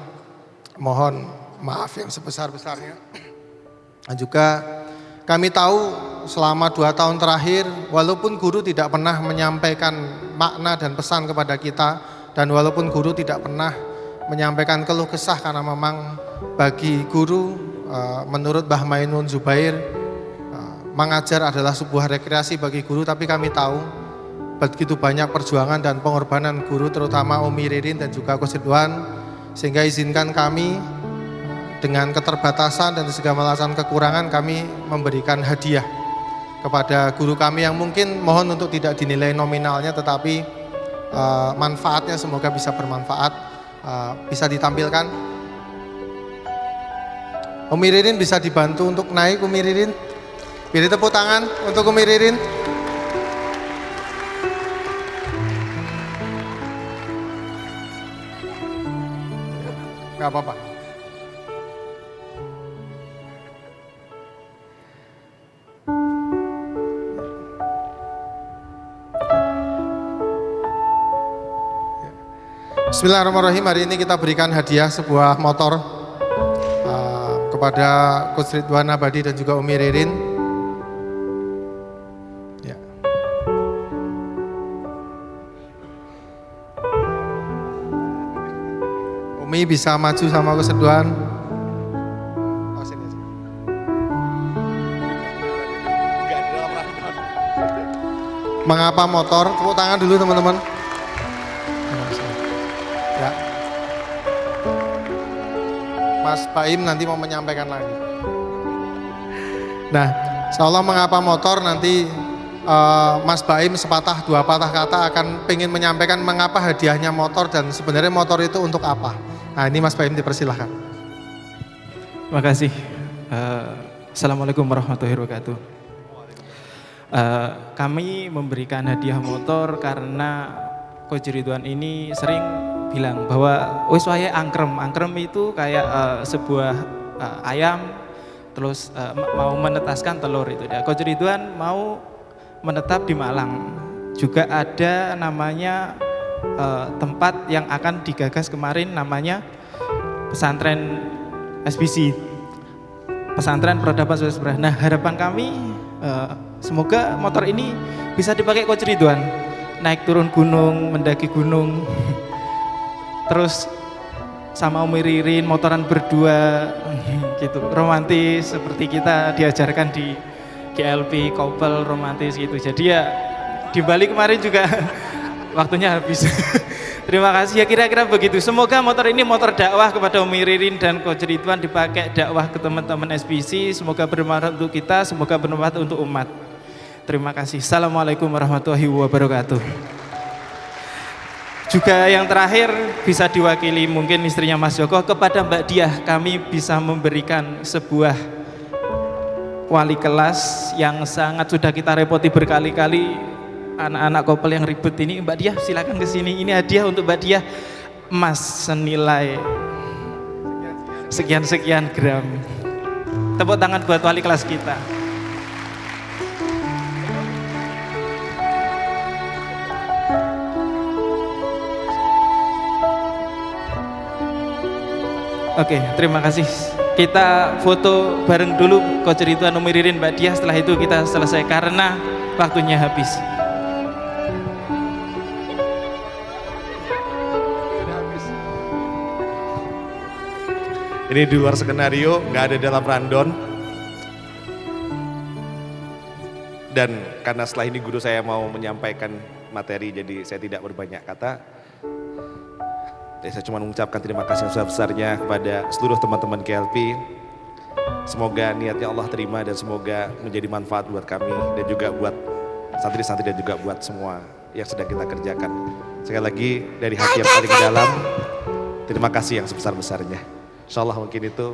R: mohon maaf yang sebesar-besarnya. Dan juga kami tahu selama 2 tahun terakhir, walaupun guru tidak pernah menyampaikan makna dan pesan kepada kita, dan walaupun guru tidak pernah menyampaikan keluh kesah, karena memang bagi guru menurut Mbah Mainun Zubair, mengajar adalah sebuah rekreasi bagi guru, tapi kami tahu begitu banyak perjuangan dan pengorbanan guru, terutama Umi Ririn dan juga Gus Ridwan, sehingga izinkan kami dengan keterbatasan dan segala alasan kekurangan kami memberikan hadiah kepada guru kami yang mungkin mohon untuk tidak dinilai nominalnya, tetapi manfaatnya semoga bisa bermanfaat. Bisa ditampilkan. Umi Ririn bisa dibantu untuk naik, Umi Ririn. Beri tepuk tangan untuk Umi Ririn. Gak apa-apa. Bismillahirrahmanirrahim. Hari ini kita berikan hadiah sebuah motor kepada Coach Ridwan Abadi dan juga Umi Ririn. Ya. Umi bisa maju sama Coach Ridwan. Oh, sini aja. Mengapa motor? Tepuk tangan dulu teman-teman. Ya. Mas Baim nanti mau menyampaikan lagi. Nah, insyaallah mengapa motor nanti Mas Baim sepatah dua patah kata akan pengen menyampaikan mengapa hadiahnya motor dan sebenarnya motor itu untuk apa. Nah ini Mas Baim dipersilahkan.
S: Terima kasih. Assalamualaikum warahmatullahi wabarakatuh. Kami memberikan hadiah motor karena Coach Ridwan ini sering bilang bahwa wis wae angkrem itu kayak sebuah ayam terus mau menetaskan telur itu. Coach Ridwan mau menetap di Malang. Juga ada namanya tempat yang akan digagas kemarin namanya pesantren SBC, pesantren peradaban sosial. Nah harapan kami semoga motor ini bisa dipakai Coach Ridwan naik turun gunung, mendaki gunung. Terus sama Umi Ririn motoran berdua gitu, romantis seperti kita diajarkan di GLP, couple romantis gitu. Jadi ya di Bali kemarin juga waktunya habis. Terima kasih ya, kira-kira begitu. Semoga motor ini motor dakwah kepada Umi Ririn dan Coach Ridwan, dipakai dakwah ke teman-teman SBC. Semoga bermanfaat untuk kita, semoga bermanfaat untuk umat. Terima kasih. Assalamualaikum warahmatullahi wabarakatuh. Juga yang terakhir bisa diwakili mungkin istrinya Mas Joko, kepada Mbak Diah kami bisa memberikan sebuah wali kelas yang sangat sudah kita repoti berkali-kali, anak-anak couple yang ribet ini. Mbak Diah silakan ke sini, ini hadiah untuk Mbak Diah, emas senilai sekian-sekian gram. Tepuk tangan buat wali kelas kita. Oke, terima kasih. Kita foto bareng dulu Coach Ridwan, Umi Ririn, Mbak Diah. Setelah itu kita selesai karena waktunya habis.
P: Ini di luar skenario, nggak ada dalam rundown. Dan karena setelah ini guru saya mau menyampaikan materi, jadi saya tidak berbanyak kata. Saya cuma mengucapkan terima kasih sebesar-besarnya kepada seluruh teman-teman KLP. Semoga niatnya Allah terima dan semoga menjadi manfaat buat kami dan juga buat santri-santri dan juga buat semua yang sedang kita kerjakan. Sekali lagi dari hati yang paling dalam, terima kasih yang sebesar-besarnya. Insya Allah mungkin itu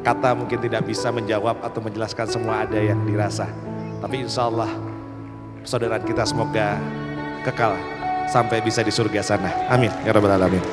P: kata mungkin tidak bisa menjawab atau menjelaskan semua ada yang dirasa. Tapi insya Allah persaudaraan kita semoga kekal sampai bisa di surga sana. Amin. Ya Rabbal Alamin.